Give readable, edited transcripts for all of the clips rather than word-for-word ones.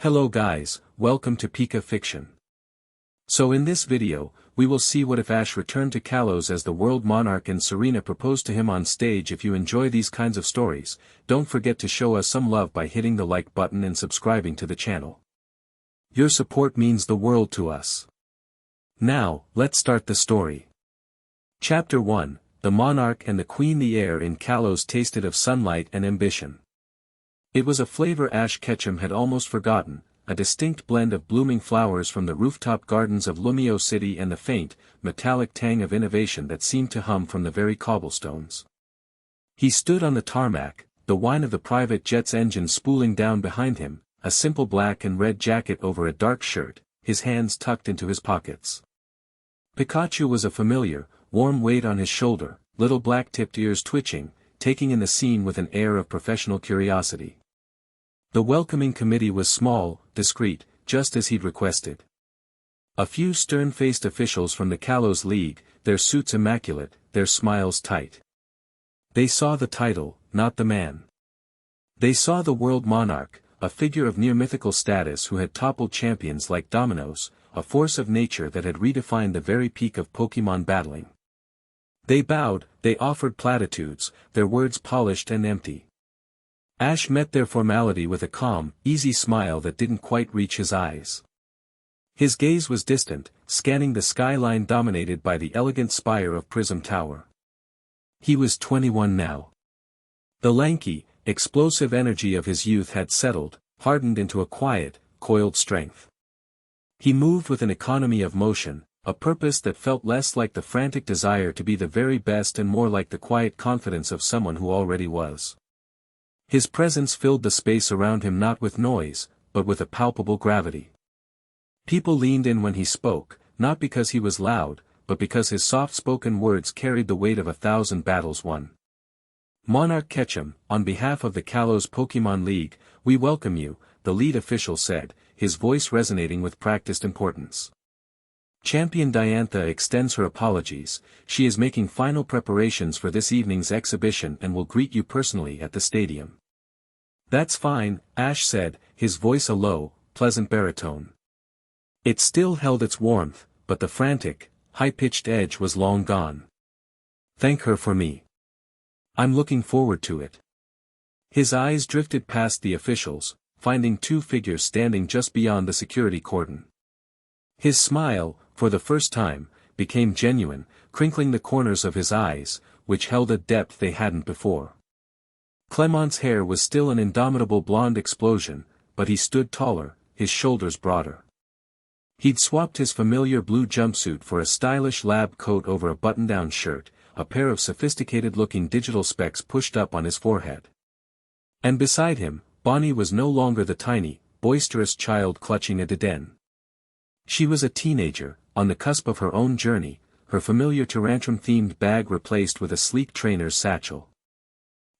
Hello guys, welcome to Pika Fiction. So in this video, we will see what if Ash returned to Kalos as the world monarch and Serena proposed to him on stage. If you enjoy these kinds of stories, don't forget to show us some love by hitting the like button and subscribing to the channel. Your support means the world to us. Now, let's start the story. Chapter 1, The Monarch and the Queen. The air in Kalos tasted of sunlight and ambition. It was a flavor Ash Ketchum had almost forgotten, a distinct blend of blooming flowers from the rooftop gardens of Lumio City and the faint, metallic tang of innovation that seemed to hum from the very cobblestones. He stood on the tarmac, the whine of the private jet's engine spooling down behind him, a simple black and red jacket over a dark shirt, his hands tucked into his pockets. Pikachu was a familiar, warm weight on his shoulder, little black-tipped ears twitching, taking in the scene with an air of professional curiosity. The welcoming committee was small, discreet, just as he'd requested. A few stern-faced officials from the Kalos League, their suits immaculate, their smiles tight. They saw the title, not the man. They saw the world monarch, a figure of near-mythical status who had toppled champions like dominoes, a force of nature that had redefined the very peak of Pokémon battling. They bowed, they offered platitudes, their words polished and empty. Ash met their formality with a calm, easy smile that didn't quite reach his eyes. His gaze was distant, scanning the skyline dominated by the elegant spire of Prism Tower. He was 21 now. The lanky, explosive energy of his youth had settled, hardened into a quiet, coiled strength. He moved with an economy of motion, a purpose that felt less like the frantic desire to be the very best and more like the quiet confidence of someone who already was. His presence filled the space around him not with noise, but with a palpable gravity. People leaned in when he spoke, not because he was loud, but because his soft-spoken words carried the weight of 1,000 battles won. Monarch Ketchum, on behalf of the Kalos Pokémon League, we welcome you, the lead official said, his voice resonating with practiced importance. Champion Diantha extends her apologies. She is making final preparations for this evening's exhibition and will greet you personally at the stadium. That's fine, Ash said, his voice a low, pleasant baritone. It still held its warmth, but the frantic, high-pitched edge was long gone. Thank her for me. I'm looking forward to it. His eyes drifted past the officials, finding two figures standing just beyond the security cordon. His smile, for the first time, became genuine, crinkling the corners of his eyes, which held a depth they hadn't before. Clement's hair was still an indomitable blonde explosion, but he stood taller, his shoulders broader. He'd swapped his familiar blue jumpsuit for a stylish lab coat over a button-down shirt, a pair of sophisticated-looking digital specs pushed up on his forehead. And beside him, Bonnie was no longer the tiny, boisterous child clutching a Deden. She was a teenager, on the cusp of her own journey, her familiar Tyrantrum-themed bag replaced with a sleek trainer's satchel.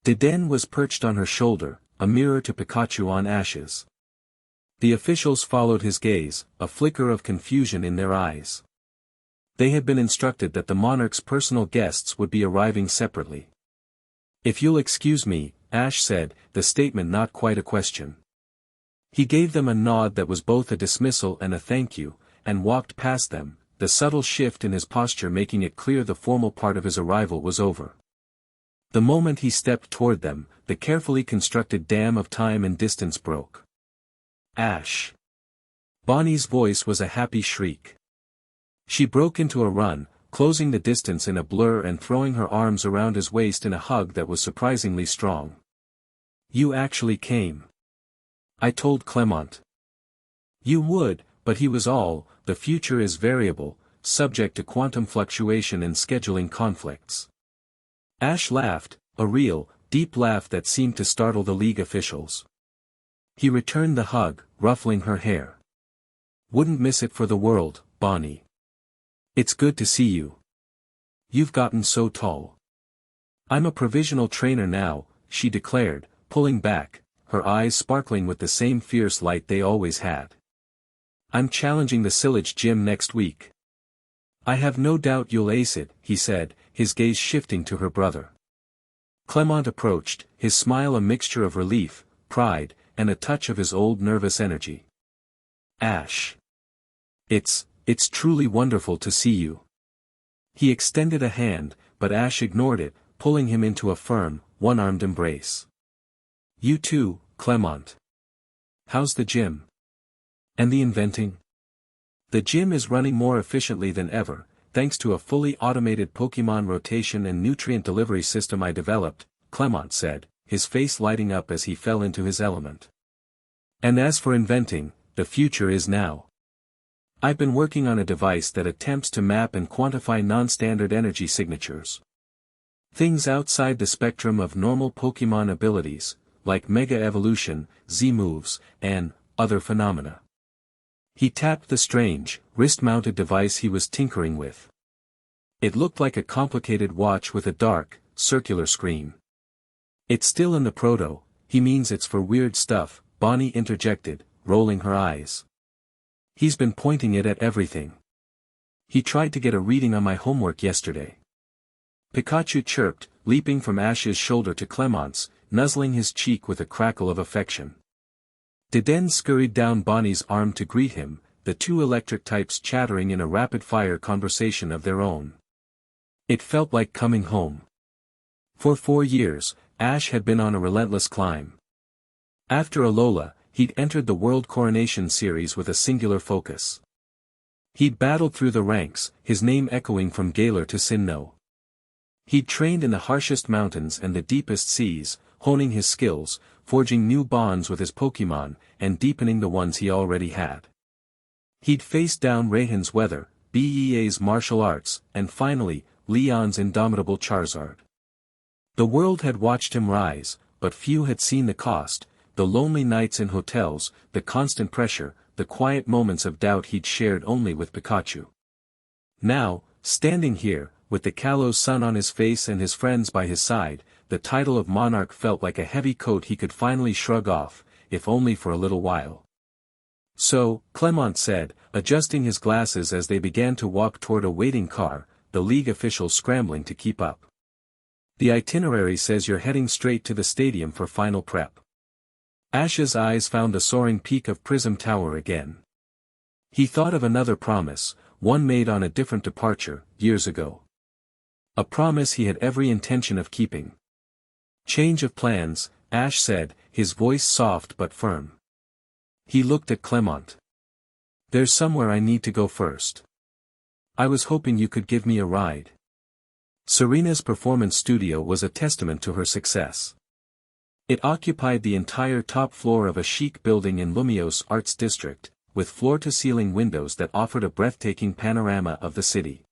Deden was perched on her shoulder, a mirror to Pikachu on Ash's. The officials followed his gaze, a flicker of confusion in their eyes. They had been instructed that the monarch's personal guests would be arriving separately. If you'll excuse me, Ash said, the statement not quite a question. He gave them a nod that was both a dismissal and a thank you, and walked past them, the subtle shift in his posture making it clear the formal part of his arrival was over. The moment he stepped toward them, the carefully constructed dam of time and distance broke. Ash. Bonnie's voice was a happy shriek. She broke into a run, closing the distance in a blur and throwing her arms around his waist in a hug that was surprisingly strong. You actually came. I told Clement. You would, but he was all, the future is variable, subject to quantum fluctuation and scheduling conflicts. Ash laughed, a real, deep laugh that seemed to startle the league officials. He returned the hug, ruffling her hair. Wouldn't miss it for the world, Bonnie. It's good to see you. You've gotten so tall. I'm a provisional trainer now, she declared, pulling back, her eyes sparkling with the same fierce light they always had. I'm challenging the Silage Gym next week. I have no doubt you'll ace it, he said, his gaze shifting to her brother. Clement approached, his smile a mixture of relief, pride, and a touch of his old nervous energy. Ash. It's truly wonderful to see you. He extended a hand, but Ash ignored it, pulling him into a firm, one-armed embrace. You too, Clement. How's the gym? And the inventing? The gym is running more efficiently than ever, thanks to a fully automated Pokémon rotation and nutrient delivery system I developed, Clement said, his face lighting up as he fell into his element. And as for inventing, the future is now. I've been working on a device that attempts to map and quantify non-standard energy signatures. Things outside the spectrum of normal Pokémon abilities, like Mega Evolution, Z-moves, and other phenomena. He tapped the strange, wrist-mounted device he was tinkering with. It looked like a complicated watch with a dark, circular screen. It's still in the proto, he means it's for weird stuff, Bonnie interjected, rolling her eyes. He's been pointing it at everything. He tried to get a reading on my homework yesterday. Pikachu chirped, leaping from Ash's shoulder to Clement's, nuzzling his cheek with a crackle of affection. Deden scurried down Bonnie's arm to greet him, the two electric types chattering in a rapid-fire conversation of their own. It felt like coming home. For 4 years, Ash had been on a relentless climb. After Alola, he'd entered the World Coronation Series with a singular focus. He'd battled through the ranks, his name echoing from Galar to Sinnoh. He'd trained in the harshest mountains and the deepest seas, honing his skills, forging new bonds with his Pokémon, and deepening the ones he already had. He'd faced down Raihan's weather, BEA's martial arts, and finally, Leon's indomitable Charizard. The world had watched him rise, but few had seen the cost, the lonely nights in hotels, the constant pressure, the quiet moments of doubt he'd shared only with Pikachu. Now, standing here, with the Kalos sun on his face and his friends by his side, the title of Monarch felt like a heavy coat he could finally shrug off, if only for a little while. So, Clement said, adjusting his glasses as they began to walk toward a waiting car, the league officials scrambling to keep up. The itinerary says you're heading straight to the stadium for final prep. Ash's eyes found the soaring peak of Prism Tower again. He thought of another promise, one made on a different departure, years ago. A promise he had every intention of keeping. Change of plans, Ash said, his voice soft but firm. He looked at Clement. There's somewhere I need to go first. I was hoping you could give me a ride. Serena's performance studio was a testament to her success. It occupied the entire top floor of a chic building in Lumios Arts District, with floor-to-ceiling windows that offered a breathtaking panorama of the city.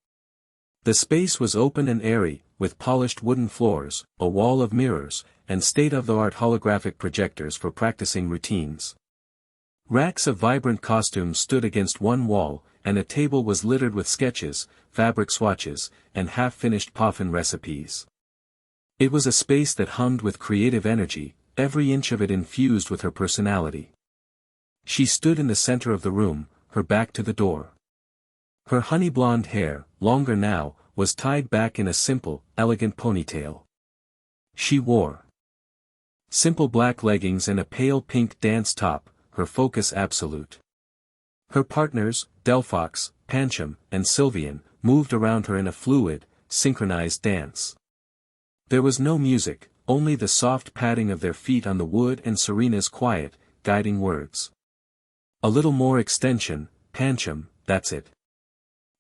The space was open and airy, with polished wooden floors, a wall of mirrors, and state-of-the-art holographic projectors for practicing routines. Racks of vibrant costumes stood against one wall, and a table was littered with sketches, fabric swatches, and half-finished poffin recipes. It was a space that hummed with creative energy, every inch of it infused with her personality. She stood in the center of the room, her back to the door. Her honey-blonde hair, longer now, was tied back in a simple, elegant ponytail. She wore simple black leggings and a pale pink dance top, her focus absolute. Her partners, Delphox, Pancham, and Sylveon, moved around her in a fluid, synchronized dance. There was no music, only the soft padding of their feet on the wood and Serena's quiet, guiding words. A little more extension, Pancham, that's it.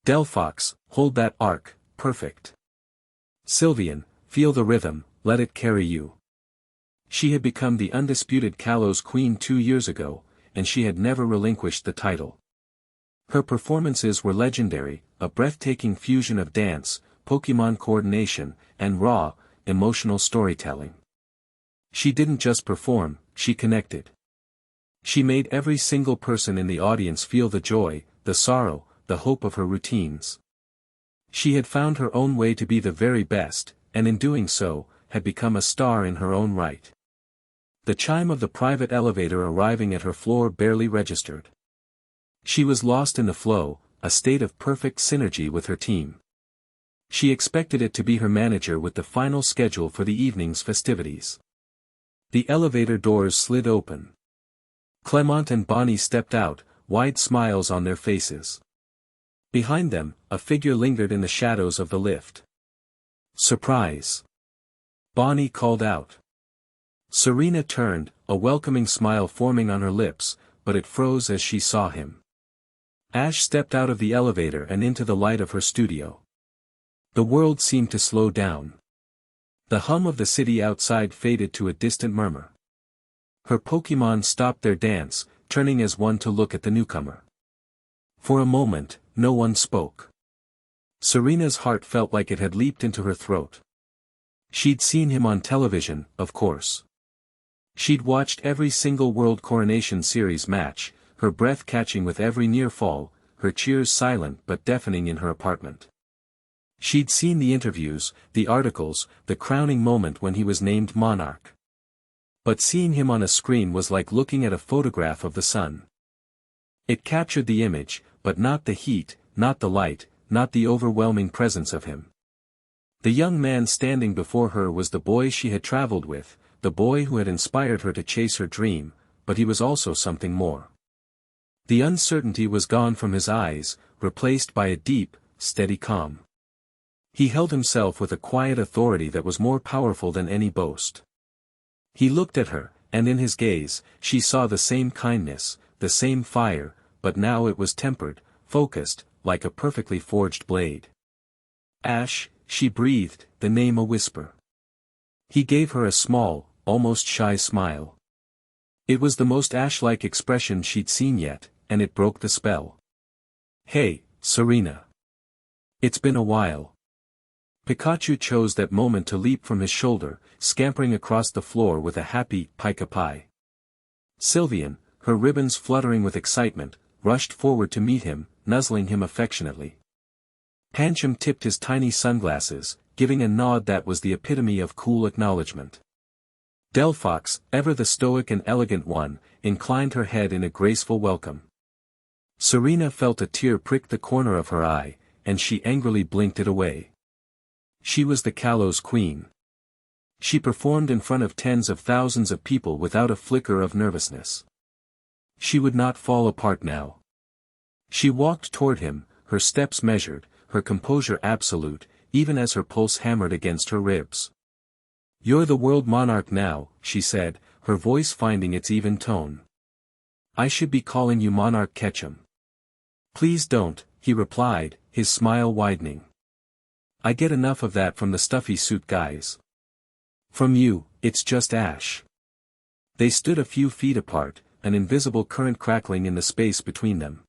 Delphox, hold that arc, perfect. Sylveon, feel the rhythm, let it carry you. She had become the undisputed Kalos queen 2 years ago, and she had never relinquished the title. Her performances were legendary, a breathtaking fusion of dance, Pokémon coordination, and raw, emotional storytelling. She didn't just perform, she connected. She made every single person in the audience feel the joy, the sorrow, the hope of her routines. She had found her own way to be the very best, and in doing so, had become a star in her own right. The chime of the private elevator arriving at her floor barely registered. She was lost in the flow, a state of perfect synergy with her team. She expected it to be her manager with the final schedule for the evening's festivities. The elevator doors slid open. Clement and Bonnie stepped out, wide smiles on their faces. Behind them, a figure lingered in the shadows of the lift. "Surprise!" Bonnie called out. Serena turned, a welcoming smile forming on her lips, but it froze as she saw him. Ash stepped out of the elevator and into the light of her studio. The world seemed to slow down. The hum of the city outside faded to a distant murmur. Her Pokémon stopped their dance, turning as one to look at the newcomer. For a moment, no one spoke. Serena's heart felt like it had leaped into her throat. She'd seen him on television, of course. She'd watched every single World Coronation Series match, her breath catching with every near fall, her cheers silent but deafening in her apartment. She'd seen the interviews, the articles, the crowning moment when he was named Monarch. But seeing him on a screen was like looking at a photograph of the sun. It captured the image, but not the heat, not the light, not the overwhelming presence of him. The young man standing before her was the boy she had traveled with, the boy who had inspired her to chase her dream, but he was also something more. The uncertainty was gone from his eyes, replaced by a deep, steady calm. He held himself with a quiet authority that was more powerful than any boast. He looked at her, and in his gaze, she saw the same kindness, the same fire, but now it was tempered, focused, like a perfectly forged blade. "Ash," she breathed, the name a whisper. He gave her a small, almost shy smile. It was the most Ash-like expression she'd seen yet, and it broke the spell. "Hey, Serena. It's been a while." Pikachu chose that moment to leap from his shoulder, scampering across the floor with a happy "Pika-Pi." Sylvian, her ribbons fluttering with excitement, rushed forward to meet him, nuzzling him affectionately. Pancham tipped his tiny sunglasses, giving a nod that was the epitome of cool acknowledgement. Delphox, ever the stoic and elegant one, inclined her head in a graceful welcome. Serena felt a tear prick the corner of her eye, and she angrily blinked it away. She was the Kalos queen. She performed in front of tens of thousands of people without a flicker of nervousness. She would not fall apart now. She walked toward him, her steps measured, her composure absolute, even as her pulse hammered against her ribs. "You're the world monarch now," she said, her voice finding its even tone. "I should be calling you Monarch Ketchum." "Please don't," he replied, his smile widening. "I get enough of that from the stuffy suit guys. From you, it's just Ash." They stood a few feet apart, an invisible current crackling in the space between them.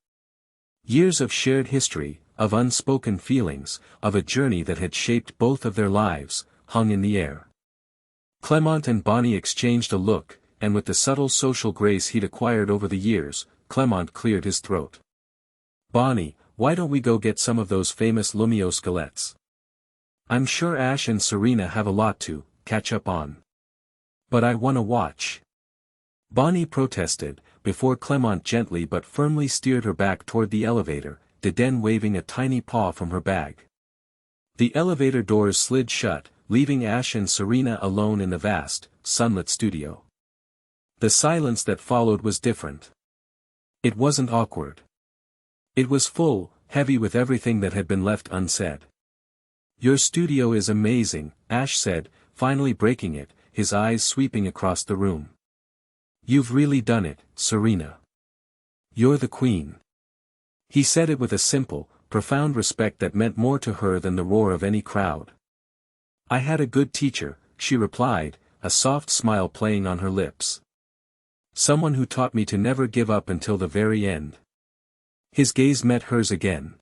Years of shared history, of unspoken feelings, of a journey that had shaped both of their lives, hung in the air. Clement and Bonnie exchanged a look, and with the subtle social grace he'd acquired over the years, Clement cleared his throat. "Bonnie, why don't we go get some of those famous Lumio skelettes? I'm sure Ash and Serena have a lot to catch up on. But I wanna watch." Bonnie protested, before Clement gently but firmly steered her back toward the elevator, Deden waving a tiny paw from her bag. The elevator doors slid shut, leaving Ash and Serena alone in the vast, sunlit studio. The silence that followed was different. It wasn't awkward. It was full, heavy with everything that had been left unsaid. "Your studio is amazing," Ash said, finally breaking it, his eyes sweeping across the room. "You've really done it, Serena. You're the queen." He said it with a simple, profound respect that meant more to her than the roar of any crowd. "I had a good teacher," she replied, a soft smile playing on her lips. "Someone who taught me to never give up until the very end." His gaze met hers again.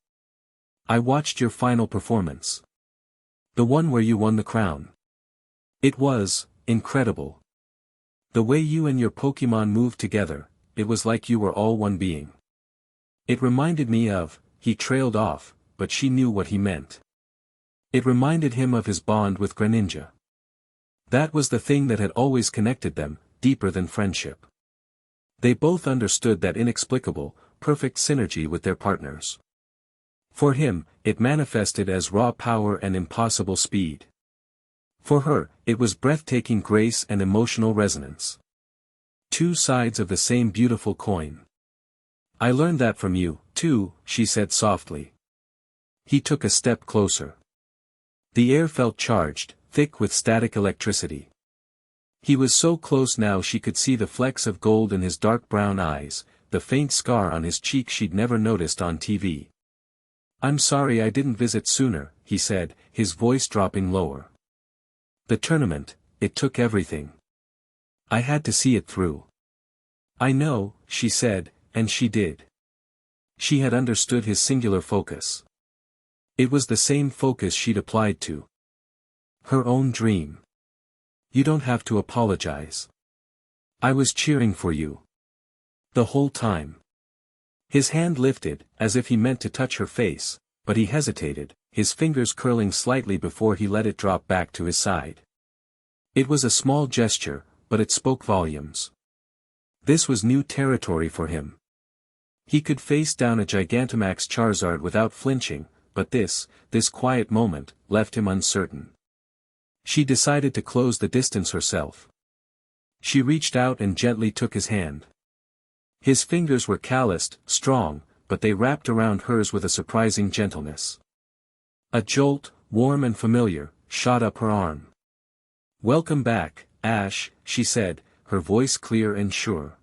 "I watched your final performance. The one where you won the crown. It was incredible. The way you and your Pokémon moved together, it was like you were all one being. It reminded me of," he trailed off, but she knew what he meant. It reminded him of his bond with Greninja. That was the thing that had always connected them, deeper than friendship. They both understood that inexplicable, perfect synergy with their partners. For him, it manifested as raw power and impossible speed. For her, it was breathtaking grace and emotional resonance. Two sides of the same beautiful coin. I learned that from you, too, she said softly. He took a step closer. The air felt charged, thick with static electricity. He was so close now she could see the flecks of gold in his dark brown eyes, the faint scar on his cheek she'd never noticed on TV. I'm sorry I didn't visit sooner, he said, his voice dropping lower. The tournament, it took everything. I had to see it through. I know, she said, and she did. She had understood his singular focus. It was the same focus she'd applied to her own dream. You don't have to apologize. I was cheering for you. The whole time. His hand lifted, as if he meant to touch her face, but he hesitated, his fingers curling slightly before he let it drop back to his side. It was a small gesture, but it spoke volumes. This was new territory for him. He could face down a Gigantamax Charizard without flinching, but this quiet moment, left him uncertain. She decided to close the distance herself. She reached out and gently took his hand. His fingers were calloused, strong, but they wrapped around hers with a surprising gentleness. A jolt, warm and familiar, shot up her arm. Welcome back, Ash, she said, her voice clear and sure.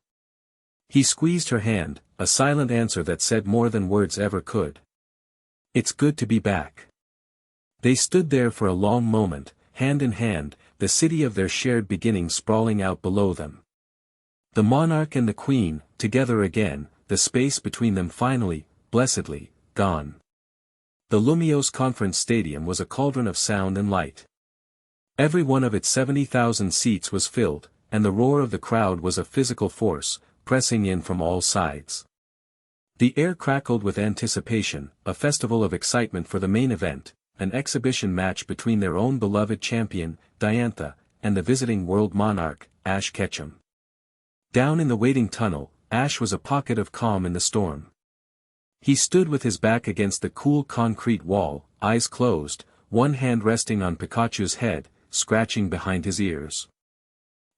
He squeezed her hand, a silent answer that said more than words ever could. It's good to be back. They stood there for a long moment, hand in hand, the city of their shared beginning sprawling out below them. The monarch and the queen, together again, the space between them finally, blessedly, gone. The Lumiose Conference Stadium was a cauldron of sound and light. Every one of its 70,000 seats was filled, and the roar of the crowd was a physical force, pressing in from all sides. The air crackled with anticipation, a festival of excitement for the main event, an exhibition match between their own beloved champion, Diantha, and the visiting world monarch, Ash Ketchum. Down in the waiting tunnel, Ash was a pocket of calm in the storm. He stood with his back against the cool concrete wall, eyes closed, one hand resting on Pikachu's head, scratching behind his ears.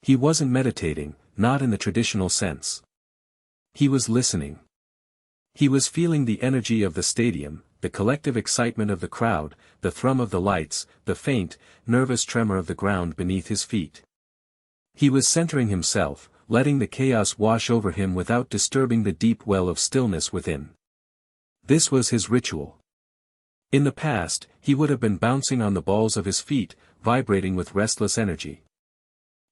He wasn't meditating, not in the traditional sense. He was listening. He was feeling the energy of the stadium, the collective excitement of the crowd, the thrum of the lights, the faint, nervous tremor of the ground beneath his feet. He was centering himself, letting the chaos wash over him without disturbing the deep well of stillness within. This was his ritual. In the past, he would have been bouncing on the balls of his feet, vibrating with restless energy.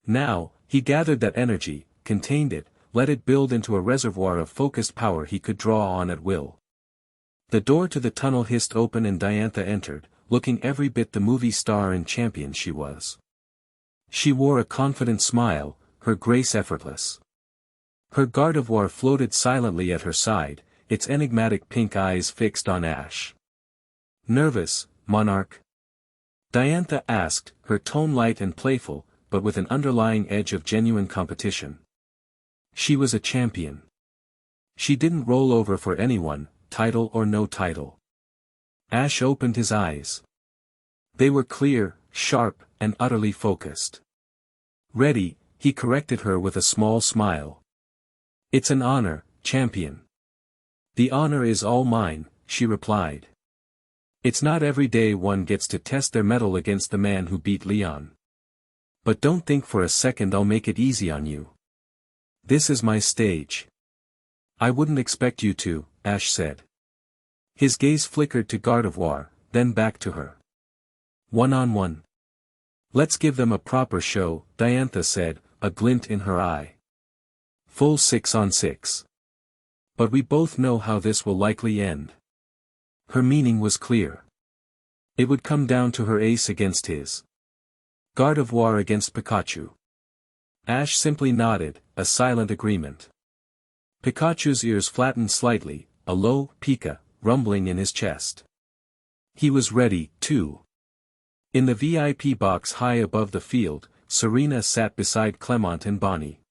Now, he gathered that energy, contained it, let it build into a reservoir of focused power he could draw on at will. The door to the tunnel hissed open and Diantha entered, looking every bit the movie star and champion she was. She wore a confident smile, her grace effortless. Her Gardevoir floated silently at her side, its enigmatic pink eyes fixed on Ash. Nervous, Monarch? Diantha asked, her tone light and playful, but with an underlying edge of genuine competition. She was a champion. She didn't roll over for anyone, title or no title. Ash opened his eyes. They were clear, sharp, and utterly focused. Ready, he corrected her with a small smile. It's an honor, champion. The honor is all mine, she replied. It's not every day one gets to test their mettle against the man who beat Leon. But don't think for a second I'll make it easy on you. This is my stage. I wouldn't expect you to, Ash said. His gaze flickered to Gardevoir, then back to her. One-on-one. Let's give them a proper show, Diantha said, a glint in her eye. Full 6-on-6. But we both know how this will likely end. Her meaning was clear. It would come down to her ace against his. Gardevoir against Pikachu. Ash simply nodded, a silent agreement. Pikachu's ears flattened slightly, a low Pika, rumbling in his chest. He was ready, too. In the VIP box high above the field, Serena sat beside Clement and Bonnie.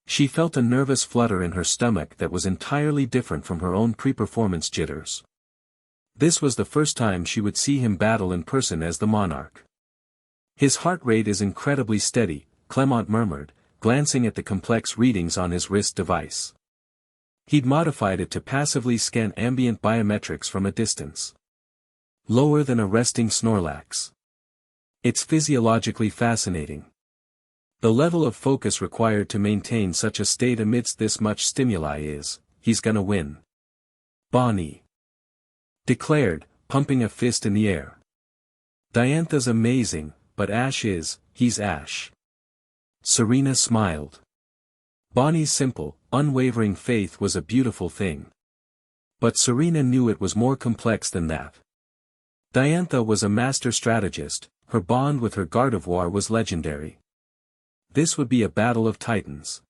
She felt a nervous flutter in her stomach that was entirely different from her own pre-performance jitters. This was the first time she would see him battle in person as the monarch. His heart rate is incredibly steady, Clement murmured, glancing at the complex readings on his wrist device. He'd modified it to passively scan ambient biometrics from a distance. Lower than a resting Snorlax. It's physiologically fascinating. The level of focus required to maintain such a state amidst this much stimuli he's gonna win. Bonnie declared, pumping a fist in the air. Diantha's amazing, but he's Ash. Serena smiled. Bonnie's simple, unwavering faith was a beautiful thing. But Serena knew it was more complex than that. Diantha was a master strategist, her bond with her Gardevoir was legendary. This would be a battle of titans.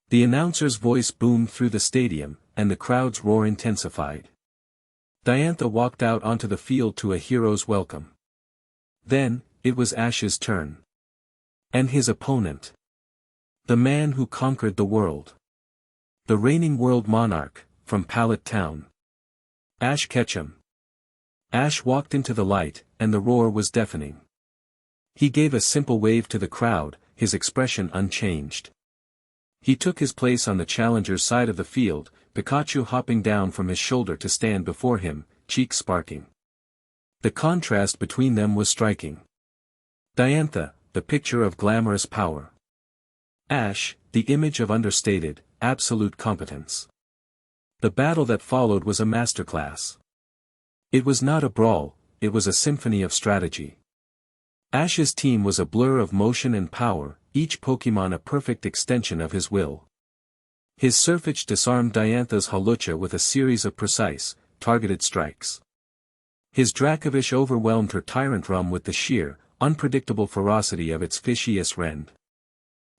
The announcer's voice boomed through the stadium, and the crowd's roar intensified. Diantha walked out onto the field to a hero's welcome. Then, it was Ash's turn. And his opponent. The man who conquered the world. The reigning world monarch, from Pallet Town. Ash Ketchum. Ash walked into the light, and the roar was deafening. He gave a simple wave to the crowd, his expression unchanged. He took his place on the challenger's side of the field, Pikachu hopping down from his shoulder to stand before him, cheeks sparking. The contrast between them was striking. Diantha, the picture of glamorous power. Ash, the image of understated, absolute competence. The battle that followed was a masterclass. It was not a brawl, it was a symphony of strategy. Ash's team was a blur of motion and power, each Pokémon a perfect extension of his will. His Surfetch disarmed Diantha's Hawlucha with a series of precise, targeted strikes. His Dracovish overwhelmed her Tyrantrum with the sheer, unpredictable ferocity of its Fishious Rend.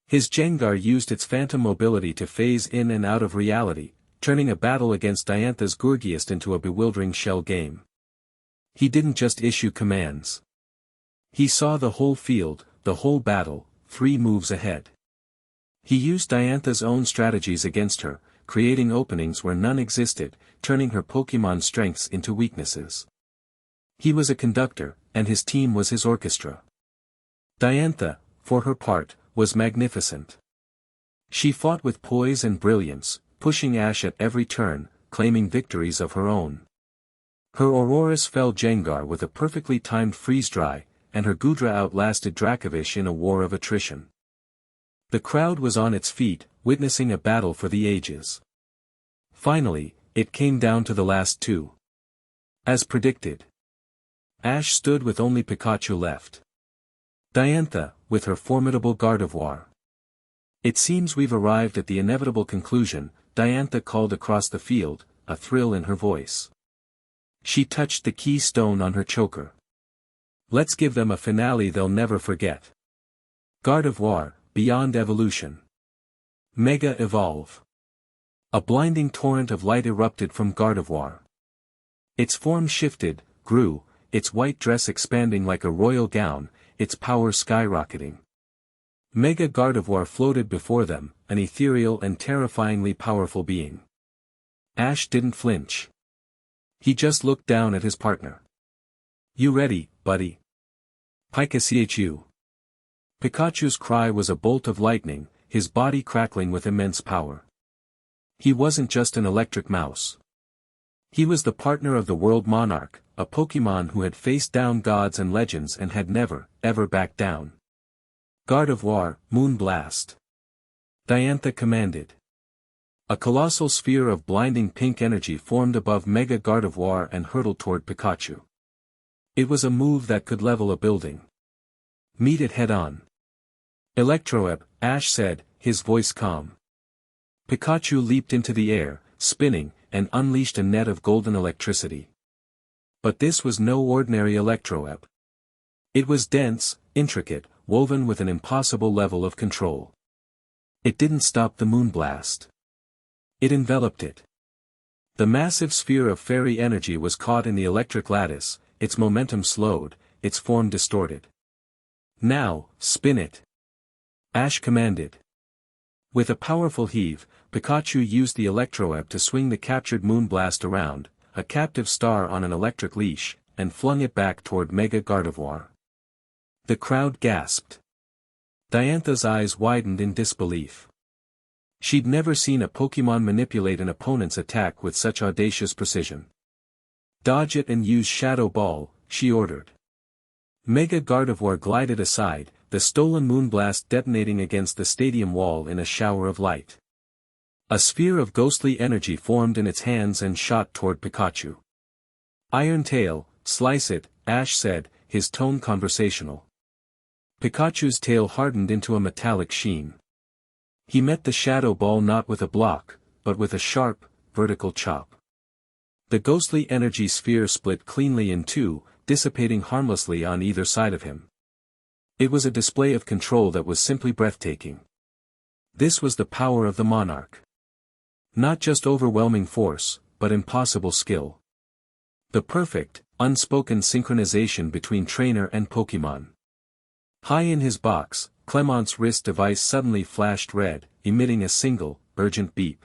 His Gengar used its phantom mobility to phase in and out of reality, turning a battle against Diantha's Gourgeist into a bewildering shell game. He didn't just issue commands. He saw the whole field, the whole battle, 3 moves ahead. He used Diantha's own strategies against her, creating openings where none existed, turning her Pokémon strengths into weaknesses. He was a conductor, and his team was his orchestra. Diantha, for her part, was magnificent. She fought with poise and brilliance, pushing Ash at every turn, claiming victories of her own. Her Aurorus felled Gengar with a perfectly timed freeze-dry, and her Goodra outlasted Dracovish in a war of attrition. The crowd was on its feet, witnessing a battle for the ages. Finally, it came down to the last 2. As predicted. Ash stood with only Pikachu left. Diantha, with her formidable Gardevoir. It seems we've arrived at the inevitable conclusion, Diantha called across the field, a thrill in her voice. She touched the key stone on her choker. Let's give them a finale they'll never forget. Gardevoir, beyond evolution. Mega Evolve. A blinding torrent of light erupted from Gardevoir. Its form shifted, grew, its white dress expanding like a royal gown, its power skyrocketing. Mega Gardevoir floated before them, an ethereal and terrifyingly powerful being. Ash didn't flinch. He just looked down at his partner. You ready, buddy? Pikachu. Pikachu's cry was a bolt of lightning, his body crackling with immense power. He wasn't just an electric mouse. He was the partner of the world monarch, a Pokémon who had faced down gods and legends and had never, ever backed down. Gardevoir, Moonblast. Diantha commanded. A colossal sphere of blinding pink energy formed above Mega Gardevoir and hurtled toward Pikachu. It was a move that could level a building. Meet it head-on. Electroweb, Ash said, his voice calm. Pikachu leaped into the air, spinning, and unleashed a net of golden electricity. But this was no ordinary Electroweb. It was dense, intricate, woven with an impossible level of control. It didn't stop the Moonblast. It enveloped it. The massive sphere of fairy energy was caught in the electric lattice, its momentum slowed, its form distorted. Now, spin it. Ash commanded. With a powerful heave, Pikachu used the Electroweb to swing the captured Moonblast around, a captive star on an electric leash, and flung it back toward Mega Gardevoir. The crowd gasped. Diantha's eyes widened in disbelief. She'd never seen a Pokémon manipulate an opponent's attack with such audacious precision. "Dodge it and use Shadow Ball," she ordered. Mega Gardevoir glided aside, the stolen Moonblast detonating against the stadium wall in a shower of light. A sphere of ghostly energy formed in its hands and shot toward Pikachu. "Iron Tail, slice it," Ash said, his tone conversational. Pikachu's tail hardened into a metallic sheen. He met the Shadow Ball not with a block, but with a sharp, vertical chop. The ghostly energy sphere split cleanly in two, dissipating harmlessly on either side of him. It was a display of control that was simply breathtaking. This was the power of the Monarch. Not just overwhelming force, but impossible skill. The perfect, unspoken synchronization between trainer and Pokémon. High in his box, Clement's wrist device suddenly flashed red, emitting a single, urgent beep.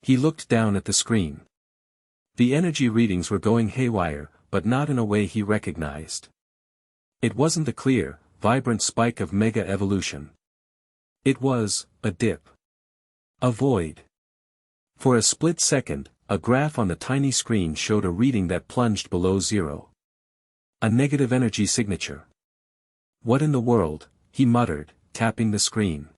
He looked down at the screen. The energy readings were going haywire, but not in a way he recognized. It wasn't the clear, vibrant spike of Mega Evolution. It was a dip. A void. For a split second, a graph on the tiny screen showed a reading that plunged below zero. A negative energy signature. "What in the world?" he muttered, tapping the screen.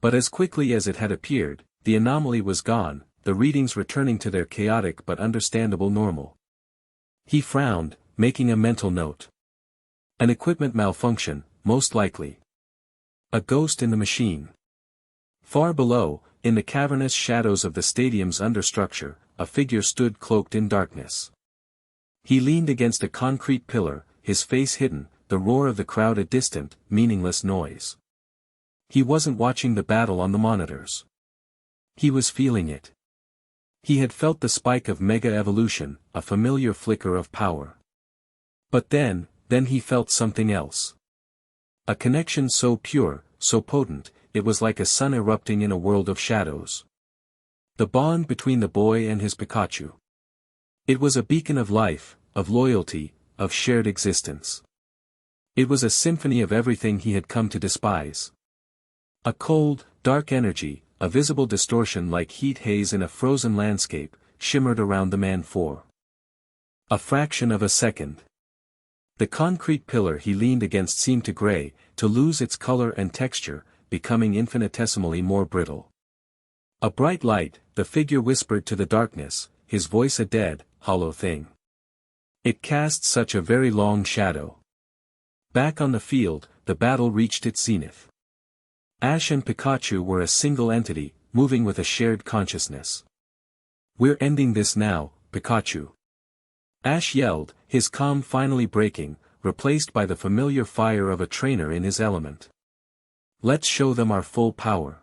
But as quickly as it had appeared, the anomaly was gone, the readings returning to their chaotic but understandable normal. He frowned, making a mental note. An equipment malfunction, most likely. A ghost in the machine. Far below, in the cavernous shadows of the stadium's understructure, a figure stood cloaked in darkness. He leaned against a concrete pillar, his face hidden, the roar of the crowd a distant, meaningless noise. He wasn't watching the battle on the monitors. He was feeling it. He had felt the spike of Mega Evolution, a familiar flicker of power. But then he felt something else. A connection so pure, so potent, it was like a sun erupting in a world of shadows. The bond between the boy and his Pikachu. It was a beacon of life, of loyalty, of shared existence. It was a symphony of everything he had come to despise. A cold, dark energy, a visible distortion like heat haze in a frozen landscape, shimmered around the man for a fraction of a second. The concrete pillar he leaned against seemed to gray, to lose its color and texture, becoming infinitesimally more brittle. A bright light, the figure whispered to the darkness, his voice a dead, hollow thing. It cast such a very long shadow. Back on the field, the battle reached its zenith. Ash and Pikachu were a single entity, moving with a shared consciousness. "We're ending this now, Pikachu," Ash yelled, his calm finally breaking, replaced by the familiar fire of a trainer in his element. "Let's show them our full power."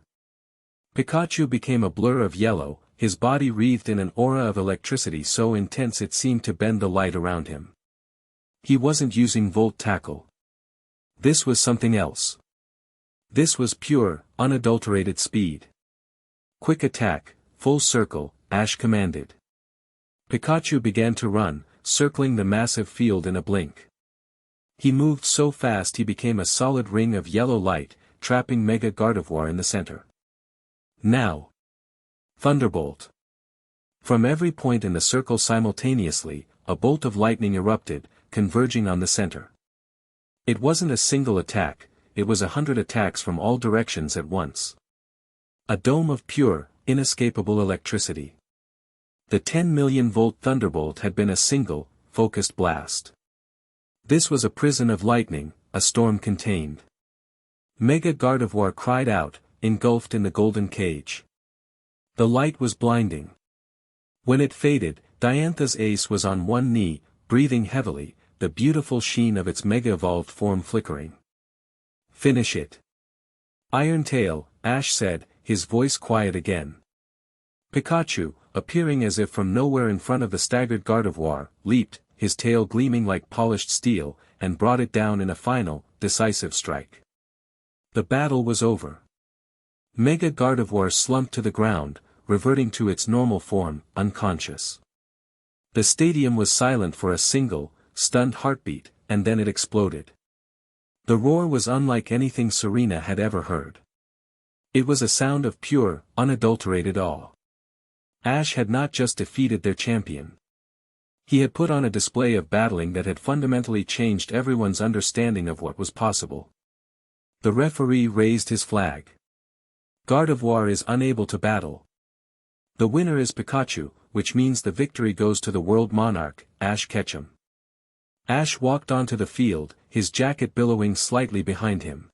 Pikachu became a blur of yellow, his body wreathed in an aura of electricity so intense it seemed to bend the light around him. He wasn't using Volt Tackle. This was something else. This was pure, unadulterated speed. "Quick attack, full circle," Ash commanded. Pikachu began to run, circling the massive field in a blink. He moved so fast he became a solid ring of yellow light, trapping Mega Gardevoir in the center. Now. Thunderbolt. From every point in the circle simultaneously, a bolt of lightning erupted, converging on the center. It wasn't a single attack, it was 100 attacks from all directions at once. A dome of pure, inescapable electricity. The 10 million volt thunderbolt had been a single, focused blast. This was a prison of lightning, a storm contained. Mega Gardevoir cried out, engulfed in the golden cage. The light was blinding. When it faded, Diantha's ace was on one knee, breathing heavily, the beautiful sheen of its mega-evolved form flickering. "Finish it." "Iron Tail," Ash said, his voice quiet again. Pikachu, appearing as if from nowhere in front of the staggered Gardevoir, leaped, his tail gleaming like polished steel, and brought it down in a final, decisive strike. The battle was over. Mega Gardevoir slumped to the ground, reverting to its normal form, unconscious. The stadium was silent for a single, stunned heartbeat, and then it exploded. The roar was unlike anything Serena had ever heard. It was a sound of pure, unadulterated awe. Ash had not just defeated their champion. He had put on a display of battling that had fundamentally changed everyone's understanding of what was possible. The referee raised his flag. Gardevoir is unable to battle. The winner is Pikachu, which means the victory goes to the world monarch, Ash Ketchum. Ash walked onto the field, his jacket billowing slightly behind him.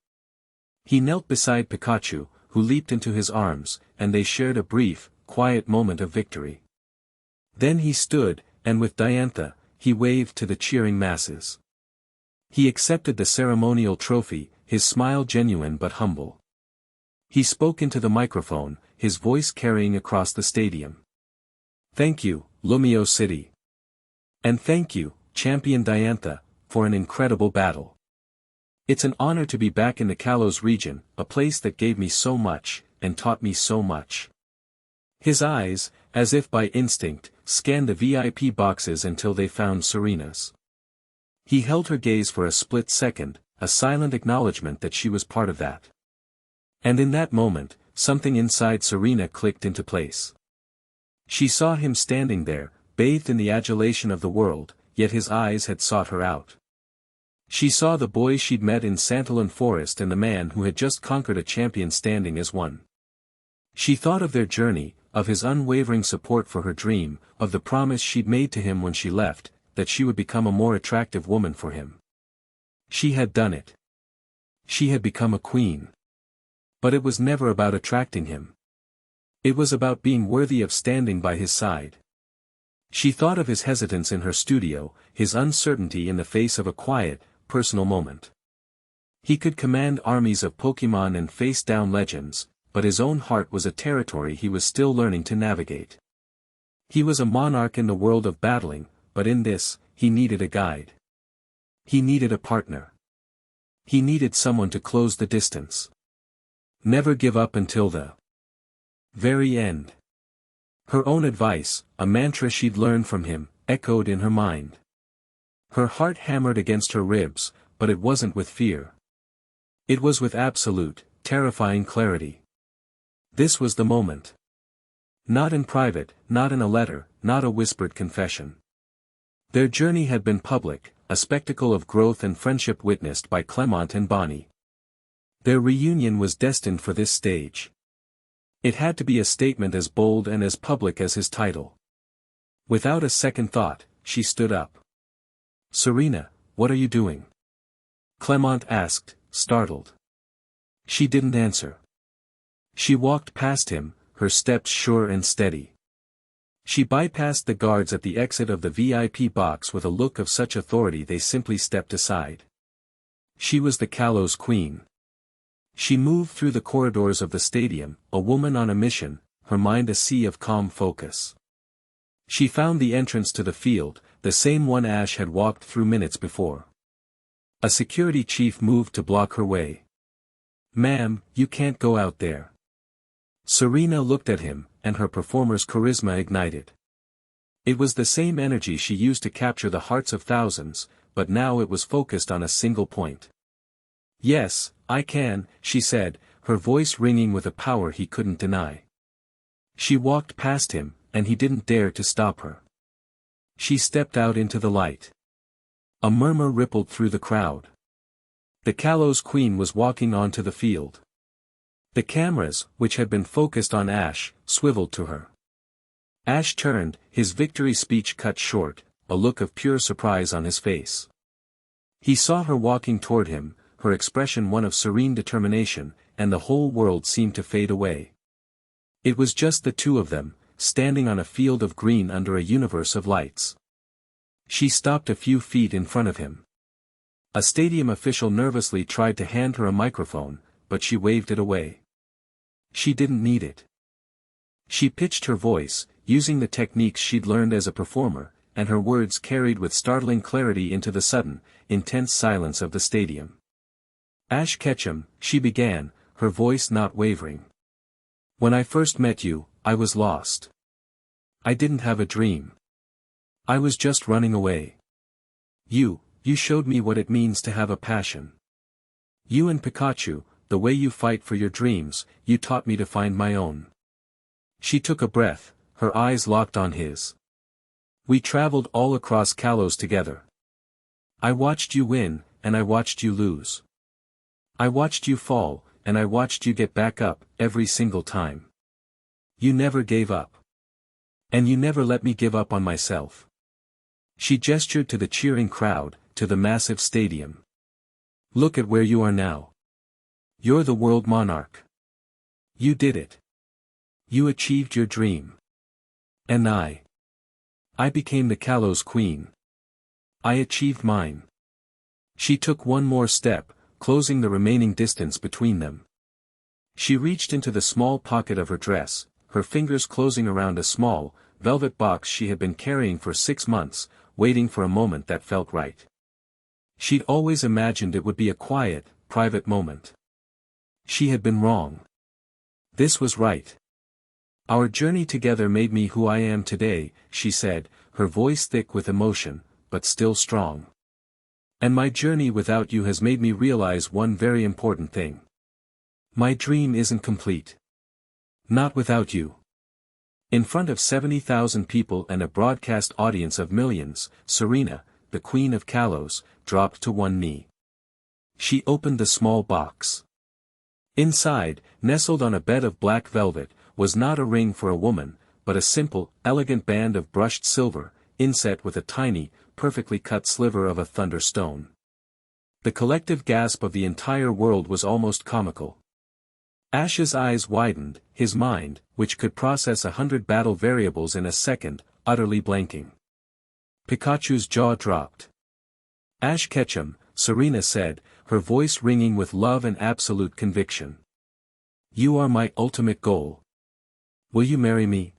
He knelt beside Pikachu, who leaped into his arms, and they shared a brief, quiet moment of victory. Then he stood, and with Diantha, he waved to the cheering masses. He accepted the ceremonial trophy, his smile genuine but humble. He spoke into the microphone, his voice carrying across the stadium. "Thank you, Lumio City. And thank you, Champion Diantha, for an incredible battle. It's an honor to be back in the Kalos region, a place that gave me so much, and taught me so much." His eyes, as if by instinct, scanned the VIP boxes until they found Serena's. He held her gaze for a split second, a silent acknowledgement that she was part of that. And in that moment, something inside Serena clicked into place. She saw him standing there, bathed in the adulation of the world, yet his eyes had sought her out. She saw the boy she'd met in Santalon Forest and the man who had just conquered a champion standing as one. She thought of their journey, of his unwavering support for her dream, of the promise she'd made to him when she left, that she would become a more attractive woman for him. She had done it. She had become a queen. But it was never about attracting him. It was about being worthy of standing by his side. She thought of his hesitance in her studio, his uncertainty in the face of a quiet, personal moment. He could command armies of Pokémon and face down legends, but his own heart was a territory he was still learning to navigate. He was a monarch in the world of battling, but in this, he needed a guide. He needed a partner. He needed someone to close the distance. Never give up until the very end. Her own advice, a mantra she'd learned from him, echoed in her mind. Her heart hammered against her ribs, but it wasn't with fear. It was with absolute, terrifying clarity. This was the moment. Not in private, not in a letter, not a whispered confession. Their journey had been public, a spectacle of growth and friendship witnessed by Clement and Bonnie. Their reunion was destined for this stage. It had to be a statement as bold and as public as his title. Without a second thought, she stood up. "Serena, what are you doing?" Clement asked, startled. She didn't answer. She walked past him, her steps sure and steady. She bypassed the guards at the exit of the VIP box with a look of such authority they simply stepped aside. She was the Kalos queen. She moved through the corridors of the stadium, a woman on a mission, her mind a sea of calm focus. She found the entrance to the field, the same one Ash had walked through minutes before. A security chief moved to block her way. "Ma'am, you can't go out there." Serena looked at him, and her performer's charisma ignited. It was the same energy she used to capture the hearts of thousands, but now it was focused on a single point. "Yes, I can," she said, her voice ringing with a power he couldn't deny. She walked past him, and he didn't dare to stop her. She stepped out into the light. A murmur rippled through the crowd. The Kalos queen was walking onto the field. The cameras, which had been focused on Ash, swiveled to her. Ash turned, his victory speech cut short, a look of pure surprise on his face. He saw her walking toward him, her expression one of serene determination, and the whole world seemed to fade away. It was just the two of them, standing on a field of green under a universe of lights. She stopped a few feet in front of him. A stadium official nervously tried to hand her a microphone, but she waved it away. She didn't need it. She pitched her voice, using the techniques she'd learned as a performer, and her words carried with startling clarity into the sudden, intense silence of the stadium. "Ash Ketchum," she began, her voice not wavering. "When I first met you, I was lost. I didn't have a dream. I was just running away. You showed me what it means to have a passion. You and Pikachu, the way you fight for your dreams, you taught me to find my own." She took a breath, her eyes locked on his. "We traveled all across Kalos together. I watched you win, and I watched you lose. I watched you fall, and I watched you get back up, every single time. You never gave up. And you never let me give up on myself." She gestured to the cheering crowd, to the massive stadium. "Look at where you are now. You're the world monarch. You did it. You achieved your dream. And I became the Kalos queen. I achieved mine." She took one more step, closing the remaining distance between them. She reached into the small pocket of her dress, her fingers closing around a small, velvet box she had been carrying for 6 months, waiting for a moment that felt right. She'd always imagined it would be a quiet, private moment. She had been wrong. This was right. "Our journey together made me who I am today," she said, her voice thick with emotion, but still strong. "And my journey without you has made me realize one very important thing. My dream isn't complete. Not without you." In front of 70,000 people and a broadcast audience of millions, Serena, the queen of Kalos, dropped to one knee. She opened the small box. Inside, nestled on a bed of black velvet, was not a ring for a woman, but a simple, elegant band of brushed silver, inset with a tiny, perfectly cut sliver of a thunderstone. The collective gasp of the entire world was almost comical. Ash's eyes widened, his mind, which could process 100 battle variables in a second, utterly blanking. Pikachu's jaw dropped. "Ash Ketchum," Serena said, her voice ringing with love and absolute conviction. "You are my ultimate goal. Will you marry me?"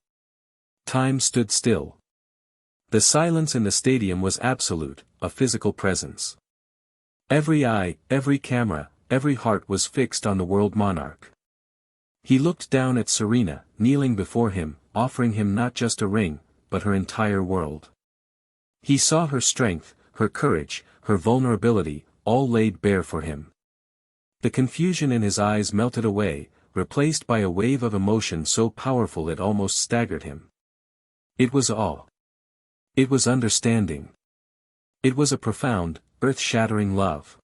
Time stood still. The silence in the stadium was absolute, a physical presence. Every eye, every camera, every heart was fixed on the world monarch. He looked down at Serena, kneeling before him, offering him not just a ring, but her entire world. He saw her strength, her courage, her vulnerability, all laid bare for him. The confusion in his eyes melted away, replaced by a wave of emotion so powerful it almost staggered him. It was awe. It was understanding. It was a profound, earth-shattering love.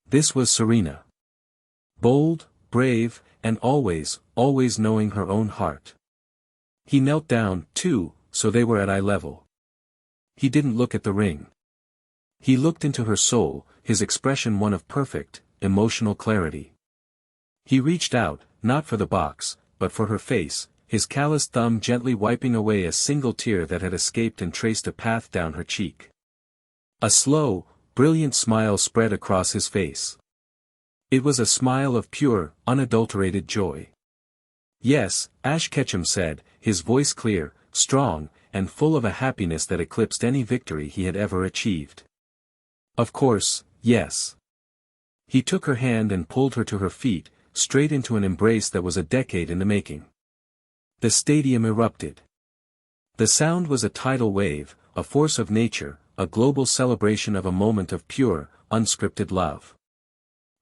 This was Serena. Bold, brave, and always, always knowing her own heart. He knelt down, too, so they were at eye level. He didn't look at the ring. He looked into her soul, his expression one of perfect, emotional clarity. He reached out, not for the box, but for her face, his calloused thumb gently wiping away a single tear that had escaped and traced a path down her cheek. A slow, brilliant smile spread across his face. It was a smile of pure, unadulterated joy. "Yes," Ash Ketchum said, his voice clear, strong, and full of a happiness that eclipsed any victory he had ever achieved. "Of course, yes." He took her hand and pulled her to her feet, straight into an embrace that was a decade in the making. The stadium erupted. The sound was a tidal wave, a force of nature, a global celebration of a moment of pure, unscripted love.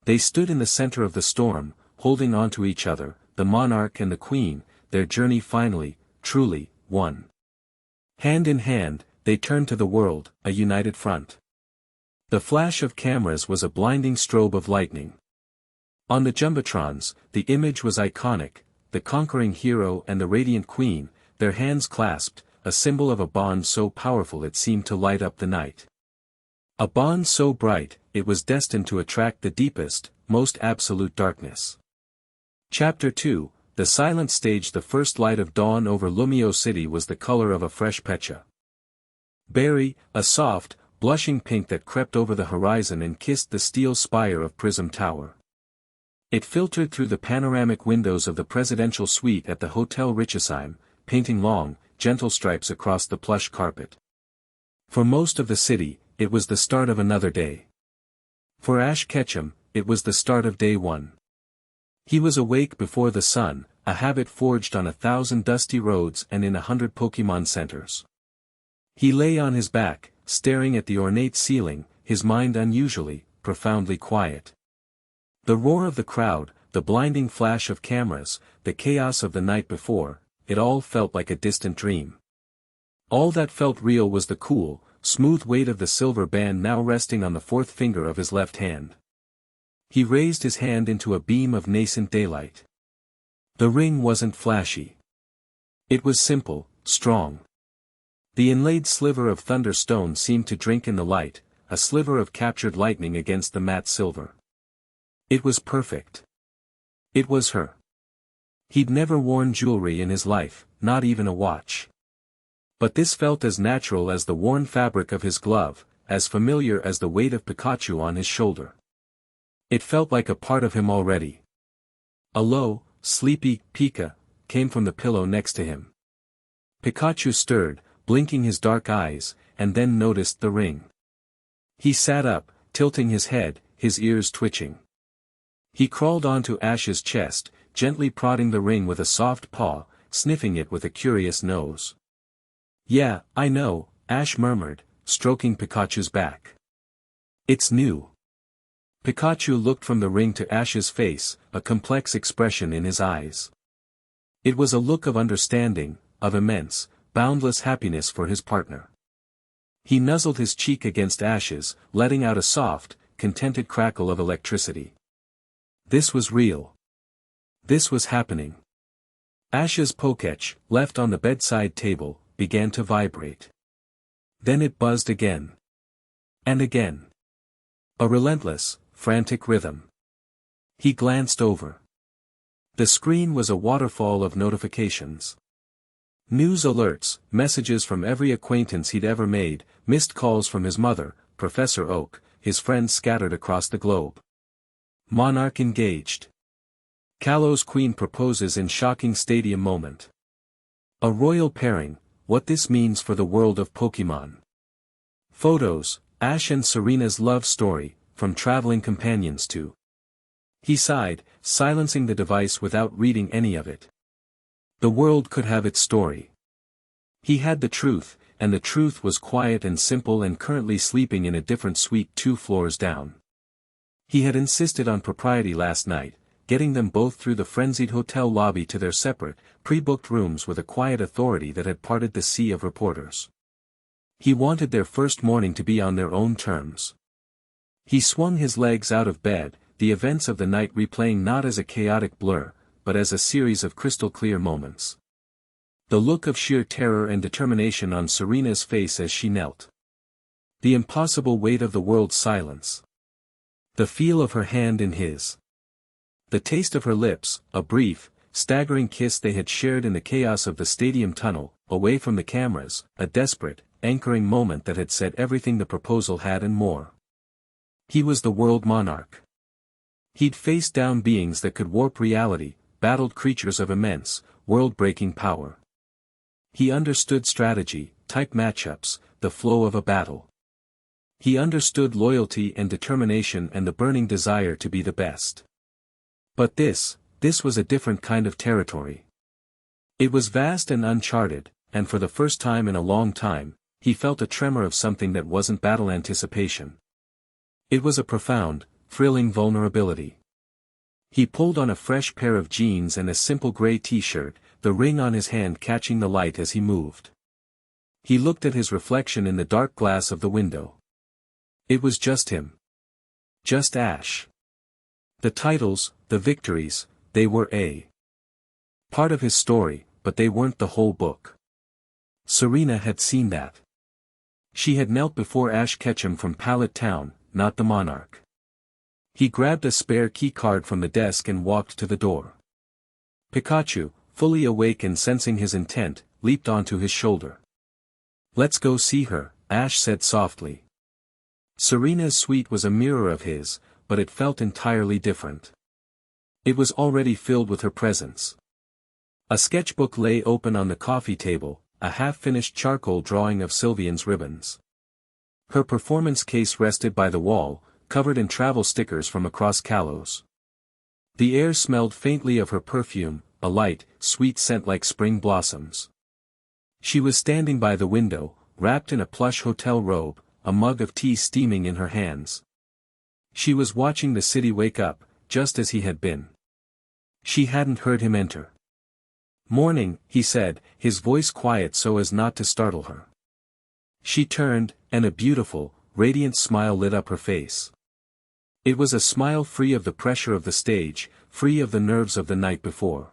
They stood in the center of the storm, holding on to each other, the monarch and the queen, their journey finally, truly, one. Hand in hand, they turned to the world, a united front. The flash of cameras was a blinding strobe of lightning. On the jumbotrons, the image was iconic, the conquering hero and the radiant queen, their hands clasped, a symbol of a bond so powerful it seemed to light up the night. A bond so bright, it was destined to attract the deepest, most absolute darkness. Chapter 2, The Silent Stage. The first light of dawn over Lumio City was the color of a fresh pecha berry, a soft, blushing pink that crept over the horizon and kissed the steel spire of Prism Tower. It filtered through the panoramic windows of the presidential suite at the Hotel Richesheim, painting long, gentle stripes across the plush carpet. For most of the city, it was the start of another day. For Ash Ketchum, it was the start of day one. He was awake before the sun, a habit forged on 1,000 dusty roads and in 100 Pokemon centers. He lay on his back, staring at the ornate ceiling, his mind unusually, profoundly quiet. The roar of the crowd, the blinding flash of cameras, the chaos of the night before, it all felt like a distant dream. All that felt real was the cool, smooth weight of the silver band now resting on the fourth finger of his left hand. He raised his hand into a beam of nascent daylight. The ring wasn't flashy. It was simple, strong. The inlaid sliver of thunderstone seemed to drink in the light, a sliver of captured lightning against the matte silver. It was perfect. It was her. He'd never worn jewelry in his life, not even a watch. But this felt as natural as the worn fabric of his glove, as familiar as the weight of Pikachu on his shoulder. It felt like a part of him already. A low, sleepy Pika came from the pillow next to him. Pikachu stirred, blinking his dark eyes, and then noticed the ring. He sat up, tilting his head, his ears twitching. He crawled onto Ash's chest, gently prodding the ring with a soft paw, sniffing it with a curious nose. "Yeah, I know," Ash murmured, stroking Pikachu's back. "It's new." Pikachu looked from the ring to Ash's face, a complex expression in his eyes. It was a look of understanding, of immense, boundless happiness for his partner. He nuzzled his cheek against Ash's, letting out a soft, contented crackle of electricity. This was real. This was happening. Ash's Pokéch, left on the bedside table, began to vibrate. Then it buzzed again. And again. A relentless, frantic rhythm. He glanced over. The screen was a waterfall of notifications. News alerts, messages from every acquaintance he'd ever made, missed calls from his mother, Professor Oak, his friends scattered across the globe. Monarch engaged. Kalos Queen proposes in shocking stadium moment. A royal pairing, what this means for the world of Pokémon. Photos, Ash and Serena's love story, from traveling companions to. He sighed, silencing the device without reading any of it. The world could have its story. He had the truth, and the truth was quiet and simple and currently sleeping in a different suite 2 floors down. He had insisted on propriety last night, getting them both through the frenzied hotel lobby to their separate, pre-booked rooms with a quiet authority that had parted the sea of reporters. He wanted their first morning to be on their own terms. He swung his legs out of bed, the events of the night replaying not as a chaotic blur, but as a series of crystal-clear moments. The look of sheer terror and determination on Serena's face as she knelt. The impossible weight of the world's silence. The feel of her hand in his. The taste of her lips, a brief, staggering kiss they had shared in the chaos of the stadium tunnel, away from the cameras, a desperate, anchoring moment that had said everything the proposal had and more. He was the world monarch. He'd faced down beings that could warp reality, battled creatures of immense, world-breaking power. He understood strategy, type matchups, the flow of a battle. He understood loyalty and determination and the burning desire to be the best. But this was a different kind of territory. It was vast and uncharted, and for the first time in a long time, he felt a tremor of something that wasn't battle anticipation. It was a profound, thrilling vulnerability. He pulled on a fresh pair of jeans and a simple gray t-shirt, the ring on his hand catching the light as he moved. He looked at his reflection in the dark glass of the window. It was just him. Just Ash. The titles, the victories, they were a part of his story, but they weren't the whole book. Serena had seen that. She had knelt before Ash Ketchum from Pallet Town, not the Monarch. He grabbed a spare key card from the desk and walked to the door. Pikachu, fully awake and sensing his intent, leaped onto his shoulder. "Let's go see her," Ash said softly. Serena's suite was a mirror of his, but it felt entirely different. It was already filled with her presence. A sketchbook lay open on the coffee table, a half-finished charcoal drawing of Sylvian's ribbons. Her performance case rested by the wall, covered in travel stickers from across Kalos. The air smelled faintly of her perfume, a light, sweet scent like spring blossoms. She was standing by the window, wrapped in a plush hotel robe, a mug of tea steaming in her hands. She was watching the city wake up, just as he had been. She hadn't heard him enter. "Morning," he said, his voice quiet so as not to startle her. She turned, and a beautiful, radiant smile lit up her face. It was a smile free of the pressure of the stage, free of the nerves of the night before.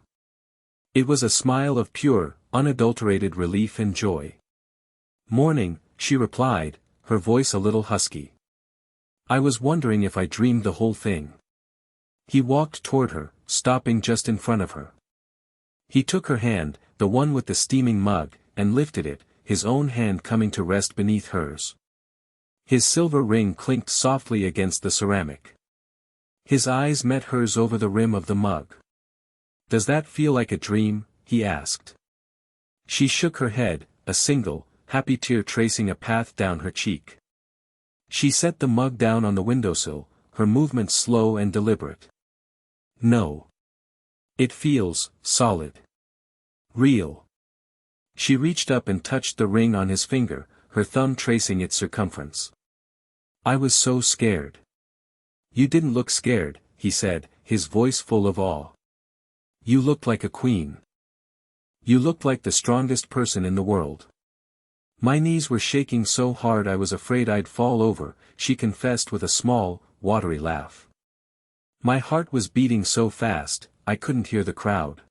It was a smile of pure, unadulterated relief and joy. "Morning," she replied, her voice a little husky. "I was wondering if I dreamed the whole thing." He walked toward her, stopping just in front of her. He took her hand, the one with the steaming mug, and lifted it, his own hand coming to rest beneath hers. His silver ring clinked softly against the ceramic. His eyes met hers over the rim of the mug. "Does that feel like a dream?" he asked. She shook her head, a single, happy tear tracing a path down her cheek. She set the mug down on the windowsill, her movements slow and deliberate. "No. It feels solid. Real." She reached up and touched the ring on his finger, her thumb tracing its circumference. "I was so scared." "You didn't look scared," he said, his voice full of awe. "You looked like a queen. You looked like the strongest person in the world." "My knees were shaking so hard I was afraid I'd fall over," she confessed with a small, watery laugh. "My heart was beating so fast, I couldn't hear the crowd.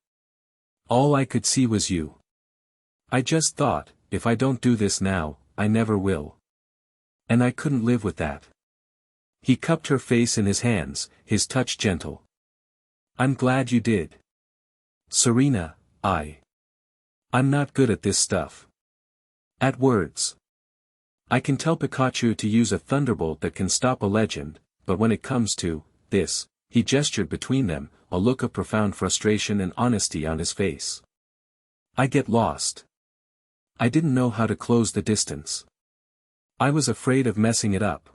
All I could see was you. I just thought, if I don't do this now, I never will. And I couldn't live with that." He cupped her face in his hands, his touch gentle. "I'm glad you did. Serena, I'm not good at this stuff. At words. I can tell Pikachu to use a thunderbolt that can stop a legend, but when it comes to this," he gestured between them, a look of profound frustration and honesty on his face. "I get lost. I didn't know how to close the distance. I was afraid of messing it up.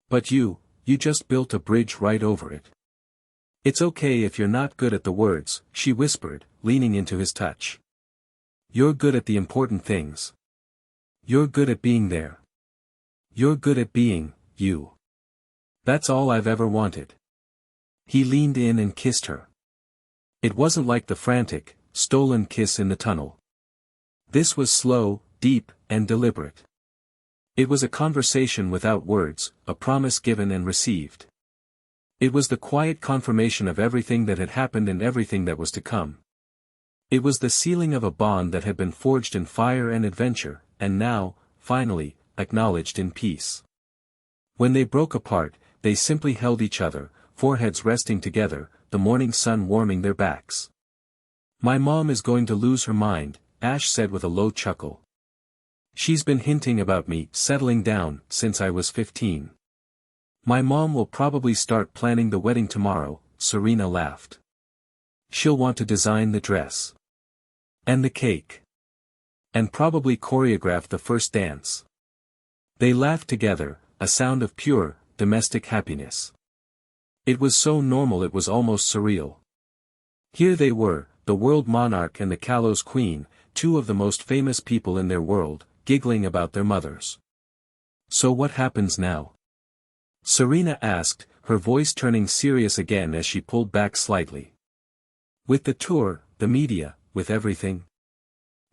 But you just built a bridge right over it. It's okay if you're not good at the words," she whispered, leaning into his touch. "You're good at the important things. You're good at being there. You're good at being, you. That's all I've ever wanted." He leaned in and kissed her. It wasn't like the frantic, stolen kiss in the tunnel. This was slow, deep, and deliberate. It was a conversation without words, a promise given and received. It was the quiet confirmation of everything that had happened and everything that was to come. It was the sealing of a bond that had been forged in fire and adventure, and now, finally, acknowledged in peace. When they broke apart, they simply held each other, foreheads resting together, the morning sun warming their backs. "My mom is going to lose her mind," Ash said with a low chuckle. "She's been hinting about me settling down since I was 15. My mom will probably start planning the wedding tomorrow," Serena laughed. "She'll want to design the dress. And the cake. And probably choreograph the first dance." They laughed together, a sound of pure, domestic happiness. It was so normal it was almost surreal. Here they were, the world monarch and the Kalos queen, two of the most famous people in their world, giggling about their mothers. "So what happens now?" Serena asked, her voice turning serious again as she pulled back slightly. "With the tour, the media, with everything?"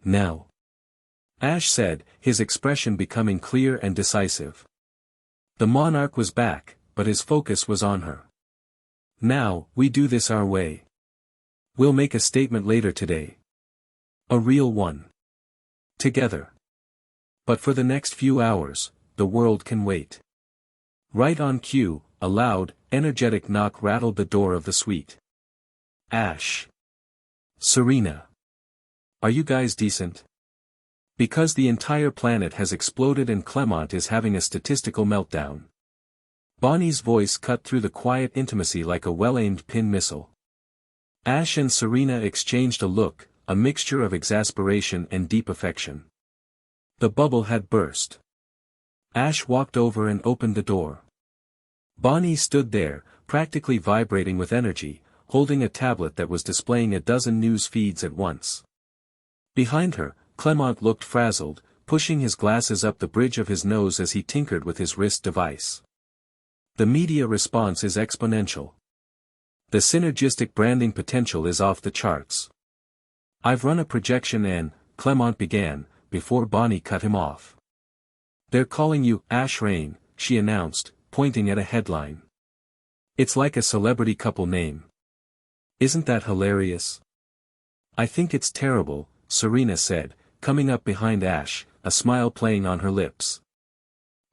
"Now," Ash said, his expression becoming clear and decisive. The monarch was back, but his focus was on her. "Now, we do this our way. We'll make a statement later today. A real one. Together. But for the next few hours, the world can wait." Right on cue, a loud, energetic knock rattled the door of the suite. "Ash. Serena. Are you guys decent? Because the entire planet has exploded and Clement is having a statistical meltdown." Bonnie's voice cut through the quiet intimacy like a well-aimed pin missile. Ash and Serena exchanged a look, a mixture of exasperation and deep affection. The bubble had burst. Ash walked over and opened the door. Bonnie stood there, practically vibrating with energy, holding a tablet that was displaying a dozen news feeds at once. Behind her, Clement looked frazzled, pushing his glasses up the bridge of his nose as he tinkered with his wrist device. "The media response is exponential. The synergistic branding potential is off the charts. I've run a projection and, Clement began, before Bonnie cut him off. They're calling you Ash Rain, she announced, pointing at a headline. It's like a celebrity couple name. Isn't that hilarious? I think it's terrible, Serena said, coming up behind Ash, a smile playing on her lips.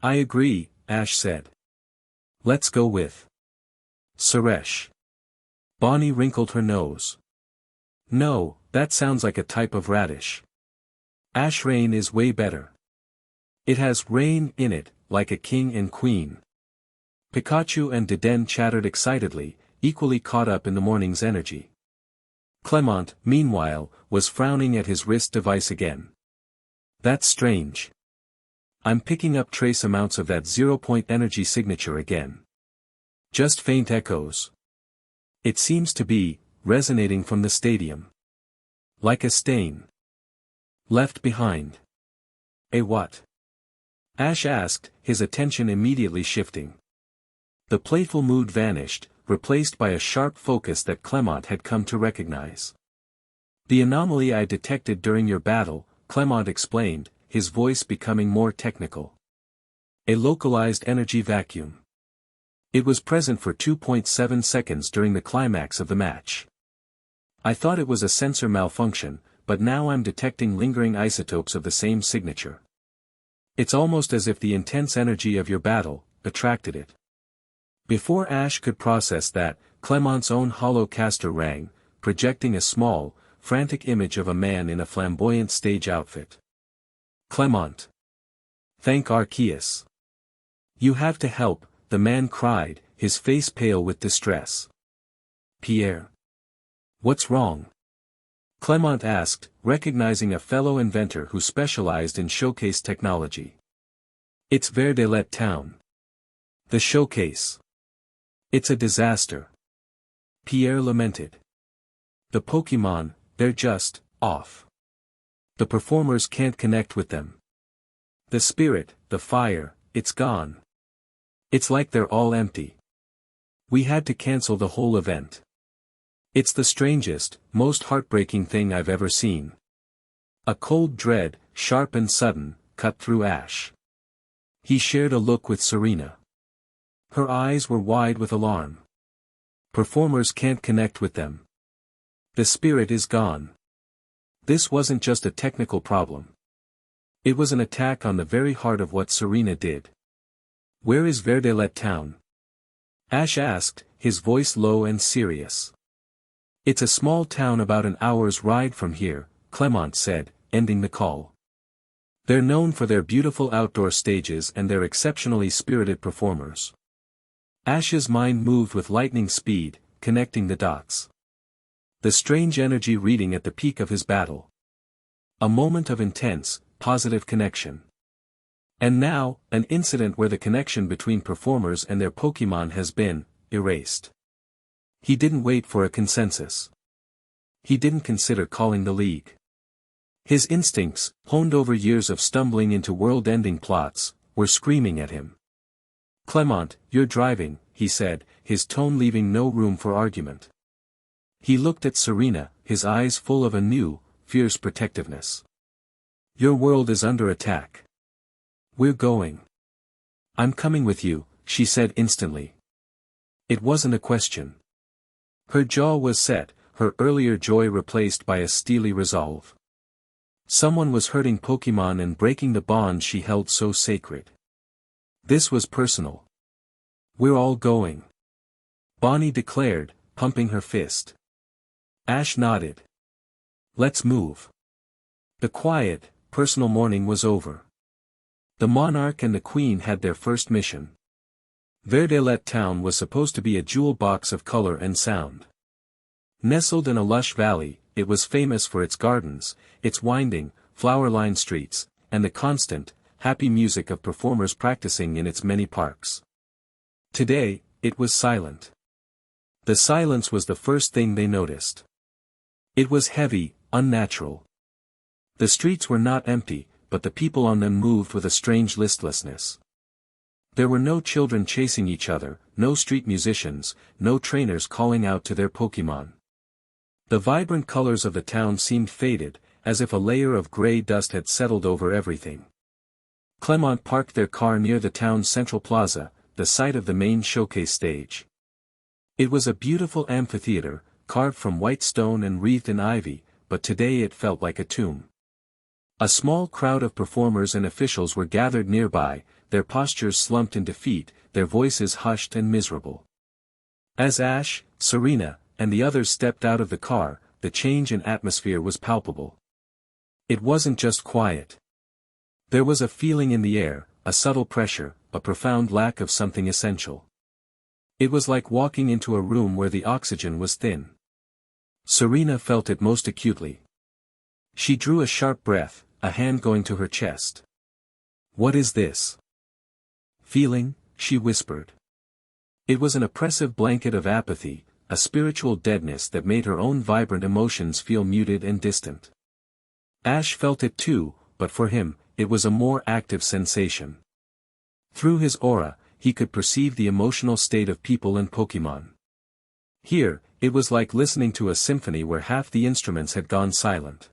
I agree, Ash said. Let's go with Suresh. Bonnie wrinkled her nose. No, that sounds like a type of radish. Ash Rain is way better. It has rain in it, like a king and queen. Pikachu and Deden chattered excitedly, equally caught up in the morning's energy. Clement, meanwhile, was frowning at his wrist device again. That's strange. I'm picking up trace amounts of that 0-point energy signature again. Just faint echoes. It seems to be resonating from the stadium. Like a stain. Left behind. A what? Ash asked, his attention immediately shifting. The playful mood vanished, replaced by a sharp focus that Clement had come to recognize. The anomaly I detected during your battle, Clement explained, his voice becoming more technical. A localized energy vacuum. It was present for 2.7 seconds during the climax of the match. I thought it was a sensor malfunction, but now I'm detecting lingering isotopes of the same signature. It's almost as if the intense energy of your battle attracted it. Before Ash could process that, Clement's own hollow caster rang, projecting a small, frantic image of a man in a flamboyant stage outfit. Clement. Thank Arceus. You have to help, the man cried, his face pale with distress. Pierre. What's wrong? Clement asked, recognizing a fellow inventor who specialized in showcase technology. It's Verdelet town. The showcase. It's a disaster. Pierre lamented. The Pokémon, they're just off. The performers can't connect with them. The spirit, the fire, it's gone. It's like they're all empty. We had to cancel the whole event. It's the strangest, most heartbreaking thing I've ever seen. A cold dread, sharp and sudden, cut through Ash. He shared a look with Serena. Her eyes were wide with alarm. Performers can't connect with them. The spirit is gone. This wasn't just a technical problem. It was an attack on the very heart of what Serena did. Where is Verdelet town? Ash asked, his voice low and serious. It's a small town about an hour's ride from here, Clement said, ending the call. They're known for their beautiful outdoor stages and their exceptionally spirited performers. Ash's mind moved with lightning speed, connecting the dots. The strange energy reading at the peak of his battle. A moment of intense, positive connection. And now, an incident where the connection between performers and their Pokémon has been erased. He didn't wait for a consensus. He didn't consider calling the league. His instincts, honed over years of stumbling into world-ending plots, were screaming at him. Clement, you're driving, he said, his tone leaving no room for argument. He looked at Serena, his eyes full of a new, fierce protectiveness. Your world is under attack. We're going. I'm coming with you, she said instantly. It wasn't a question. Her jaw was set, her earlier joy replaced by a steely resolve. Someone was hurting Pokémon and breaking the bond she held so sacred. This was personal. We're all going. Bonnie declared, pumping her fist. Ash nodded. Let's move. The quiet, personal morning was over. The Monarch and the Queen had their first mission. Verdelet town was supposed to be a jewel box of color and sound. Nestled in a lush valley, it was famous for its gardens, its winding, flower-lined streets, and the constant, happy music of performers practicing in its many parks. Today, it was silent. The silence was the first thing they noticed. It was heavy, unnatural. The streets were not empty, but the people on them moved with a strange listlessness. There were no children chasing each other, no street musicians, no trainers calling out to their Pokémon. The vibrant colors of the town seemed faded, as if a layer of gray dust had settled over everything. Clement parked their car near the town's central plaza, the site of the main showcase stage. It was a beautiful amphitheater, carved from white stone and wreathed in ivy, but today it felt like a tomb. A small crowd of performers and officials were gathered nearby, their postures slumped in defeat, their voices hushed and miserable. As Ash, Serena, and the others stepped out of the car, the change in atmosphere was palpable. It wasn't just quiet. There was a feeling in the air, a subtle pressure, a profound lack of something essential. It was like walking into a room where the oxygen was thin. Serena felt it most acutely. She drew a sharp breath, a hand going to her chest. "What is this feeling?" she whispered. It was an oppressive blanket of apathy, a spiritual deadness that made her own vibrant emotions feel muted and distant. Ash felt it too, but for him, it was a more active sensation. Through his aura, he could perceive the emotional state of people and Pokémon. Here, it was like listening to a symphony where half the instruments had gone silent.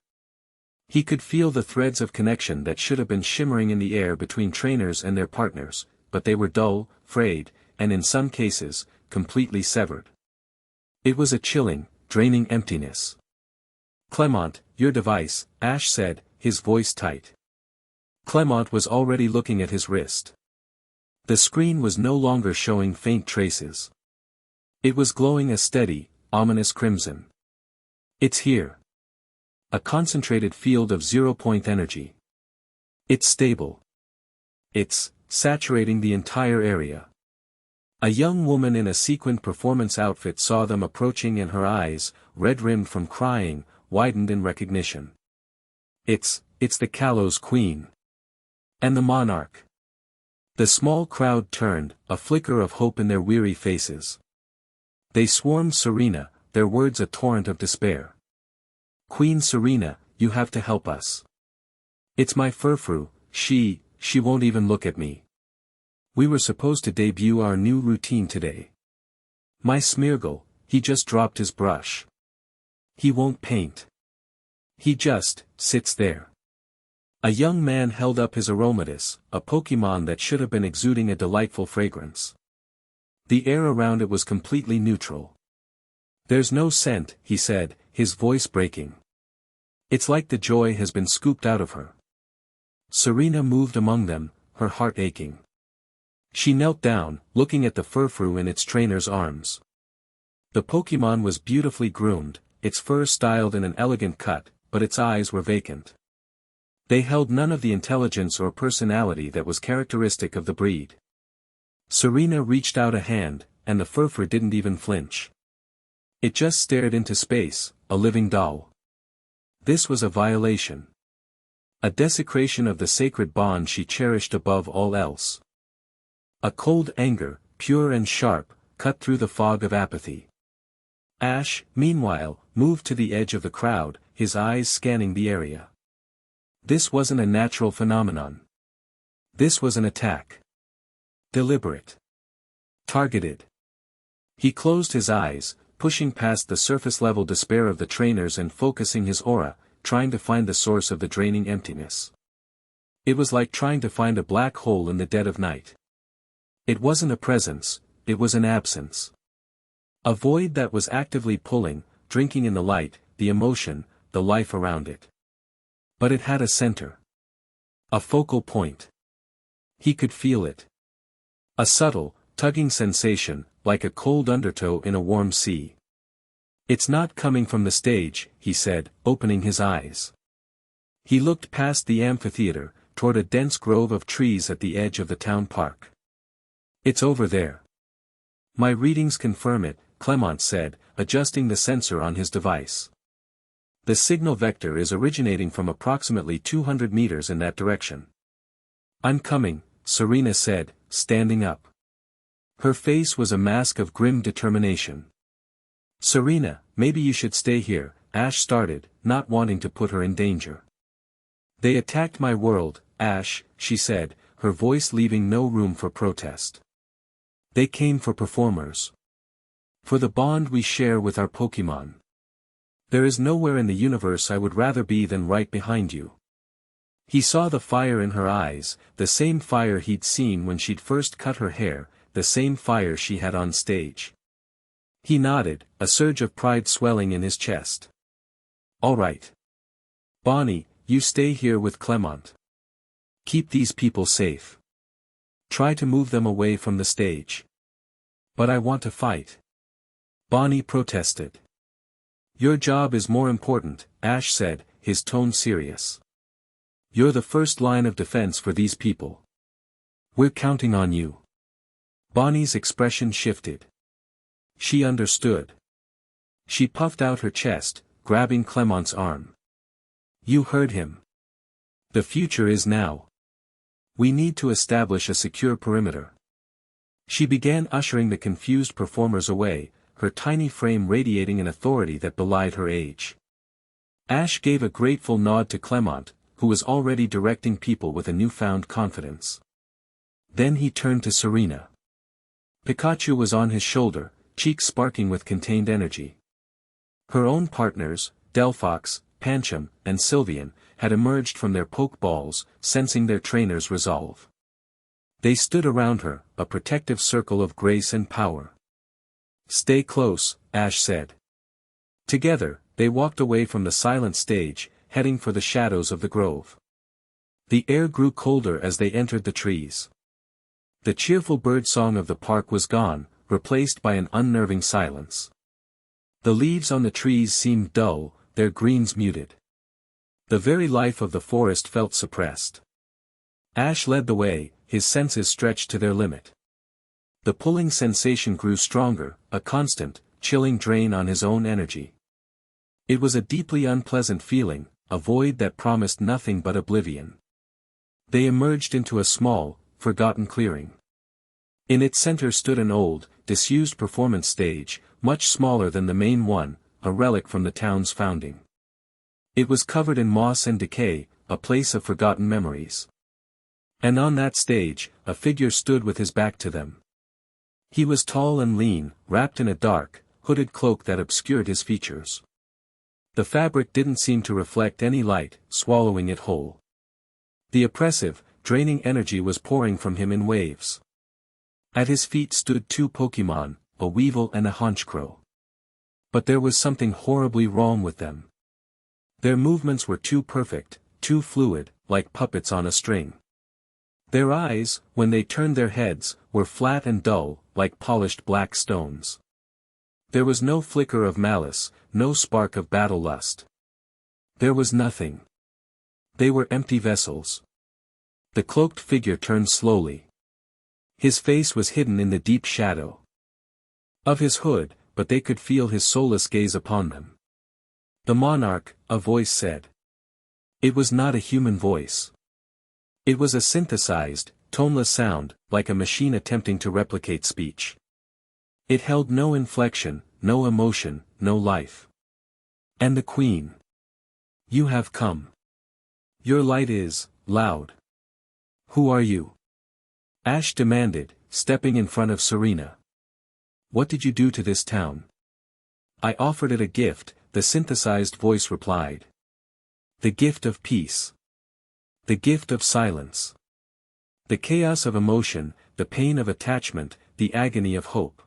He could feel the threads of connection that should have been shimmering in the air between trainers and their partners, but they were dull, frayed, and in some cases, completely severed. It was a chilling, draining emptiness. "Clement, your device," Ash said, his voice tight. Clement was already looking at his wrist. The screen was no longer showing faint traces. It was glowing a steady, ominous crimson. "It's here. A concentrated field of zero-point energy. It's stable. It's saturating the entire area." A young woman in a sequined performance outfit saw them approaching and her eyes, red-rimmed from crying, widened in recognition. It's the Kalos Queen. And the Monarch." The small crowd turned, a flicker of hope in their weary faces. They swarmed Serena, their words a torrent of despair. "Queen Serena, you have to help us. It's my Furfrou, she won't even look at me. We were supposed to debut our new routine today. My Smeargle, he just dropped his brush. He won't paint. He just sits there." A young man held up his Aromatus, a Pokémon that should have been exuding a delightful fragrance. The air around it was completely neutral. "There's no scent," he said, his voice breaking. "It's like the joy has been scooped out of her." Serena moved among them, her heart aching. She knelt down, looking at the Furfrou in its trainer's arms. The Pokémon was beautifully groomed, its fur styled in an elegant cut, but its eyes were vacant. They held none of the intelligence or personality that was characteristic of the breed. Serena reached out a hand, and the Furfrou didn't even flinch. It just stared into space, a living doll. This was a violation. A desecration of the sacred bond she cherished above all else. A cold anger, pure and sharp, cut through the fog of apathy. Ash, meanwhile, moved to the edge of the crowd, his eyes scanning the area. This wasn't a natural phenomenon. This was an attack. Deliberate. Targeted. He closed his eyes, pushing past the surface-level despair of the trainers and focusing his aura, trying to find the source of the draining emptiness. It was like trying to find a black hole in the dead of night. It wasn't a presence, it was an absence. A void that was actively pulling, drinking in the light, the emotion, the life around it. But it had a center. A focal point. He could feel it. A subtle, tugging sensation, like a cold undertow in a warm sea. "It's not coming from the stage," he said, opening his eyes. He looked past the amphitheater, toward a dense grove of trees at the edge of the town park. "It's over there." "My readings confirm it," Clement said, adjusting the sensor on his device. "The signal vector is originating from approximately 200 meters in that direction." "I'm coming," Serena said, standing up. Her face was a mask of grim determination. "Serena, maybe you should stay here," Ash started, not wanting to put her in danger. "They attacked my world, Ash," she said, her voice leaving no room for protest. They came for performers. For the bond we share with our Pokémon. There is nowhere in the universe I would rather be than right behind you. He saw the fire in her eyes, the same fire he'd seen when she'd first cut her hair, the same fire she had on stage. He nodded, a surge of pride swelling in his chest. All right. Bonnie, you stay here with Clement. Keep these people safe. Try to move them away from the stage. But I want to fight. Bonnie protested. Your job is more important, Ash said, his tone serious. You're the first line of defense for these people. We're counting on you. Bonnie's expression shifted. She understood. She puffed out her chest, grabbing Clement's arm. You heard him. The future is now. We need to establish a secure perimeter. She began ushering the confused performers away, her tiny frame radiating an authority that belied her age. Ash gave a grateful nod to Clement, who was already directing people with a newfound confidence. Then he turned to Serena. Pikachu was on his shoulder, cheeks sparking with contained energy. Her own partners, Delphox, Pancham, and Sylveon, had emerged from their pokeballs, sensing their trainer's resolve. They stood around her, a protective circle of grace and power. Stay close, Ash said. Together, they walked away from the silent stage, heading for the shadows of the grove. The air grew colder as they entered the trees. The cheerful birdsong of the park was gone, replaced by an unnerving silence. The leaves on the trees seemed dull, their greens muted. The very life of the forest felt suppressed. Ash led the way, his senses stretched to their limit. The pulling sensation grew stronger, a constant, chilling drain on his own energy. It was a deeply unpleasant feeling, a void that promised nothing but oblivion. They emerged into a small, forgotten clearing. In its center stood an old, disused performance stage, much smaller than the main one, a relic from the town's founding. It was covered in moss and decay, a place of forgotten memories. And on that stage, a figure stood with his back to them. He was tall and lean, wrapped in a dark, hooded cloak that obscured his features. The fabric didn't seem to reflect any light, swallowing it whole. The oppressive, draining energy was pouring from him in waves. At his feet stood two Pokémon, a Weevil and a Honchkrow. But there was something horribly wrong with them. Their movements were too perfect, too fluid, like puppets on a string. Their eyes, when they turned their heads, were flat and dull, like polished black stones. There was no flicker of malice, no spark of battle lust. There was nothing. They were empty vessels. The cloaked figure turned slowly. His face was hidden in the deep shadow of his hood, but they could feel his soulless gaze upon them. The Monarch, a voice said. It was not a human voice. It was a synthesized, toneless sound, like a machine attempting to replicate speech. It held no inflection, no emotion, no life. And the Queen. You have come. Your light is loud. Who are you? Ash demanded, stepping in front of Serena. What did you do to this town? I offered it a gift, the synthesized voice replied. The gift of peace. The gift of silence. The chaos of emotion, the pain of attachment, the agony of hope.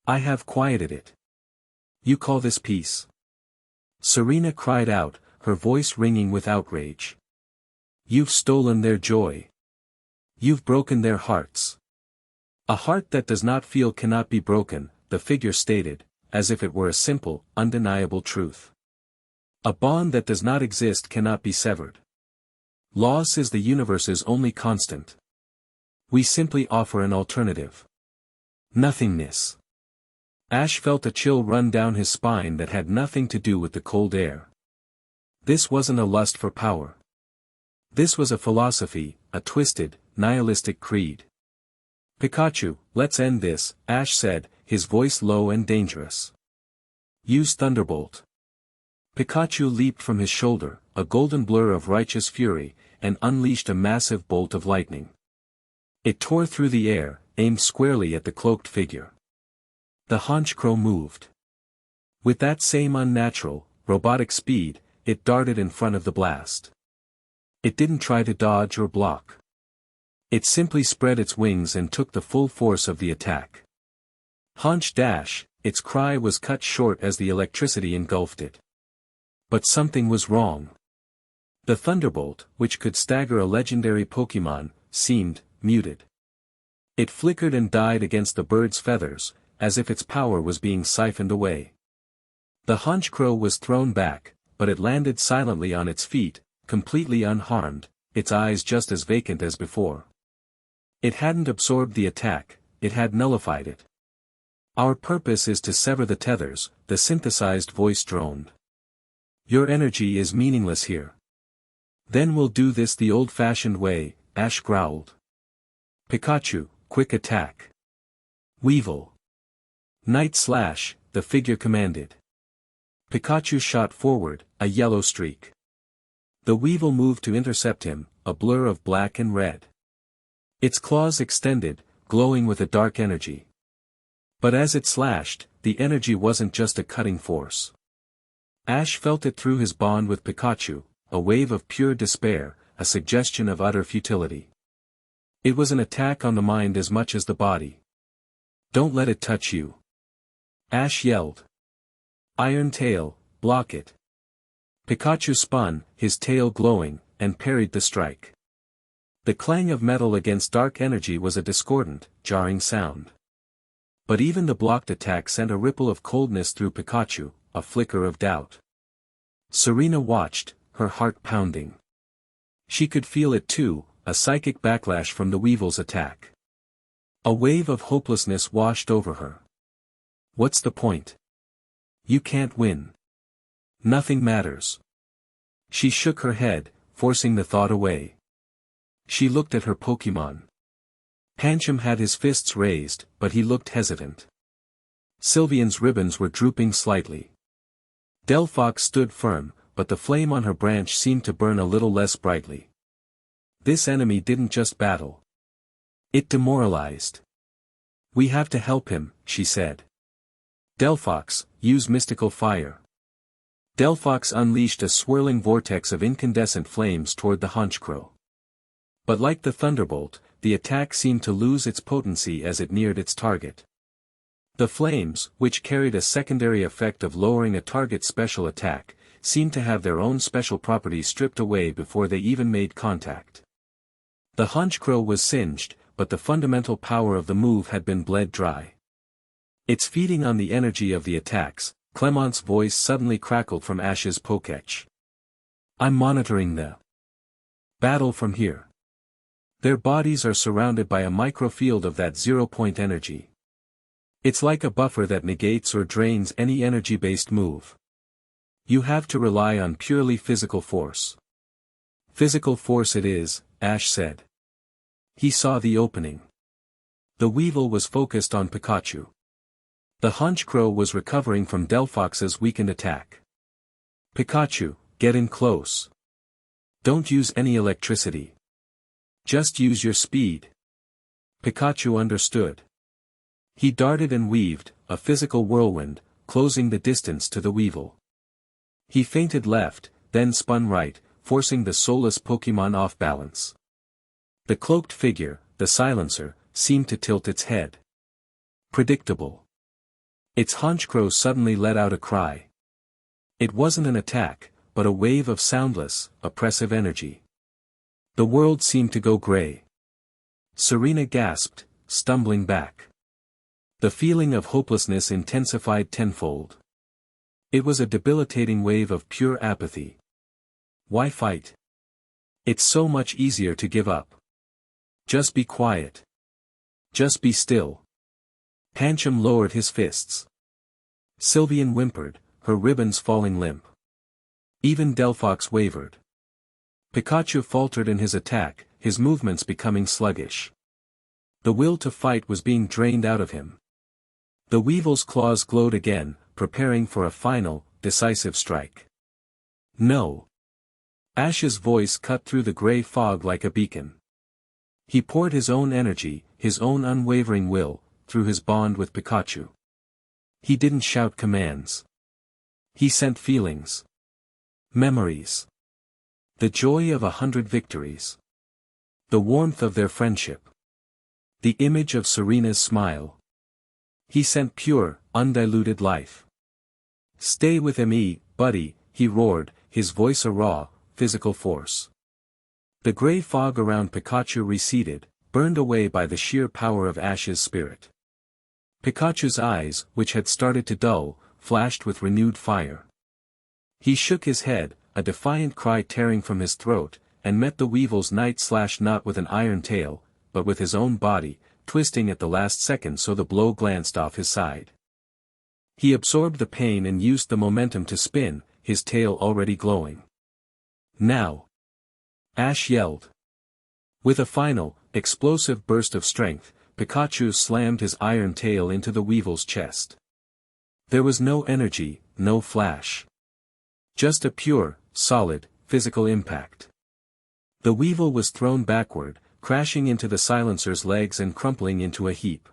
I have quieted it. You call this peace? Serena cried out, her voice ringing with outrage. You've stolen their joy. You've broken their hearts. A heart that does not feel cannot be broken, the figure stated, as if it were a simple, undeniable truth. A bond that does not exist cannot be severed. Loss is the universe's only constant. We simply offer an alternative. Nothingness. Ash felt a chill run down his spine that had nothing to do with the cold air. This wasn't a lust for power. This was a philosophy, a twisted, nihilistic creed. Pikachu, let's end this, Ash said, his voice low and dangerous. Use Thunderbolt. Pikachu leaped from his shoulder, a golden blur of righteous fury, and unleashed a massive bolt of lightning. It tore through the air, aimed squarely at the cloaked figure. The honchcrow moved. With that same unnatural, robotic speed, it darted in front of the blast. It didn't try to dodge or block. It simply spread its wings and took the full force of the attack. Honch dash, its cry was cut short as the electricity engulfed it. But something was wrong. The thunderbolt, which could stagger a legendary Pokémon, seemed muted. It flickered and died against the bird's feathers, as if its power was being siphoned away. The honchcrow was thrown back, but it landed silently on its feet, completely unharmed, its eyes just as vacant as before. It hadn't absorbed the attack, it had nullified it. "Our purpose is to sever the tethers," the synthesized voice droned. "Your energy is meaningless here." "Then we'll do this the old-fashioned way," Ash growled. "Pikachu, quick attack." "Weevil. Night Slash," the figure commanded. Pikachu shot forward, a yellow streak. The Weevil moved to intercept him, a blur of black and red. Its claws extended, glowing with a dark energy. But as it slashed, the energy wasn't just a cutting force. Ash felt it through his bond with Pikachu, a wave of pure despair, a suggestion of utter futility. It was an attack on the mind as much as the body. "Don't let it touch you," Ash yelled. "Iron Tail, block it." Pikachu spun, his tail glowing, and parried the strike. The clang of metal against dark energy was a discordant, jarring sound. But even the blocked attack sent a ripple of coldness through Pikachu, a flicker of doubt. Serena watched, her heart pounding. She could feel it too, a psychic backlash from the Weevil's attack. A wave of hopelessness washed over her. What's the point? You can't win. Nothing matters. She shook her head, forcing the thought away. She looked at her Pokémon. Pancham had his fists raised, but he looked hesitant. Sylveon's ribbons were drooping slightly. Delphox stood firm, but the flame on her branch seemed to burn a little less brightly. This enemy didn't just battle. It demoralized. "We have to help him," she said. "Delphox, use mystical fire." Delphox unleashed a swirling vortex of incandescent flames toward the honchcrow. But like the thunderbolt, the attack seemed to lose its potency as it neared its target. The flames, which carried a secondary effect of lowering a target's special attack, seemed to have their own special properties stripped away before they even made contact. The honchcrow was singed, but the fundamental power of the move had been bled dry. "It's feeding on the energy of the attacks," Clement's voice suddenly crackled from Ash's Pokédex. "I'm monitoring the battle from here. Their bodies are surrounded by a microfield of that zero-point energy. It's like a buffer that negates or drains any energy-based move. You have to rely on purely physical force." "Physical force it is," Ash said. He saw the opening. The Weevil was focused on Pikachu. The honchcrow was recovering from Delphox's weakened attack. "Pikachu, get in close. Don't use any electricity. Just use your speed." Pikachu understood. He darted and weaved, a physical whirlwind, closing the distance to the Weevil. He feinted left, then spun right, forcing the soulless Pokémon off balance. The cloaked figure, the silencer, seemed to tilt its head. Predictable. Its honchcrow suddenly let out a cry. It wasn't an attack, but a wave of soundless, oppressive energy. The world seemed to go gray. Serena gasped, stumbling back. The feeling of hopelessness intensified tenfold. It was a debilitating wave of pure apathy. Why fight? It's so much easier to give up. Just be quiet. Just be still. Pancham lowered his fists. Sylveon whimpered, her ribbons falling limp. Even Delphox wavered. Pikachu faltered in his attack, his movements becoming sluggish. The will to fight was being drained out of him. The Weevil's claws glowed again, preparing for a final, decisive strike. "No." Ash's voice cut through the gray fog like a beacon. He poured his own energy, his own unwavering will, through his bond with Pikachu. He didn't shout commands. He sent feelings. Memories. The joy of 100 victories. The warmth of their friendship. The image of Serena's smile. He sent pure, undiluted life. Stay with me, buddy, he roared, his voice a raw, physical force. The gray fog around Pikachu receded, burned away by the sheer power of Ash's spirit. Pikachu's eyes, which had started to dull, flashed with renewed fire. He shook his head, a defiant cry tearing from his throat, and met the Weevil's knight not with an iron tail, but with his own body, twisting at the last second so the blow glanced off his side. He absorbed the pain and used the momentum to spin, his tail already glowing. Now! Ash yelled. With a final, explosive burst of strength, Pikachu slammed his iron tail into the Weevil's chest. There was no energy, no flash. Just a pure, solid, physical impact. The Weevil was thrown backward, crashing into the silencer's legs and crumpling into a heap.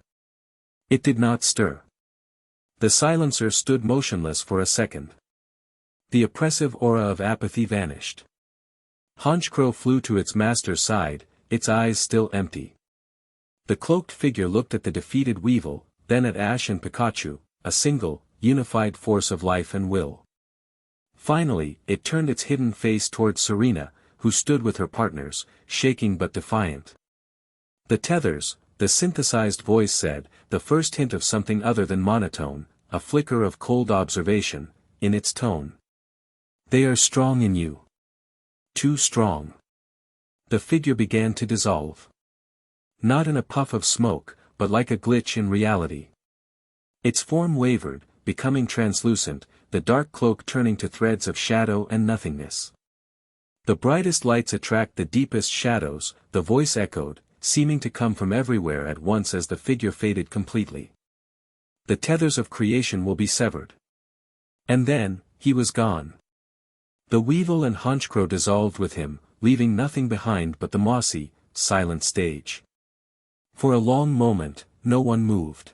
It did not stir. The silencer stood motionless for a second. The oppressive aura of apathy vanished. Honchkrow flew to its master's side, its eyes still empty. The cloaked figure looked at the defeated Weevil, then at Ash and Pikachu, a single, unified force of life and will. Finally, it turned its hidden face towards Serena, who stood with her partners, shaking but defiant. The tethers, the synthesized voice said, the first hint of something other than monotone, a flicker of cold observation, in its tone. They are strong in you. Too strong. The figure began to dissolve. Not in a puff of smoke, but like a glitch in reality. Its form wavered, becoming translucent, the dark cloak turning to threads of shadow and nothingness. The brightest lights attract the deepest shadows, the voice echoed, seeming to come from everywhere at once as the figure faded completely. The tethers of creation will be severed. And then, he was gone. The Weevil and Honchkrow dissolved with him, leaving nothing behind but the mossy, silent stage. For a long moment, no one moved.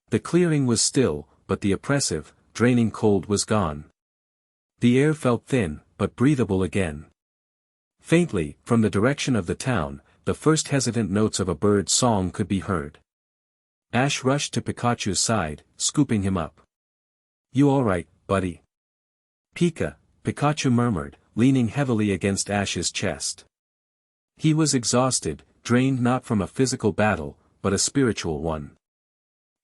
The clearing was still, but the oppressive, draining cold was gone. The air felt thin, but breathable again. Faintly, from the direction of the town, the first hesitant notes of a bird's song could be heard. Ash rushed to Pikachu's side, scooping him up. You alright, buddy? Pikachu murmured, leaning heavily against Ash's chest. He was exhausted, drained not from a physical battle, but a spiritual one.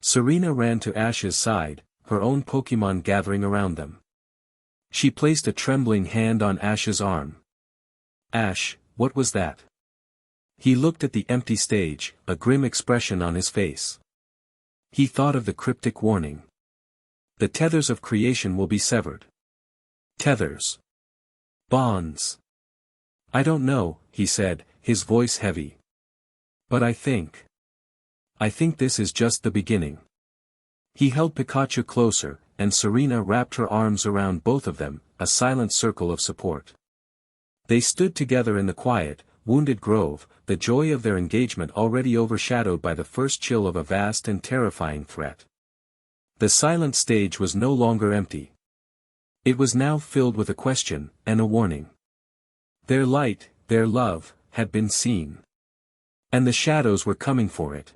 Serena ran to Ash's side, her own Pokémon gathering around them. She placed a trembling hand on Ash's arm. Ash, what was that? He looked at the empty stage, a grim expression on his face. He thought of the cryptic warning. The tethers of creation will be severed. Tethers. Bonds. I don't know, he said, his voice heavy. But I think this is just the beginning. He held Pikachu closer, and Serena wrapped her arms around both of them, a silent circle of support. They stood together in the quiet, wounded grove, the joy of their engagement already overshadowed by the first chill of a vast and terrifying threat. The silent stage was no longer empty. It was now filled with a question, and a warning. Their light, their love, had been seen. And the shadows were coming for it.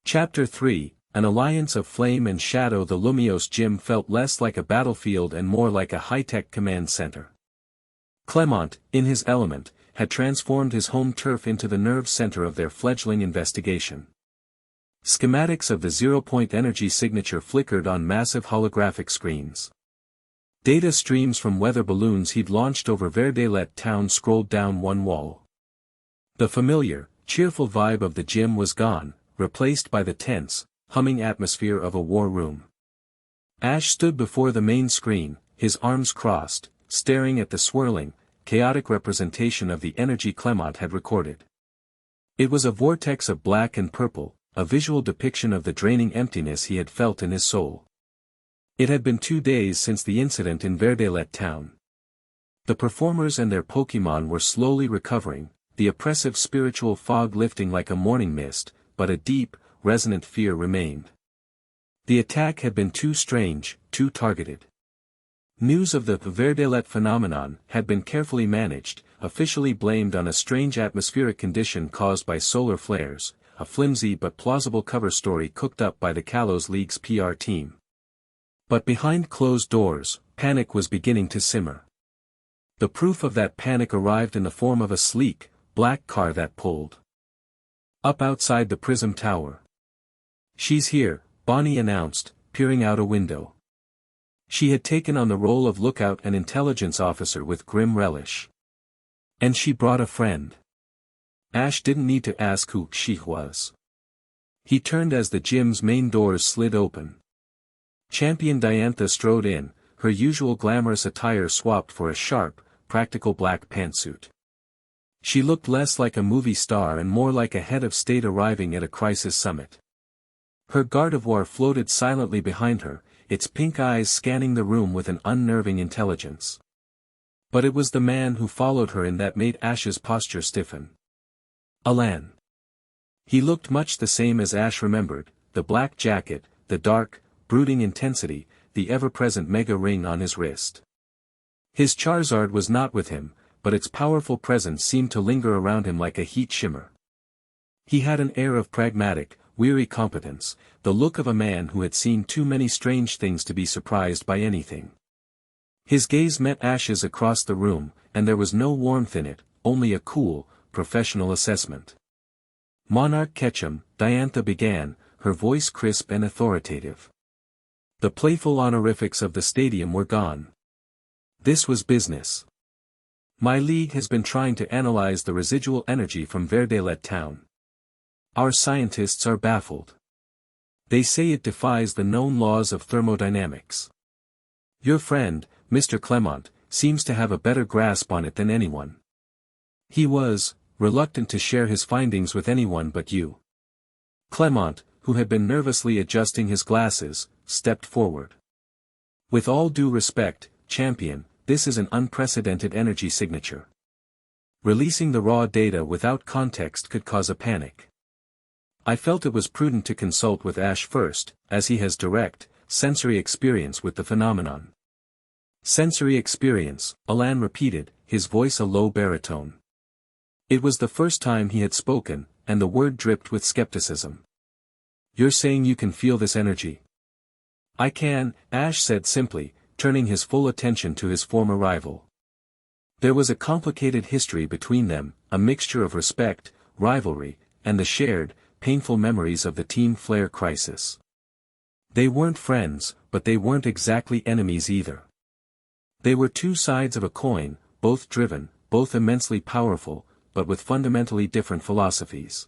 Chapter 3, An Alliance of Flame and Shadow. The Lumiose gym felt less like a battlefield and more like a high-tech command center. Clement, in his element, had transformed his home turf into the nerve center of their fledgling investigation. Schematics of the zero-point energy signature flickered on massive holographic screens. Data streams from weather balloons he'd launched over Verdelet town scrolled down one wall. The familiar, cheerful vibe of the gym was gone, replaced by the tense, humming atmosphere of a war room. Ash stood before the main screen, his arms crossed, staring at the swirling, chaotic representation of the energy Clement had recorded. It was a vortex of black and purple, a visual depiction of the draining emptiness he had felt in his soul. It had been 2 days since the incident in Verdelet town. The performers and their Pokémon were slowly recovering, the oppressive spiritual fog lifting like a morning mist, but a deep, resonant fear remained. The attack had been too strange, too targeted. News of the Verdelet phenomenon had been carefully managed, officially blamed on a strange atmospheric condition caused by solar flares, a flimsy but plausible cover story cooked up by the Kalos League's PR team. But behind closed doors, panic was beginning to simmer. The proof of that panic arrived in the form of a sleek, black car that pulled up outside the Prism Tower. "She's here," Bonnie announced, peering out a window. She had taken on the role of lookout and intelligence officer with grim relish. And she brought a friend. Ash didn't need to ask who she was. He turned as the gym's main doors slid open. Champion Diantha strode in, her usual glamorous attire swapped for a sharp, practical black pantsuit. She looked less like a movie star and more like a head of state arriving at a crisis summit. Her garde-of-war floated silently behind her, its pink eyes scanning the room with an unnerving intelligence. But it was the man who followed her in that made Ash's posture stiffen. Alan. He looked much the same as Ash remembered, the black jacket, the dark, brooding intensity, the ever-present mega ring on his wrist. His Charizard was not with him, but its powerful presence seemed to linger around him like a heat shimmer. He had an air of pragmatic, weary competence, the look of a man who had seen too many strange things to be surprised by anything. His gaze met Ash's across the room, and there was no warmth in it, only a cool, professional assessment. "Monarch Ketchum," Diantha began, her voice crisp and authoritative. The playful honorifics of the stadium were gone. This was business. "My league has been trying to analyze the residual energy from Verdelet town. Our scientists are baffled. They say it defies the known laws of thermodynamics. Your friend, Mr. Clement, seems to have a better grasp on it than anyone. He was reluctant to share his findings with anyone but you." Clement, who had been nervously adjusting his glasses, stepped forward. "With all due respect, champion, this is an unprecedented energy signature. Releasing the raw data without context could cause a panic. I felt it was prudent to consult with Ash first, as he has direct, sensory experience with the phenomenon." "Sensory experience," Alan repeated, his voice a low baritone. It was the first time he had spoken, and the word dripped with skepticism. "You're saying you can feel this energy?" "I can," Ash said simply, turning his full attention to his former rival. There was a complicated history between them, a mixture of respect, rivalry, and the shared, painful memories of the Team Flare crisis. They weren't friends, but they weren't exactly enemies either. They were two sides of a coin, both driven, both immensely powerful, but with fundamentally different philosophies.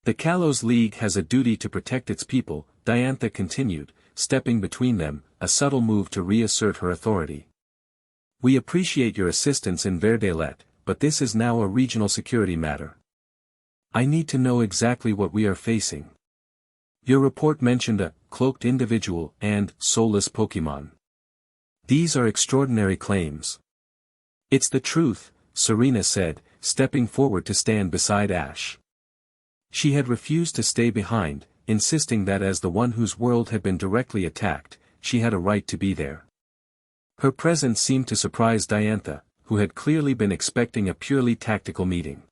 "The Kalos League has a duty to protect its people," Diantha continued, stepping between them, a subtle move to reassert her authority. "We appreciate your assistance in Verdelet, but this is now a regional security matter. I need to know exactly what we are facing. Your report mentioned a cloaked individual and soulless Pokemon. These are extraordinary claims." "It's the truth," Serena said, stepping forward to stand beside Ash. She had refused to stay behind, insisting that as the one whose world had been directly attacked, she had a right to be there. Her presence seemed to surprise Diantha, who had clearly been expecting a purely tactical meeting.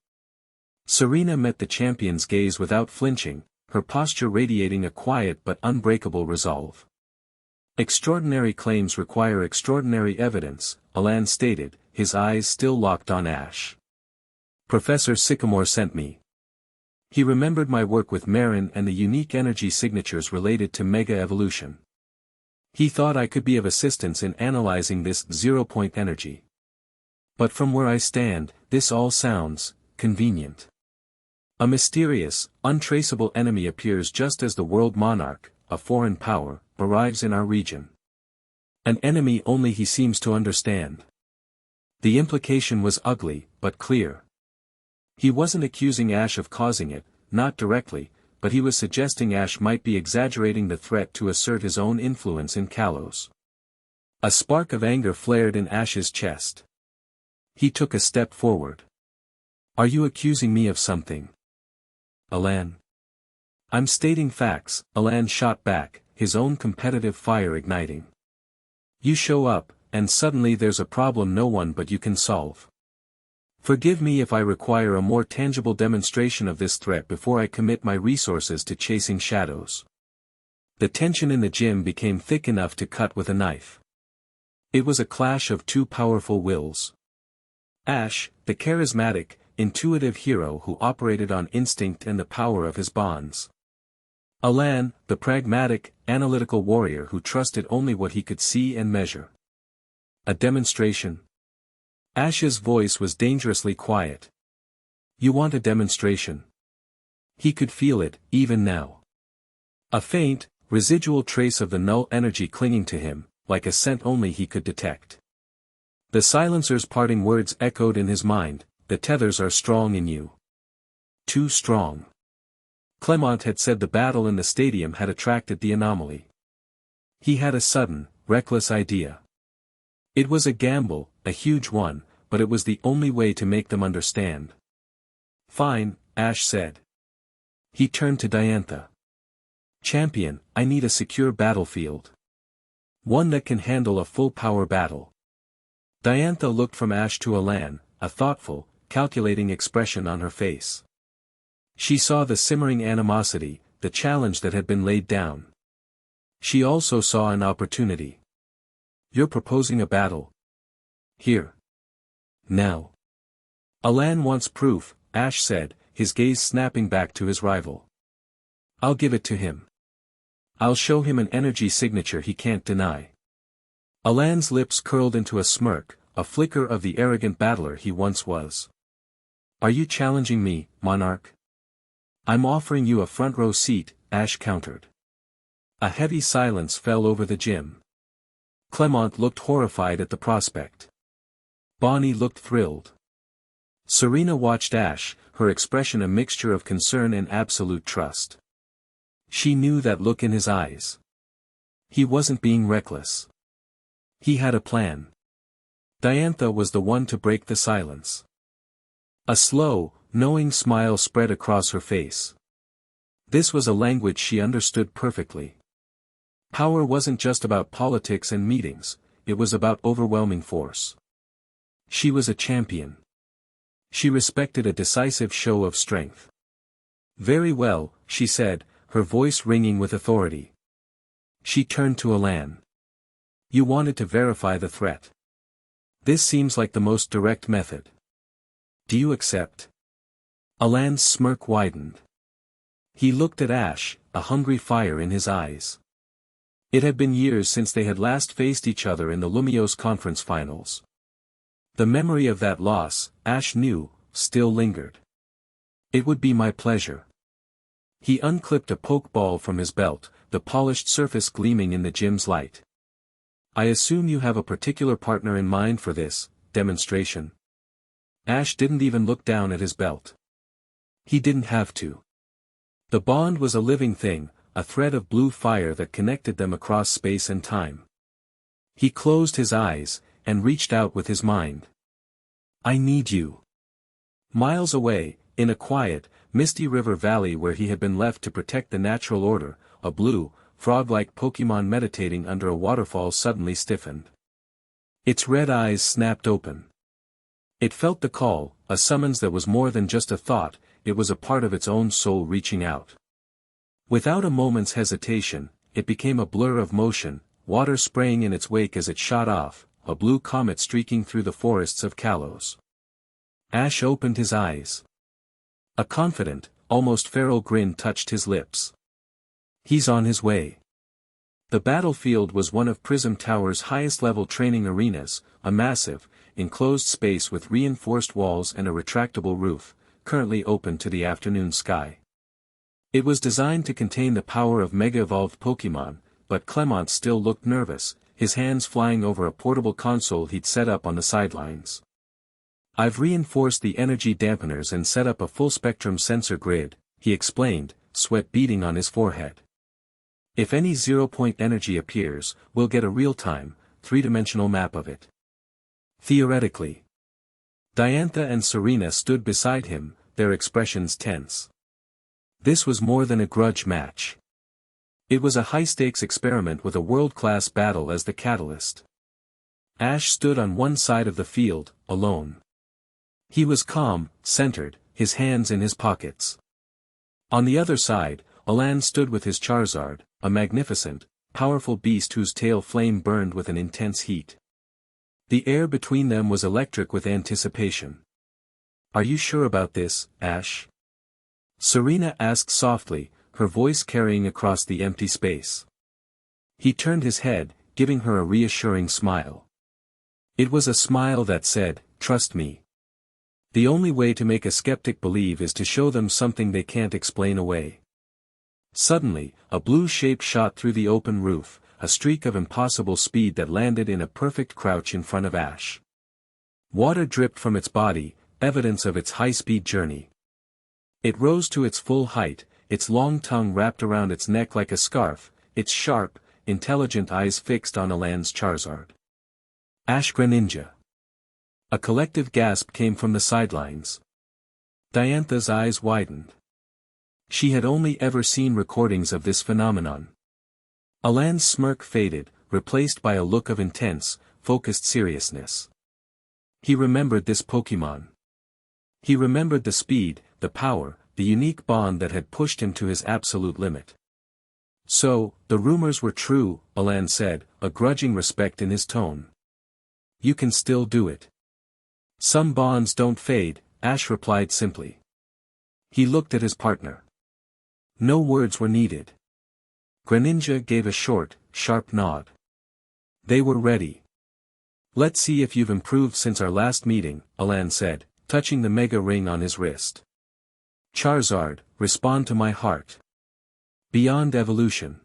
Serena met the champion's gaze without flinching, her posture radiating a quiet but unbreakable resolve. "Extraordinary claims require extraordinary evidence," Alan stated, his eyes still locked on Ash. "Professor Sycamore sent me. He remembered my work with Marin and the unique energy signatures related to Mega Evolution. He thought I could be of assistance in analyzing this zero-point energy. But from where I stand, this all sounds convenient. A mysterious, untraceable enemy appears just as the world monarch, a foreign power, arrives in our region. An enemy only he seems to understand." The implication was ugly, but clear. He wasn't accusing Ash of causing it, not directly, but he was suggesting Ash might be exaggerating the threat to assert his own influence in Kalos. A spark of anger flared in Ash's chest. He took a step forward. Are you accusing me of something, Alan? I'm stating facts, Alan shot back, his own competitive fire igniting. You show up, and suddenly there's a problem no one but you can solve. Forgive me if I require a more tangible demonstration of this threat before I commit my resources to chasing shadows. The tension in the gym became thick enough to cut with a knife. It was a clash of two powerful wills. Ash, the charismatic, intuitive hero who operated on instinct and the power of his bonds. Alan, the pragmatic, analytical warrior who trusted only what he could see and measure. A demonstration? Ash's voice was dangerously quiet. You want a demonstration? He could feel it, even now. A faint, residual trace of the null energy clinging to him, like a scent only he could detect. The silencer's parting words echoed in his mind, the tethers are strong in you. Too strong. Clement had said the battle in the stadium had attracted the anomaly. He had a sudden, reckless idea. It was a gamble, a huge one, but it was the only way to make them understand. Fine, Ash said. He turned to Diantha. Champion, I need a secure battlefield. One that can handle a full-power battle. Diantha looked from Ash to Alan, a thoughtful, calculating expression on her face. She saw the simmering animosity, the challenge that had been laid down. She also saw an opportunity. You're proposing a battle. Here. Now. Alan wants proof, Ash said, his gaze snapping back to his rival. I'll give it to him. I'll show him an energy signature he can't deny. Alan's lips curled into a smirk, a flicker of the arrogant battler he once was. Are you challenging me, Monarch? I'm offering you a front-row seat, Ash countered. A heavy silence fell over the gym. Clement looked horrified at the prospect. Bonnie looked thrilled. Serena watched Ash, her expression a mixture of concern and absolute trust. She knew that look in his eyes. He wasn't being reckless. He had a plan. Diantha was the one to break the silence. A slow, knowing smile spread across her face. This was a language she understood perfectly. Power wasn't just about politics and meetings, it was about overwhelming force. She was a champion. She respected a decisive show of strength. Very well, she said, her voice ringing with authority. She turned to Alan. You wanted to verify the threat. This seems like the most direct method. Do you accept? Alan's smirk widened. He looked at Ash, a hungry fire in his eyes. It had been years since they had last faced each other in the Lumiose Conference Finals. The memory of that loss, Ash knew, still lingered. It would be my pleasure. He unclipped a poke ball from his belt, the polished surface gleaming in the gym's light. I assume you have a particular partner in mind for this demonstration. Ash didn't even look down at his belt. He didn't have to. The bond was a living thing, a thread of blue fire that connected them across space and time. He closed his eyes, and reached out with his mind. I need you. Miles away, in a quiet, misty river valley where he had been left to protect the natural order, a blue, frog-like Pokemon meditating under a waterfall suddenly stiffened. Its red eyes snapped open. It felt the call, a summons that was more than just a thought, it was a part of its own soul reaching out. Without a moment's hesitation, it became a blur of motion, water spraying in its wake as it shot off, a blue comet streaking through the forests of Kalos. Ash opened his eyes. A confident, almost feral grin touched his lips. He's on his way. The battlefield was one of Prism Tower's highest-level training arenas, a massive, enclosed space with reinforced walls and a retractable roof, currently open to the afternoon sky. It was designed to contain the power of mega-evolved Pokemon, but Clement still looked nervous, his hands flying over a portable console he'd set up on the sidelines. I've reinforced the energy dampeners and set up a full-spectrum sensor grid, he explained, sweat beading on his forehead. If any zero-point energy appears, we'll get a real-time, three-dimensional map of it. Theoretically. Diantha and Serena stood beside him, their expressions tense. This was more than a grudge match. It was a high-stakes experiment with a world-class battle as the catalyst. Ash stood on one side of the field, alone. He was calm, centered, his hands in his pockets. On the other side, Alan stood with his Charizard, a magnificent, powerful beast whose tail flame burned with an intense heat. The air between them was electric with anticipation. "Are you sure about this, Ash?" Serena asked softly, her voice carrying across the empty space. He turned his head, giving her a reassuring smile. It was a smile that said, "Trust me." The only way to make a skeptic believe is to show them something they can't explain away. Suddenly, a blue shape shot through the open roof, a streak of impossible speed that landed in a perfect crouch in front of Ash. Water dripped from its body, evidence of its high-speed journey. It rose to its full height, its long tongue wrapped around its neck like a scarf, its sharp, intelligent eyes fixed on Alan's Charizard. "Ash Greninja." A collective gasp came from the sidelines. Diantha's eyes widened. She had only ever seen recordings of this phenomenon. Alan's smirk faded, replaced by a look of intense, focused seriousness. He remembered this Pokémon. He remembered the speed, the power, the unique bond that had pushed him to his absolute limit. "So, the rumors were true," Alan said, a grudging respect in his tone. "You can still do it." "Some bonds don't fade," Ash replied simply. He looked at his partner. No words were needed. Greninja gave a short, sharp nod. They were ready. "Let's see if you've improved since our last meeting," Alan said, touching the mega ring on his wrist. "Charizard, respond to my heart. Beyond evolution.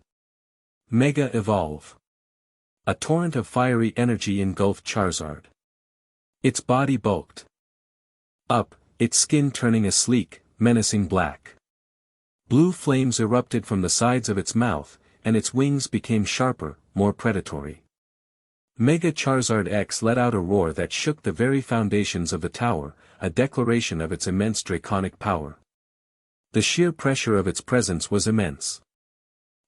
Mega evolve." A torrent of fiery energy engulfed Charizard. Its body bulked up, its skin turning a sleek, menacing black. Blue flames erupted from the sides of its mouth, and its wings became sharper, more predatory. Mega Charizard X let out a roar that shook the very foundations of the tower, a declaration of its immense draconic power. The sheer pressure of its presence was immense.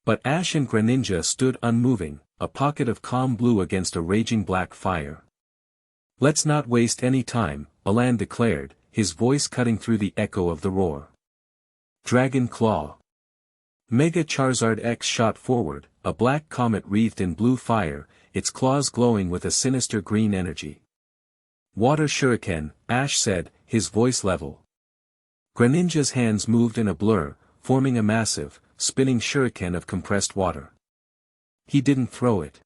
But Ash and Greninja stood unmoving, a pocket of calm blue against a raging black fire. "Let's not waste any time," Alan declared, his voice cutting through the echo of the roar. Dragon Claw. Mega Charizard X shot forward, a black comet wreathed in blue fire, its claws glowing with a sinister green energy. "Water Shuriken," Ash said, his voice level. Greninja's hands moved in a blur, forming a massive, spinning shuriken of compressed water. He didn't throw it.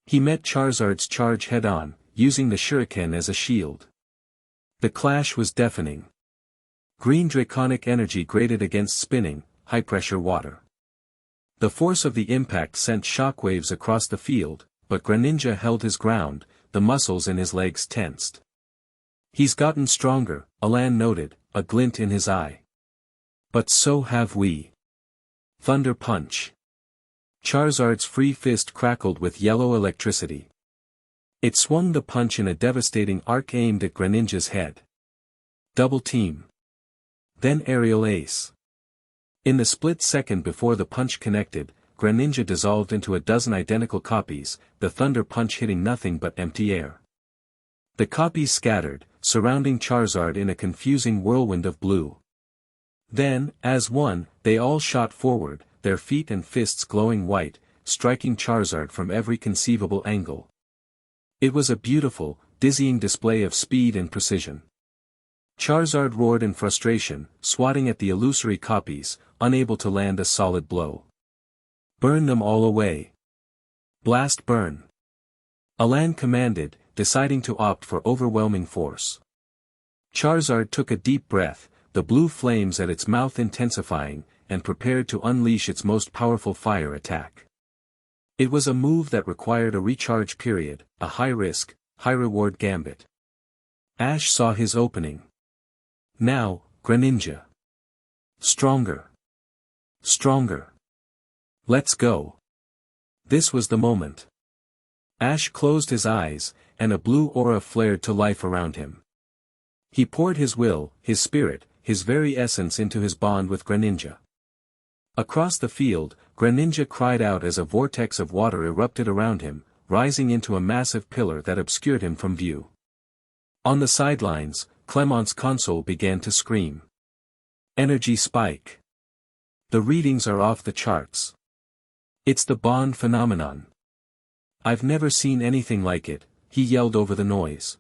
He met Charizard's charge head-on, using the shuriken as a shield. The clash was deafening. Green draconic energy grated against spinning, high-pressure water. The force of the impact sent shockwaves across the field, but Greninja held his ground, the muscles in his legs tensed. "He's gotten stronger," Alan noted, a glint in his eye. "But so have we." Thunder Punch. Charizard's free fist crackled with yellow electricity. It swung the punch in a devastating arc aimed at Greninja's head. Double Team. Then Aerial Ace. In the split second before the punch connected, Greninja dissolved into a dozen identical copies, the Thunder Punch hitting nothing but empty air. The copies scattered, surrounding Charizard in a confusing whirlwind of blue. Then, as one, they all shot forward, their feet and fists glowing white, striking Charizard from every conceivable angle. It was a beautiful, dizzying display of speed and precision. Charizard roared in frustration, swatting at the illusory copies, unable to land a solid blow. "Burn them all away. Blast burn." Alan commanded, deciding to opt for overwhelming force. Charizard took a deep breath, the blue flames at its mouth intensifying, and prepared to unleash its most powerful fire attack. It was a move that required a recharge period, a high-risk, high-reward gambit. Ash saw his opening. Now, Greninja. Stronger. Stronger. Let's go. This was the moment. Ash closed his eyes, and a blue aura flared to life around him. He poured his will, his spirit, his very essence into his bond with Greninja. Across the field, Greninja cried out as a vortex of water erupted around him, rising into a massive pillar that obscured him from view. On the sidelines, Clement's console began to scream. Energy spike. The readings are off the charts. It's the bond phenomenon. I've never seen anything like it, he yelled over the noise.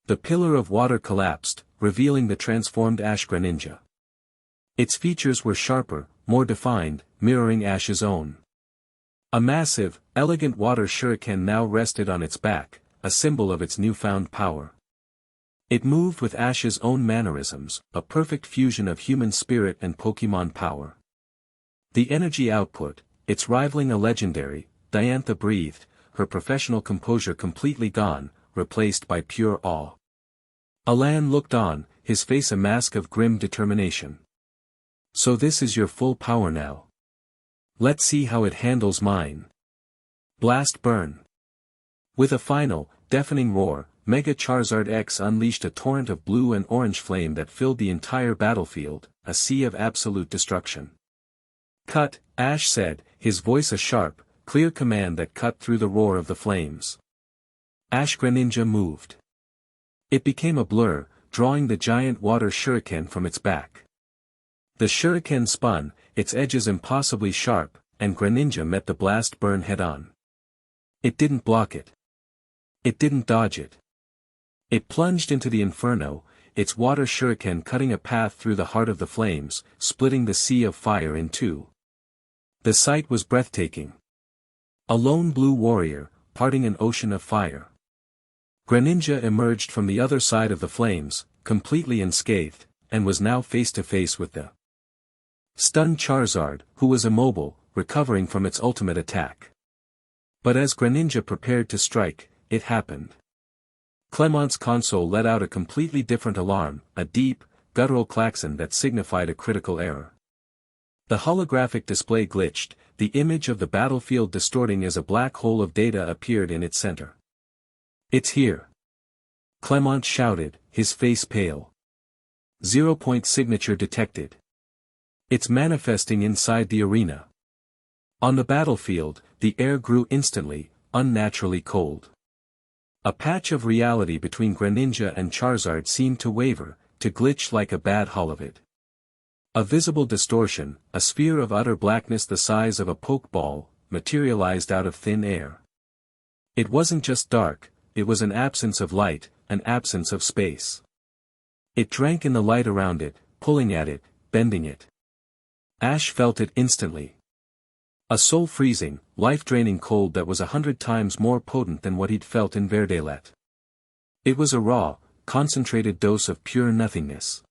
The pillar of water collapsed, revealing the transformed Ash Greninja. Its features were sharper, more defined, mirroring Ash's own. A massive, elegant water shuriken now rested on its back, a symbol of its newfound power. It moved with Ash's own mannerisms, a perfect fusion of human spirit and Pokémon power. The energy output, its rivaling a legendary, Diantha breathed, her professional composure completely gone, replaced by pure awe. Alan looked on, his face a mask of grim determination. So this is your full power now. Let's see how it handles mine. Blast burn. With a final, deafening roar, Mega Charizard X unleashed a torrent of blue and orange flame that filled the entire battlefield, a sea of absolute destruction. Cut, Ash said, his voice a sharp, clear command that cut through the roar of the flames. Ash Greninja moved. It became a blur, drawing the giant water shuriken from its back. The shuriken spun, its edges impossibly sharp, and Greninja met the blast burn head-on. It didn't block it. It didn't dodge it. It plunged into the inferno, its water shuriken cutting a path through the heart of the flames, splitting the sea of fire in two. The sight was breathtaking. A lone blue warrior, parting an ocean of fire. Greninja emerged from the other side of the flames, completely unscathed, and was now face to face with the stunned Charizard, who was immobile, recovering from its ultimate attack. But as Greninja prepared to strike, it happened. Clement's console let out a completely different alarm, a deep, guttural klaxon that signified a critical error. The holographic display glitched, the image of the battlefield distorting as a black hole of data appeared in its center. It's here. Clement shouted, his face pale. 0-point signature detected. It's manifesting inside the arena. On the battlefield, the air grew instantly, unnaturally cold. A patch of reality between Greninja and Charizard seemed to waver, to glitch like a bad holovid. A visible distortion, a sphere of utter blackness the size of a pokeball, materialized out of thin air. It wasn't just dark, it was an absence of light, an absence of space. It drank in the light around it, pulling at it, bending it. Ash felt it instantly. A soul-freezing, life-draining cold that was 100 times more potent than what he'd felt in Verdelet. It was a raw, concentrated dose of pure nothingness.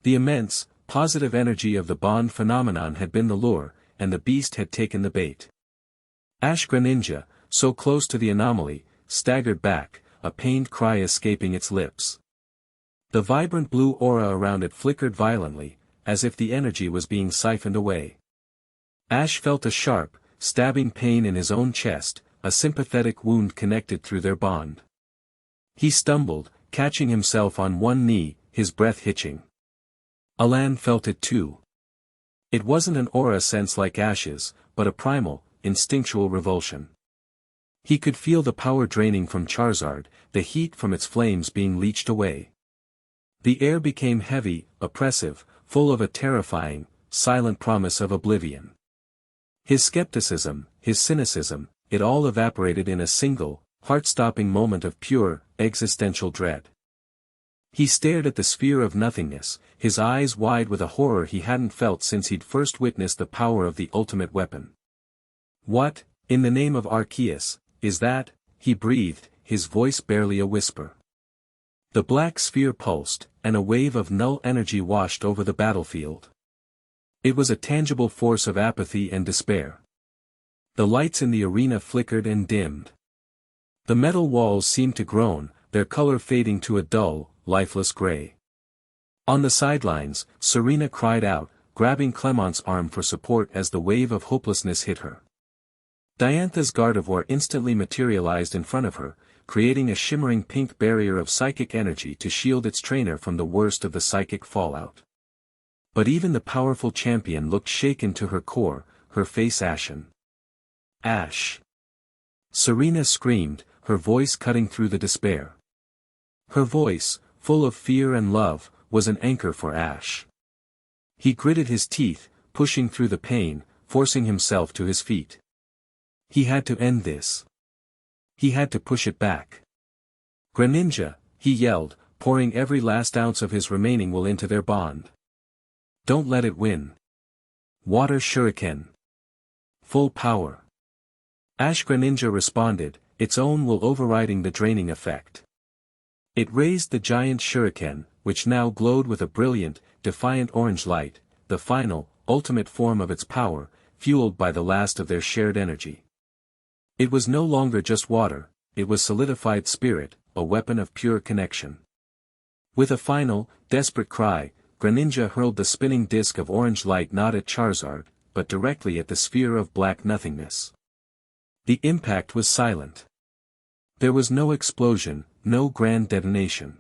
The immense, positive energy of the bond phenomenon had been the lure, and the beast had taken the bait. Ash Greninja, so close to the anomaly, staggered back, a pained cry escaping its lips. The vibrant blue aura around it flickered violently, as if the energy was being siphoned away. Ash felt a sharp, stabbing pain in his own chest, a sympathetic wound connected through their bond. He stumbled, catching himself on one knee, his breath hitching. Alan felt it too. It wasn't an aura sense like Ash's, but a primal, instinctual revulsion. He could feel the power draining from Charizard, the heat from its flames being leached away. The air became heavy, oppressive, full of a terrifying, silent promise of oblivion. His skepticism, his cynicism, it all evaporated in a single, heart-stopping moment of pure, existential dread. He stared at the sphere of nothingness, his eyes wide with a horror he hadn't felt since he'd first witnessed the power of the ultimate weapon. What, in the name of Arceus, is that? He breathed, his voice barely a whisper. The black sphere pulsed, and a wave of null energy washed over the battlefield. It was a tangible force of apathy and despair. The lights in the arena flickered and dimmed. The metal walls seemed to groan, their color fading to a dull, lifeless gray. On the sidelines, Serena cried out, grabbing Clement's arm for support as the wave of hopelessness hit her. Diantha's Gardevoir instantly materialized in front of her, creating a shimmering pink barrier of psychic energy to shield its trainer from the worst of the psychic fallout. But even the powerful champion looked shaken to her core, her face ashen. Ash! Serena screamed, her voice cutting through the despair. Her voice, full of fear and love, was an anchor for Ash. He gritted his teeth, pushing through the pain, forcing himself to his feet. He had to end this. He had to push it back. Greninja, he yelled, pouring every last ounce of his remaining will into their bond. Don't let it win. Water Shuriken. Full power. Ash Greninja responded, its own will overriding the draining effect. It raised the giant shuriken, which now glowed with a brilliant, defiant orange light, the final, ultimate form of its power, fueled by the last of their shared energy. It was no longer just water, it was solidified spirit, a weapon of pure connection. With a final, desperate cry, Greninja hurled the spinning disk of orange light not at Charizard, but directly at the sphere of black nothingness. The impact was silent. There was no explosion, no grand detonation.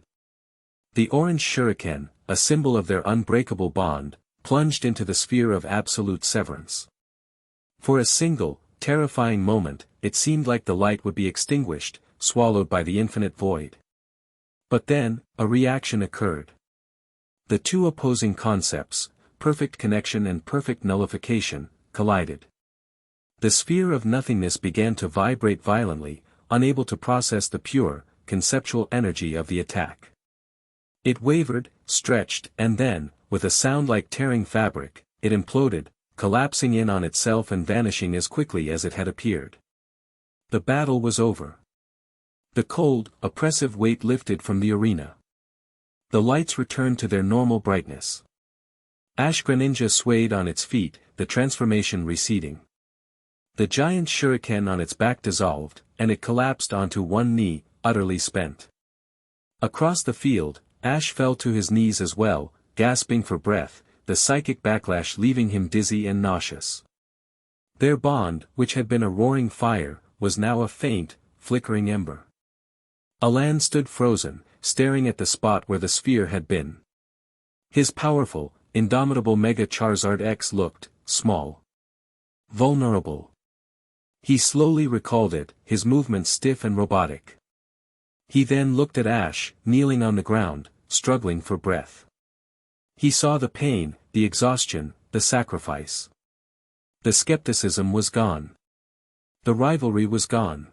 The orange shuriken, a symbol of their unbreakable bond, plunged into the sphere of absolute severance. For a single, terrifying moment, it seemed like the light would be extinguished, swallowed by the infinite void. But then, a reaction occurred. The two opposing concepts, perfect connection and perfect nullification, collided. The sphere of nothingness began to vibrate violently, unable to process the pure, conceptual energy of the attack. It wavered, stretched, and then, with a sound like tearing fabric, it imploded, collapsing in on itself and vanishing as quickly as it had appeared. The battle was over. The cold, oppressive weight lifted from the arena. The lights returned to their normal brightness. Ash Greninja swayed on its feet, the transformation receding. The giant shuriken on its back dissolved, and it collapsed onto one knee, utterly spent. Across the field, Ash fell to his knees as well, gasping for breath, the psychic backlash leaving him dizzy and nauseous. Their bond, which had been a roaring fire, was now a faint, flickering ember. Alan stood frozen, staring at the spot where the sphere had been. His powerful, indomitable Mega Charizard X looked, small. Vulnerable. He slowly recalled it, his movements stiff and robotic. He then looked at Ash, kneeling on the ground, struggling for breath. He saw the pain, the exhaustion, the sacrifice. The skepticism was gone. The rivalry was gone.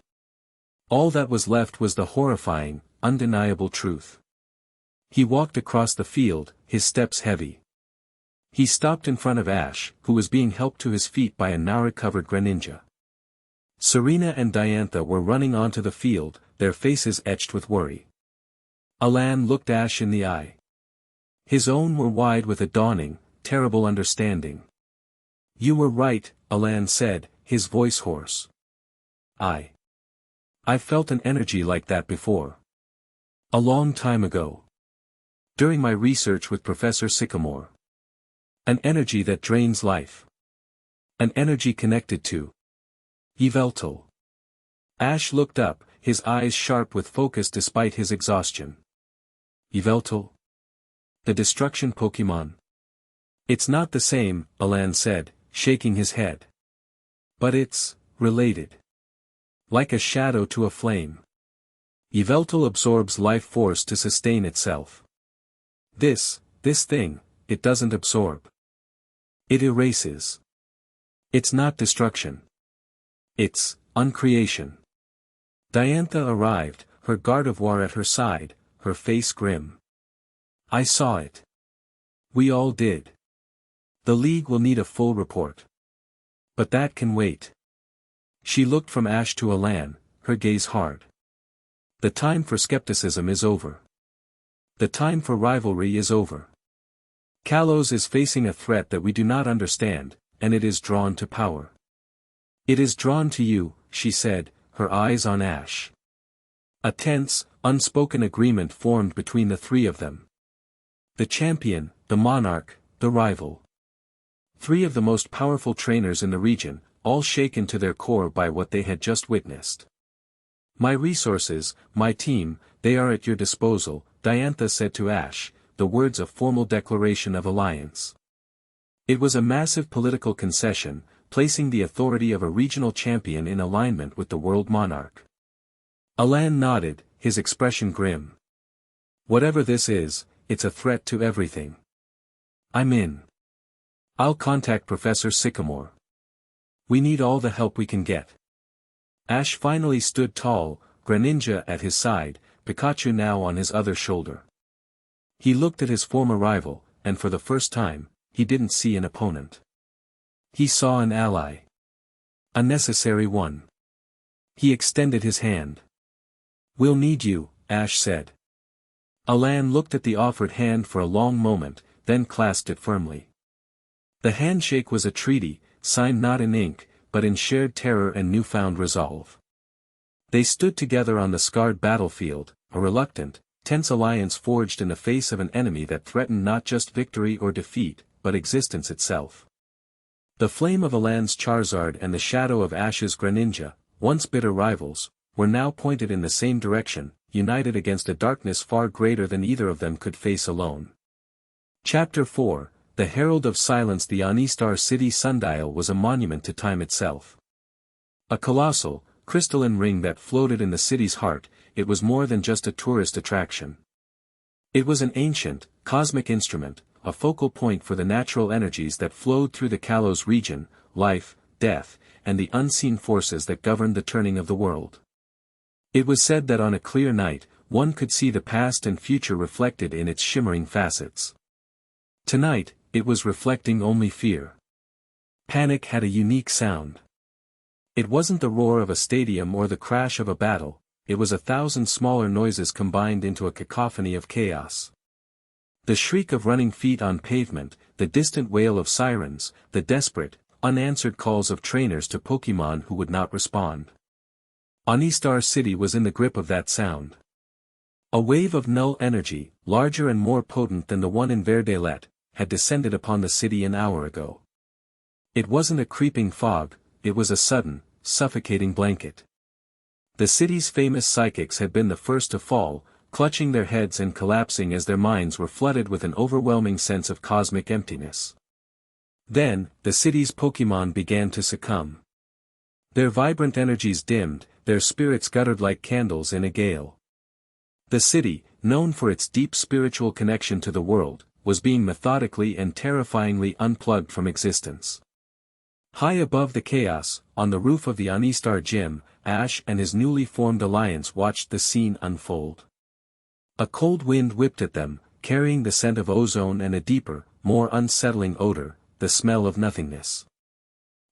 All that was left was the horrifying, undeniable truth. He walked across the field, his steps heavy. He stopped in front of Ash, who was being helped to his feet by a now-recovered Greninja. Serena and Diantha were running onto the field, their faces etched with worry. Alan looked Ash in the eye. His own were wide with a dawning, terrible understanding. "You were right," Alan said, his voice hoarse. I've felt an energy like that before. A long time ago. During my research with Professor Sycamore. An energy that drains life. An energy connected to Yveltal." Ash looked up, his eyes sharp with focus despite his exhaustion. "Yveltal? The destruction Pokémon?" "It's not the same," Alan said, shaking his head. "But it's related. Like a shadow to a flame. Yveltal absorbs life force to sustain itself. This thing, it doesn't absorb. It erases. It's not destruction. It's uncreation." Diantha arrived, her Gardevoir at her side, her face grim. "I saw it. We all did. The League will need a full report. But that can wait." She looked from Ash to Alan, her gaze hard. "The time for skepticism is over. The time for rivalry is over. Kalos is facing a threat that we do not understand, and it is drawn to power. It is drawn to you," she said, her eyes on Ash. A tense, unspoken agreement formed between the three of them. The champion, the monarch, the rival. Three of the most powerful trainers in the region, all shaken to their core by what they had just witnessed. My resources, my team, they are at your disposal, Diantha said to Ash, the words a formal declaration of alliance. It was a massive political concession, placing the authority of a regional champion in alignment with the world monarch. Alan nodded, his expression grim. Whatever this is, it's a threat to everything. I'm in. I'll contact Professor Sycamore. We need all the help we can get. Ash finally stood tall, Greninja at his side, Pikachu now on his other shoulder. He looked at his former rival, and for the first time, he didn't see an opponent. He saw an ally. A necessary one. He extended his hand. We'll need you, Ash said. Alan looked at the offered hand for a long moment, then clasped it firmly. The handshake was a treaty, signed not in ink, but in shared terror and newfound resolve. They stood together on the scarred battlefield, a reluctant, tense alliance forged in the face of an enemy that threatened not just victory or defeat, but existence itself. The flame of Alan's Charizard and the shadow of Ash's Greninja, once bitter rivals, were now pointed in the same direction, united against a darkness far greater than either of them could face alone. Chapter 4, The Herald of Silence. The Anistar City sundial was a monument to time itself. A colossal, crystalline ring that floated in the city's heart, it was more than just a tourist attraction. It was an ancient, cosmic instrument, a focal point for the natural energies that flowed through the Kalos region, life, death, and the unseen forces that governed the turning of the world. It was said that on a clear night, one could see the past and future reflected in its shimmering facets. Tonight, it was reflecting only fear. Panic had a unique sound. It wasn't the roar of a stadium or the crash of a battle, it was 1,000 smaller noises combined into a cacophony of chaos. The shriek of running feet on pavement, the distant wail of sirens, the desperate, unanswered calls of trainers to Pokémon who would not respond. Anistar City was in the grip of that sound. A wave of null energy, larger and more potent than the one in Verdelet, had descended upon the city an hour ago. It wasn't a creeping fog, it was a sudden, suffocating blanket. The city's famous psychics had been the first to fall, clutching their heads and collapsing as their minds were flooded with an overwhelming sense of cosmic emptiness. Then, the city's Pokémon began to succumb. Their vibrant energies dimmed, their spirits guttered like candles in a gale. The city, known for its deep spiritual connection to the world, was being methodically and terrifyingly unplugged from existence. High above the chaos, on the roof of the Anistar Gym, Ash and his newly formed alliance watched the scene unfold. A cold wind whipped at them, carrying the scent of ozone and a deeper, more unsettling odor, the smell of nothingness.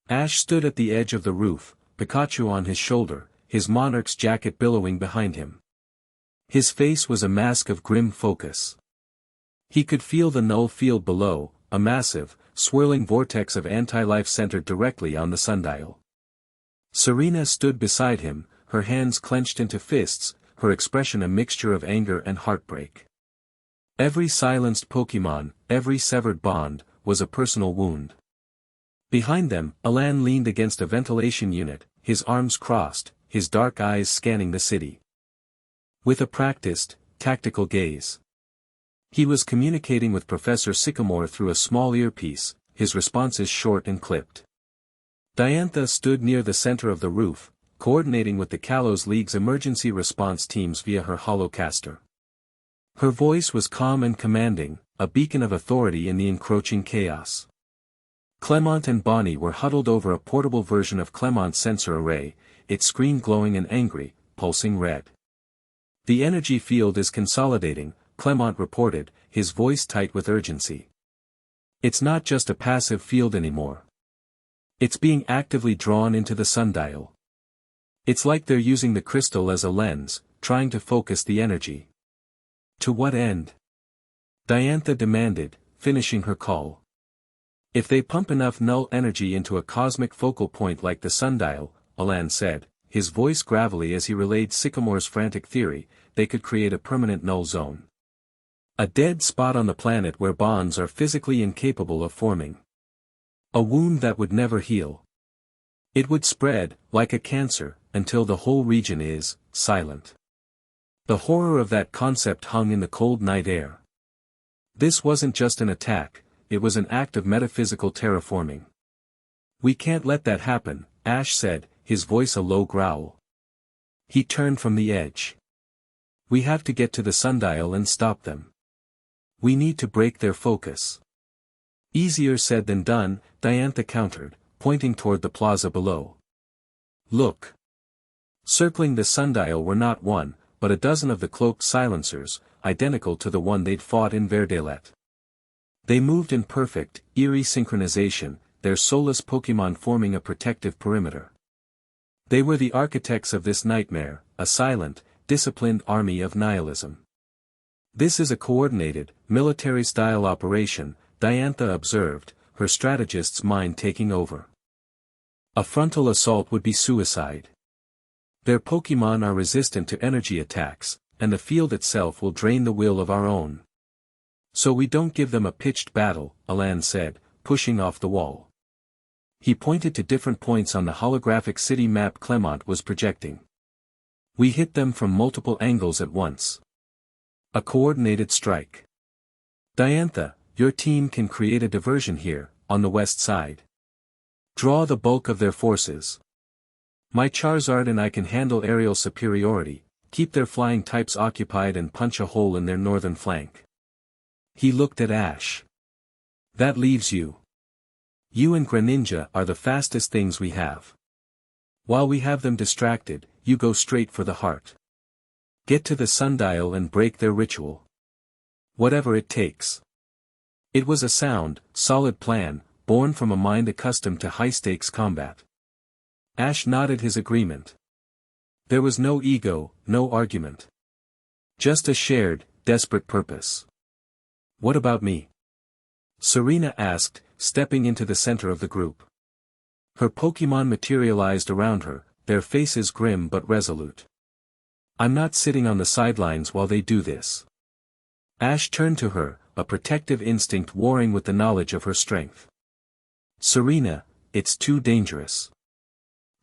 Ash stood at the edge of the roof, Pikachu on his shoulder, his Monarch's jacket billowing behind him. His face was a mask of grim focus. He could feel the null field below, a massive, swirling vortex of anti-life centered directly on the sundial. Serena stood beside him, her hands clenched into fists, her expression a mixture of anger and heartbreak. Every silenced Pokémon, every severed bond, was a personal wound. Behind them, Alan leaned against a ventilation unit, his arms crossed, his dark eyes scanning the city. With a practiced, tactical gaze. He was communicating with Professor Sycamore through a small earpiece, his responses short and clipped. Diantha stood near the center of the roof, coordinating with the Kalos League's emergency response teams via her holocaster. Her voice was calm and commanding, a beacon of authority in the encroaching chaos. Clement and Bonnie were huddled over a portable version of Clement's sensor array, its screen glowing and angry, pulsing red. The energy field is consolidating, Clement reported, his voice tight with urgency. It's not just a passive field anymore. It's being actively drawn into the sundial. It's like they're using the crystal as a lens, trying to focus the energy. To what end? Diantha demanded, finishing her call. If they pump enough null energy into a cosmic focal point like the sundial, Alan said, his voice gravelly as he relayed Sycamore's frantic theory, they could create a permanent null zone. A dead spot on the planet where bonds are physically incapable of forming. A wound that would never heal. It would spread, like a cancer, until the whole region is silent. The horror of that concept hung in the cold night air. This wasn't just an attack, it was an act of metaphysical terraforming. "We can't let that happen," Ash said, his voice a low growl. He turned from the edge. "We have to get to the sundial and stop them. We need to break their focus." "Easier said than done," Diantha countered, pointing toward the plaza below. "Look." Circling the sundial were not one, but a dozen of the cloaked silencers, identical to the one they'd fought in Verdelet. They moved in perfect, eerie synchronization, their soulless Pokémon forming a protective perimeter. They were the architects of this nightmare, a silent, disciplined army of nihilism. "This is a coordinated, military-style operation," Diantha observed, her strategist's mind taking over. "A frontal assault would be suicide. Their Pokémon are resistant to energy attacks, and the field itself will drain the will of our own. So we don't give them a pitched battle," Alan said, pushing off the wall. He pointed to different points on the holographic city map Clement was projecting. "We hit them from multiple angles at once. A coordinated strike. Diantha, your team can create a diversion here, on the west side. Draw the bulk of their forces. My Charizard and I can handle aerial superiority, keep their flying types occupied and punch a hole in their northern flank." He looked at Ash. "That leaves you. You and Greninja are the fastest things we have. While we have them distracted, you go straight for the heart. Get to the sundial and break their ritual. Whatever it takes." It was a sound, solid plan, born from a mind accustomed to high-stakes combat. Ash nodded his agreement. There was no ego, no argument. Just a shared, desperate purpose. "What about me?" Serena asked, stepping into the center of the group. Her Pokémon materialized around her, their faces grim but resolute. "I'm not sitting on the sidelines while they do this." Ash turned to her, a protective instinct warring with the knowledge of her strength. "Serena, it's too dangerous.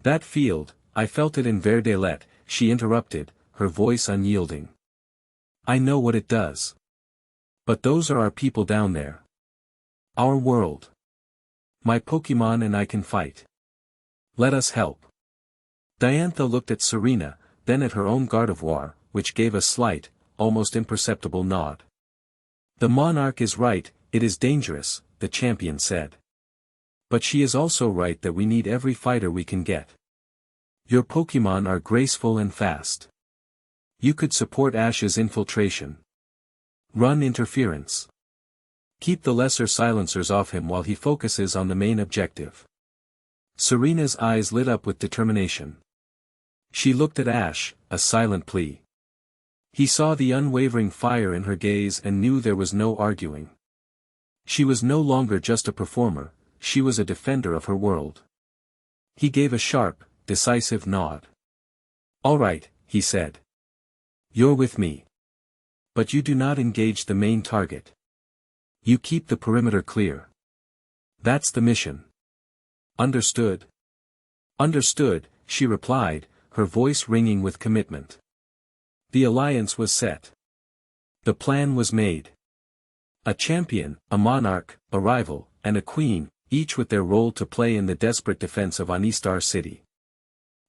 That field, I felt it in Verdelet," she interrupted, her voice unyielding. "I know what it does. But those are our people down there. Our world. My Pokémon and I can fight. Let us help." Diantha looked at Serena, then at her own Gardevoir, which gave a slight, almost imperceptible nod. "The Monarch is right, it is dangerous," the champion said. "But she is also right that we need every fighter we can get. Your Pokémon are graceful and fast. You could support Ash's infiltration. Run interference. Keep the lesser silencers off him while he focuses on the main objective." Serena's eyes lit up with determination. She looked at Ash, a silent plea. He saw the unwavering fire in her gaze and knew there was no arguing. She was no longer just a performer, she was a defender of her world. He gave a sharp, decisive nod. "All right," he said. "You're with me. But you do not engage the main target. You keep the perimeter clear. That's the mission." "Understood." "Understood," she replied, her voice ringing with commitment. The alliance was set. The plan was made. A champion, a monarch, a rival, and a queen, each with their role to play in the desperate defense of Anistar City.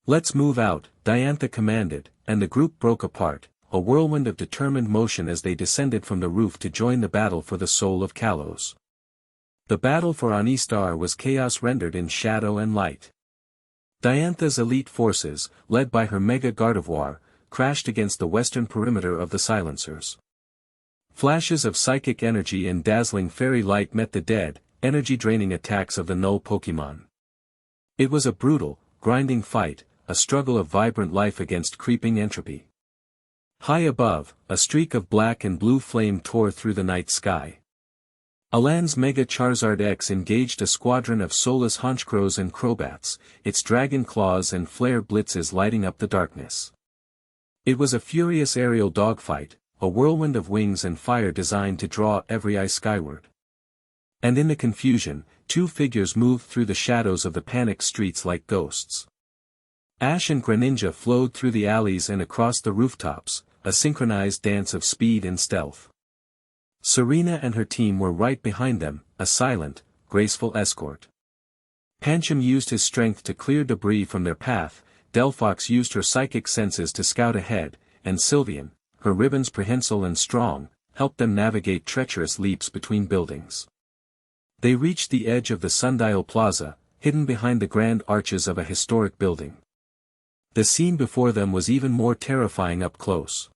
"Let's move out," Diantha commanded, and the group broke apart, a whirlwind of determined motion as they descended from the roof to join the battle for the soul of Kalos. The battle for Anistar was chaos rendered in shadow and light. Diantha's elite forces, led by her Mega Gardevoir, crashed against the western perimeter of the silencers. Flashes of psychic energy and dazzling fairy light met the dead, energy-draining attacks of the null Pokémon. It was a brutal, grinding fight, a struggle of vibrant life against creeping entropy. High above, a streak of black and blue flame tore through the night sky. Alan's Mega Charizard X engaged a squadron of soulless Honchkrows and Crobats, its dragon claws and flare blitzes lighting up the darkness. It was a furious aerial dogfight, a whirlwind of wings and fire designed to draw every eye skyward. And in the confusion, two figures moved through the shadows of the panicked streets like ghosts. Ash and Greninja flowed through the alleys and across the rooftops, a synchronized dance of speed and stealth. Serena and her team were right behind them, a silent, graceful escort. Pancham used his strength to clear debris from their path, Delphox used her psychic senses to scout ahead, and Sylveon, her ribbons prehensile and strong, helped them navigate treacherous leaps between buildings. They reached the edge of the Sundial Plaza, hidden behind the grand arches of a historic building. The scene before them was even more terrifying up close.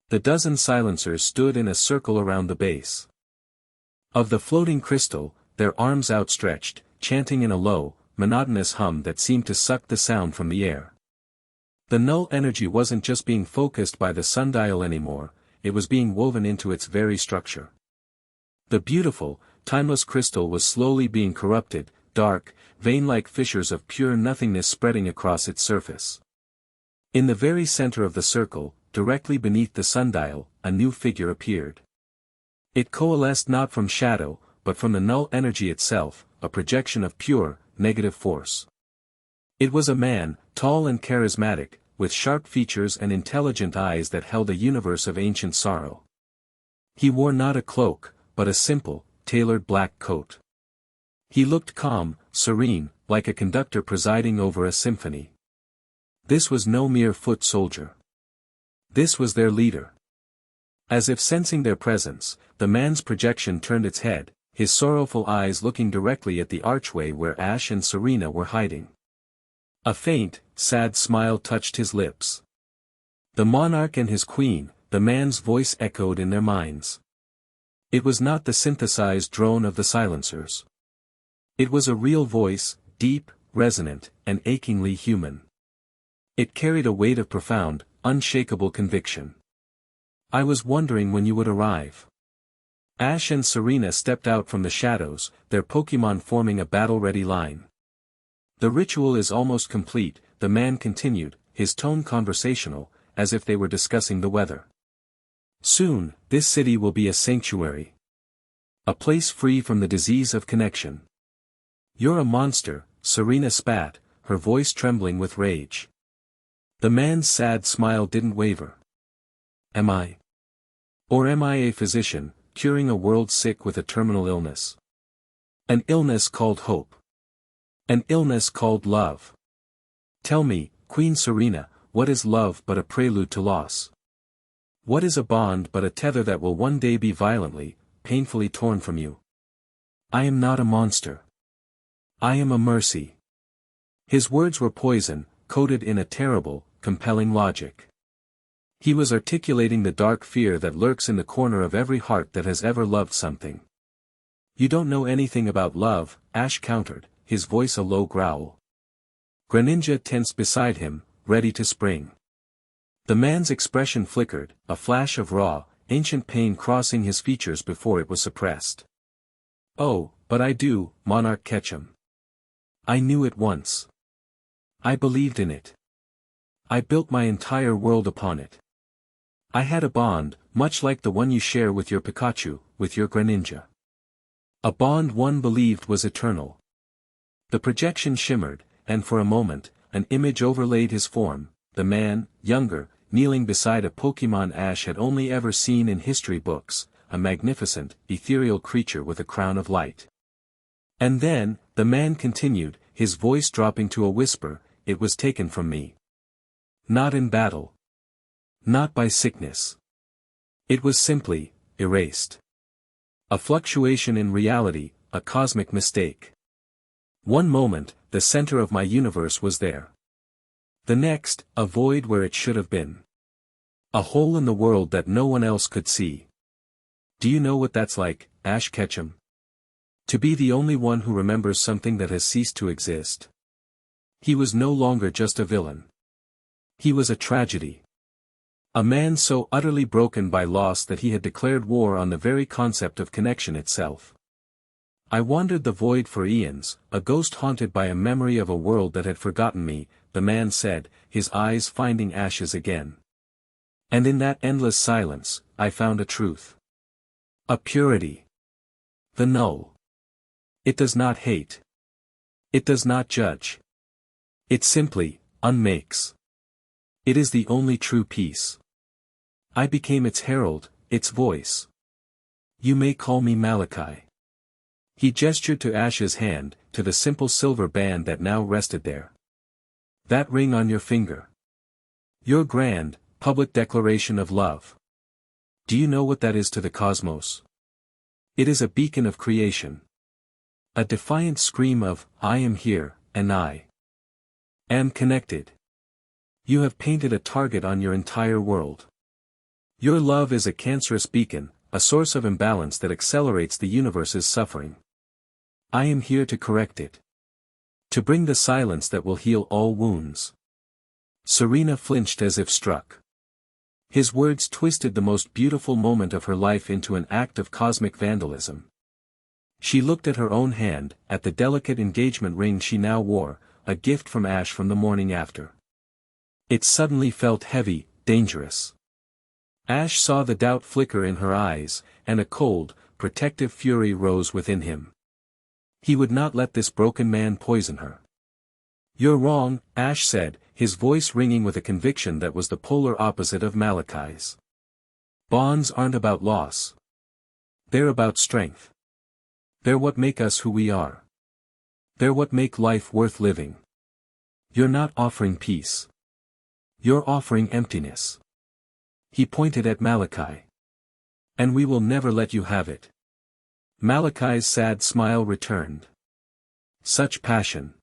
The dozen silencers stood in a circle around the base of the floating crystal, their arms outstretched, chanting in a low, monotonous hum that seemed to suck the sound from the air. The null energy wasn't just being focused by the sundial anymore, it was being woven into its very structure. The beautiful, timeless crystal was slowly being corrupted, dark, vein-like fissures of pure nothingness spreading across its surface. In the very center of the circle, directly beneath the sundial, a new figure appeared. It coalesced not from shadow, but from the null energy itself, a projection of pure, negative force. It was a man, tall and charismatic, with sharp features and intelligent eyes that held a universe of ancient sorrow. He wore not a cloak, but a simple, tailored black coat. He looked calm, serene, like a conductor presiding over a symphony. This was no mere foot soldier. This was their leader. As if sensing their presence, the man's projection turned its head, his sorrowful eyes looking directly at the archway where Ash and Serena were hiding. A faint, sad smile touched his lips. The monarch and his queen, the man's voice echoed in their minds. It was not the synthesized drone of the silencers. It was a real voice, deep, resonant, and achingly human. It carried a weight of profound, unshakable conviction. I was wondering when you would arrive. Ash and Serena stepped out from the shadows, their Pokémon forming a battle-ready line. The ritual is almost complete, the man continued, his tone conversational, as if they were discussing the weather. Soon, this city will be a sanctuary. A place free from the disease of connection. You're a monster, Serena spat, her voice trembling with rage. The man's sad smile didn't waver. Am I? Or am I a physician, curing a world sick with a terminal illness? An illness called hope. An illness called love. Tell me, Queen Serena, what is love but a prelude to loss? What is a bond but a tether that will one day be violently, painfully torn from you? I am not a monster. I am a mercy. His words were poison, coated in a terrible, compelling logic. He was articulating the dark fear that lurks in the corner of every heart that has ever loved something. You don't know anything about love, Ash countered, his voice a low growl. Greninja tensed beside him, ready to spring. The man's expression flickered, a flash of raw, ancient pain crossing his features before it was suppressed. Oh, but I do, Monarch Ketchum. I knew it once. I believed in it. I built my entire world upon it. I had a bond, much like the one you share with your Pikachu, with your Greninja. A bond one believed was eternal. The projection shimmered, and for a moment, an image overlaid his form, the man, younger, kneeling beside a Pokémon Ash had only ever seen in history books, a magnificent, ethereal creature with a crown of light. And then, the man continued, his voice dropping to a whisper, it was taken from me. Not in battle. Not by sickness. It was simply, erased. A fluctuation in reality, a cosmic mistake. One moment, the center of my universe was there. The next, a void where it should have been. A hole in the world that no one else could see. Do you know what that's like, Ash Ketchum? To be the only one who remembers something that has ceased to exist. He was no longer just a villain. He was a tragedy. A man so utterly broken by loss that he had declared war on the very concept of connection itself. I wandered the void for eons, a ghost haunted by a memory of a world that had forgotten me, the man said, his eyes finding Ash's again. And in that endless silence, I found a truth. A purity. The null. It does not hate. It does not judge. It simply, unmakes. It is the only true peace. I became its herald, its voice. You may call me Malachi. He gestured to Ash's hand, to the simple silver band that now rested there. That ring on your finger. Your grand, public declaration of love. Do you know what that is to the cosmos? It is a beacon of creation. A defiant scream of, I am here, and I am connected. You have painted a target on your entire world. Your love is a cancerous beacon, a source of imbalance that accelerates the universe's suffering. I am here to correct it. To bring the silence that will heal all wounds. Serena flinched as if struck. His words twisted the most beautiful moment of her life into an act of cosmic vandalism. She looked at her own hand, at the delicate engagement ring she now wore, a gift from Ash from the morning after. It suddenly felt heavy, dangerous. Ash saw the doubt flicker in her eyes, and a cold, protective fury rose within him. He would not let this broken man poison her. You're wrong, Ash said, his voice ringing with a conviction that was the polar opposite of Malachi's. Bonds aren't about loss. They're about strength. They're what make us who we are. They're what make life worth living. You're not offering peace. You're offering emptiness. He pointed at Malachi. And we will never let you have it. Malachi's sad smile returned. Such passion.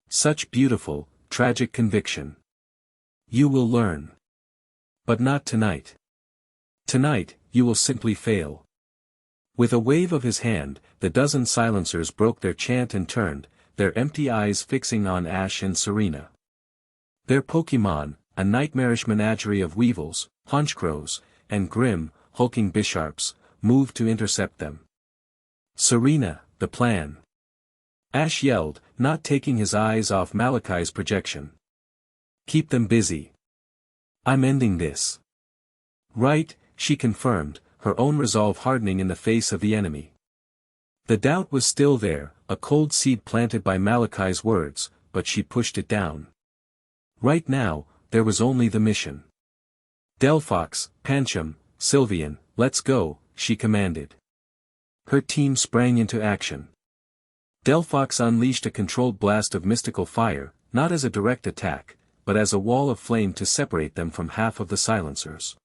Such beautiful, tragic conviction. You will learn. But not tonight. Tonight, you will simply fail. With a wave of his hand, the dozen silencers broke their chant and turned, their empty eyes fixing on Ash and Serena. Their Pokémon, a nightmarish menagerie of weevils, honchcrows, and grim, hulking bisharps, moved to intercept them. Serena, the plan. Ash yelled, not taking his eyes off Malachi's projection. Keep them busy. I'm ending this. Right, she confirmed, her own resolve hardening in the face of the enemy. The doubt was still there, a cold seed planted by Malachi's words, but she pushed it down. Right now, there was only the mission. Delphox, Pancham, Sylvian, let's go, she commanded. Her team sprang into action. Delphox unleashed a controlled blast of mystical fire, not as a direct attack, but as a wall of flame to separate them from half of the silencers.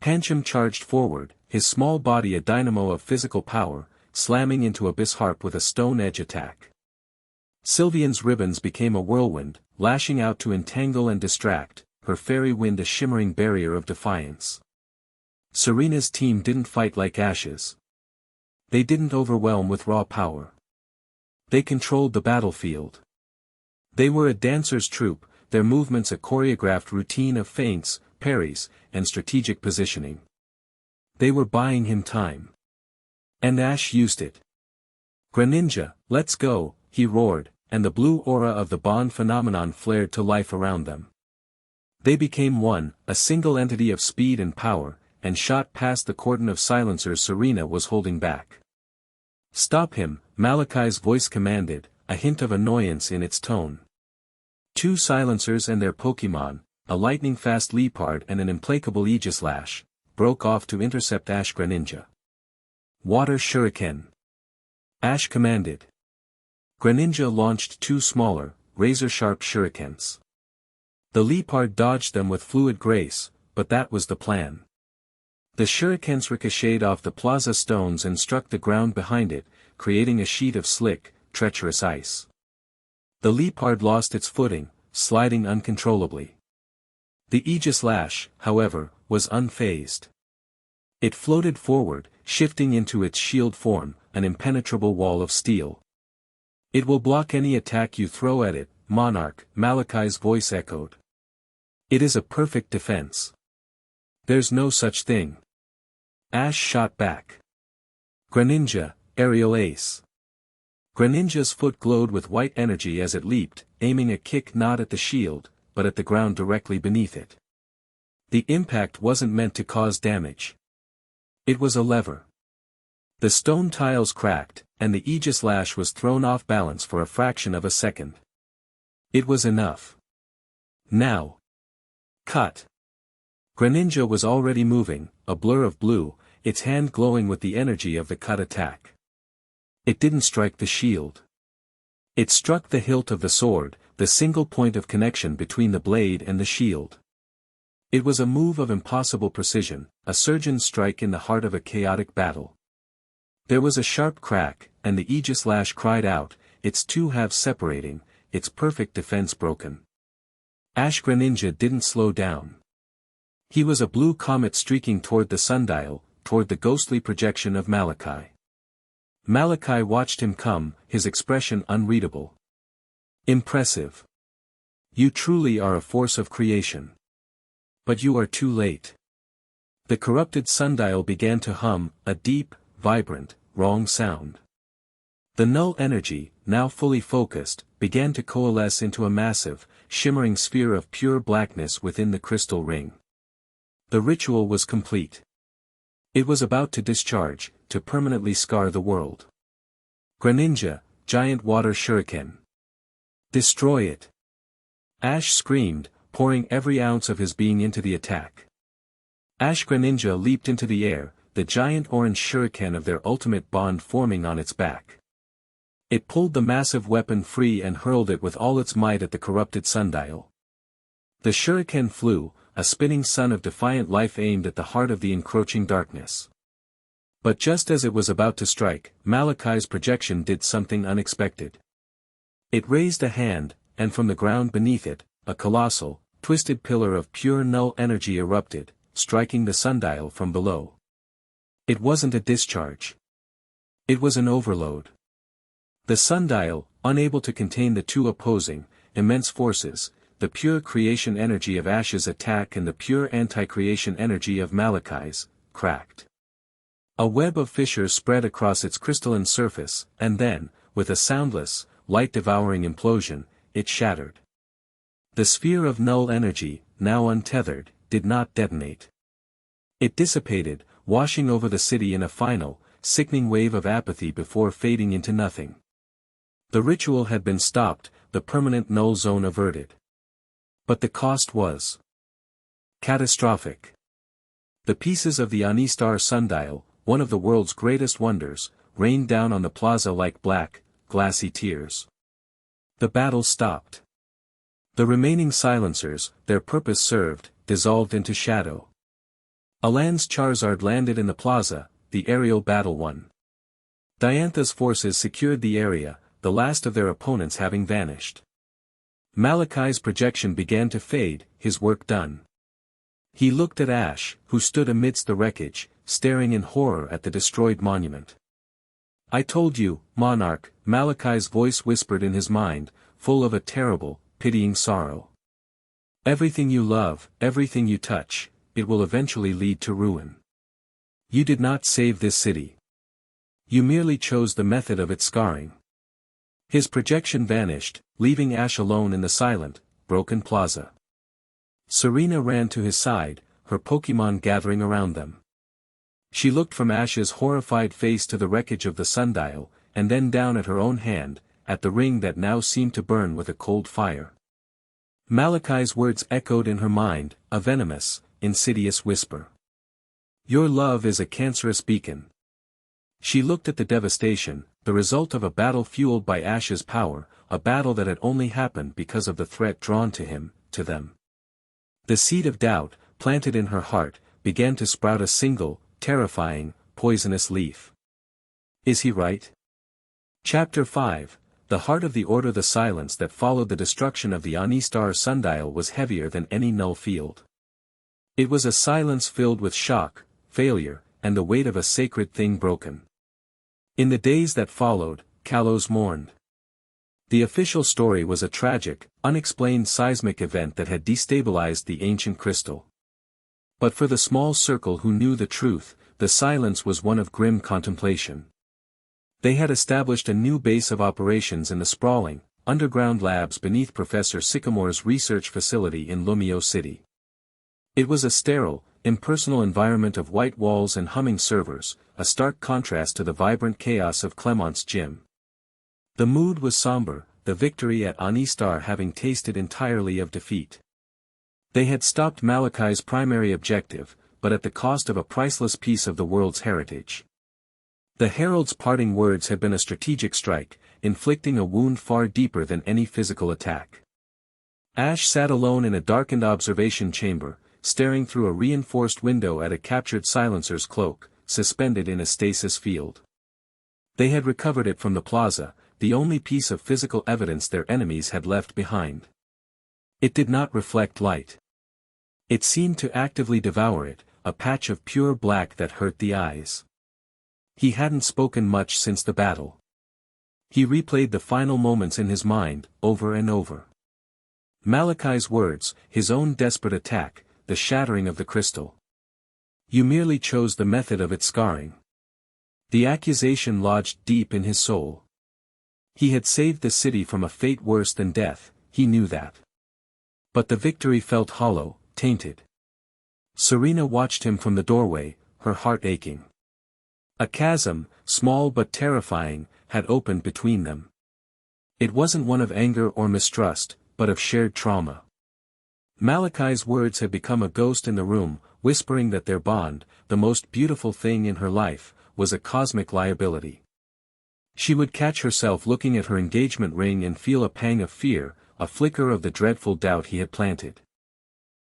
Pancham charged forward, his small body a dynamo of physical power, slamming into a Bisharp with a stone edge attack. Sylvian's ribbons became a whirlwind, lashing out to entangle and distract, her fairy wind a shimmering barrier of defiance. Serena's team didn't fight like Ash's. They didn't overwhelm with raw power. They controlled the battlefield. They were a dancer's troupe, their movements a choreographed routine of feints, parries, and strategic positioning. They were buying him time. And Ash used it. Greninja, let's go, he roared, and the blue aura of the bond phenomenon flared to life around them. They became one, a single entity of speed and power, and shot past the cordon of silencers Serena was holding back. Stop him, Malachi's voice commanded, a hint of annoyance in its tone. Two silencers and their Pokémon, a lightning-fast Leopard and an implacable Aegislash, broke off to intercept Ash Greninja. Water Shuriken. Ash commanded. Greninja launched two smaller, razor-sharp shurikens. The Leopard dodged them with fluid grace, but that was the plan. The shurikens ricocheted off the plaza stones and struck the ground behind it, creating a sheet of slick, treacherous ice. The Leopard lost its footing, sliding uncontrollably. The Aegislash, however, was unfazed. It floated forward, shifting into its shield form, an impenetrable wall of steel. It will block any attack you throw at it, Monarch, Malachi's voice echoed. It is a perfect defense. There's no such thing. Ash shot back. Greninja, aerial ace. Greninja's foot glowed with white energy as it leaped, aiming a kick not at the shield, but at the ground directly beneath it. The impact wasn't meant to cause damage. It was a lever. The stone tiles cracked, and the Aegislash was thrown off balance for a fraction of a second. It was enough. Now. Cut. Greninja was already moving, a blur of blue, its hand glowing with the energy of the cut attack. It didn't strike the shield. It struck the hilt of the sword, the single point of connection between the blade and the shield. It was a move of impossible precision, a surgeon's strike in the heart of a chaotic battle. There was a sharp crack, and the Aegis lash cried out, its two halves separating, its perfect defense broken. Ash Greninja didn't slow down. He was a blue comet streaking toward the sundial, toward the ghostly projection of Malachi. Malachi watched him come, his expression unreadable. Impressive. You truly are a force of creation. But you are too late. The corrupted sundial began to hum, a deep, vibrant, wrong sound. The null energy, now fully focused, began to coalesce into a massive, shimmering sphere of pure blackness within the crystal ring. The ritual was complete. It was about to discharge, to permanently scar the world. Greninja, giant water shuriken. Destroy it. Ash screamed, pouring every ounce of his being into the attack. Ash Greninja leaped into the air, the giant orange shuriken of their ultimate bond forming on its back. It pulled the massive weapon free and hurled it with all its might at the corrupted sundial. The shuriken flew, a spinning sun of defiant life aimed at the heart of the encroaching darkness. But just as it was about to strike, Malachi's projection did something unexpected. It raised a hand, and from the ground beneath it, a colossal, twisted pillar of pure null energy erupted, striking the sundial from below. It wasn't a discharge. It was an overload. The sundial, unable to contain the two opposing, immense forces, the pure creation energy of Ash's attack and the pure anti-creation energy of Malachi's, cracked. A web of fissures spread across its crystalline surface, and then, with a soundless, light-devouring implosion, it shattered. The sphere of null energy, now untethered, did not detonate. It dissipated, washing over the city in a final, sickening wave of apathy before fading into nothing. The ritual had been stopped, the permanent null zone averted. But the cost was catastrophic. The pieces of the Anistar sundial, one of the world's greatest wonders, rained down on the plaza like black, glassy tears. The battle stopped. The remaining silencers, their purpose served, dissolved into shadow. Alan's Charizard landed in the plaza, the aerial battle won. Diantha's forces secured the area, the last of their opponents having vanished. Malachi's projection began to fade, his work done. He looked at Ash, who stood amidst the wreckage, staring in horror at the destroyed monument. I told you, Monarch, Malachi's voice whispered in his mind, full of a terrible, pitying sorrow. Everything you love, everything you touch, it will eventually lead to ruin. You did not save this city. You merely chose the method of its scarring. His projection vanished, leaving Ash alone in the silent, broken plaza. Serena ran to his side, her Pokémon gathering around them. She looked from Ash's horrified face to the wreckage of the sundial, and then down at her own hand, at the ring that now seemed to burn with a cold fire. Malachi's words echoed in her mind, a venomous, insidious whisper. Your love is a cancerous beacon. She looked at the devastation, the result of a battle fueled by Ash's power, a battle that had only happened because of the threat drawn to him, to them. The seed of doubt, planted in her heart, began to sprout a single, terrifying, poisonous leaf. Is he right? Chapter 5, The Heart of the Order. The silence that followed the destruction of the Anistar sundial was heavier than any null field. It was a silence filled with shock, failure, and the weight of a sacred thing broken. In the days that followed, Kalos mourned. The official story was a tragic, unexplained seismic event that had destabilized the ancient crystal. But for the small circle who knew the truth, the silence was one of grim contemplation. They had established a new base of operations in the sprawling, underground labs beneath Professor Sycamore's research facility in Lumio City. It was a sterile, impersonal environment of white walls and humming servers, a stark contrast to the vibrant chaos of Clement's gym. The mood was somber, the victory at Anistar having tasted entirely of defeat. They had stopped Malachi's primary objective, but at the cost of a priceless piece of the world's heritage. The Herald's parting words had been a strategic strike, inflicting a wound far deeper than any physical attack. Ash sat alone in a darkened observation chamber, staring through a reinforced window at a captured silencer's cloak, suspended in a stasis field. They had recovered it from the plaza, the only piece of physical evidence their enemies had left behind. It did not reflect light. It seemed to actively devour it, a patch of pure black that hurt the eyes. He hadn't spoken much since the battle. He replayed the final moments in his mind, over and over. Malachi's words, his own desperate attack, the shattering of the crystal. You merely chose the method of its scarring. The accusation lodged deep in his soul. He had saved the city from a fate worse than death, he knew that. But the victory felt hollow, tainted. Serena watched him from the doorway, her heart aching. A chasm, small but terrifying, had opened between them. It wasn't one of anger or mistrust, but of shared trauma. Malachi's words had become a ghost in the room, whispering that their bond, the most beautiful thing in her life, was a cosmic liability. She would catch herself looking at her engagement ring and feel a pang of fear, a flicker of the dreadful doubt he had planted.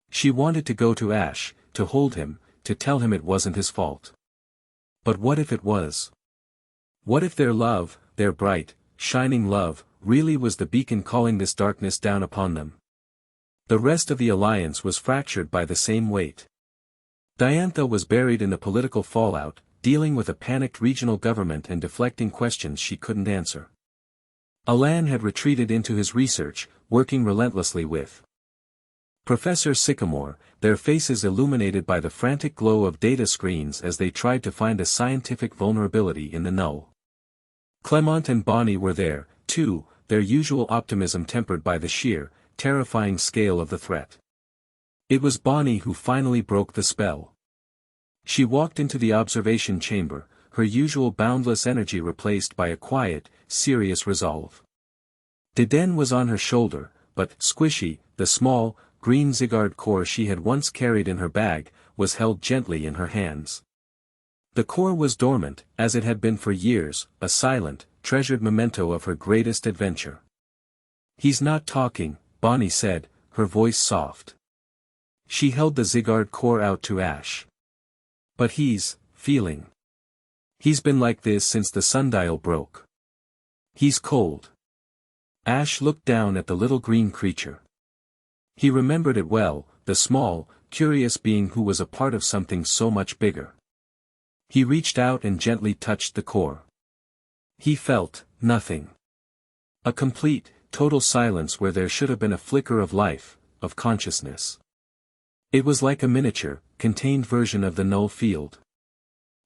She wanted to go to Ash, to hold him, to tell him it wasn't his fault. But what if it was? What if their love, their bright, shining love, really was the beacon calling this darkness down upon them? The rest of the alliance was fractured by the same weight. Diantha was buried in the political fallout, dealing with a panicked regional government and deflecting questions she couldn't answer. Alan had retreated into his research, working relentlessly with Professor Sycamore, their faces illuminated by the frantic glow of data screens as they tried to find a scientific vulnerability in the null. Clement and Bonnie were there, too, their usual optimism tempered by the sheer, terrifying scale of the threat. It was Bonnie who finally broke the spell. She walked into the observation chamber, her usual boundless energy replaced by a quiet, serious resolve. Deden was on her shoulder, but Squishy, the small, green Zygarde core she had once carried in her bag, was held gently in her hands. The core was dormant, as it had been for years, a silent, treasured memento of her greatest adventure. He's not talking, Bonnie said, her voice soft. She held the Zygarde core out to Ash. But he's feeling. He's been like this since the sundial broke. He's cold. Ash looked down at the little green creature. He remembered it well, the small, curious being who was a part of something so much bigger. He reached out and gently touched the core. He felt nothing. A complete, total silence where there should have been a flicker of life, of consciousness. It was like a miniature, contained version of the null field.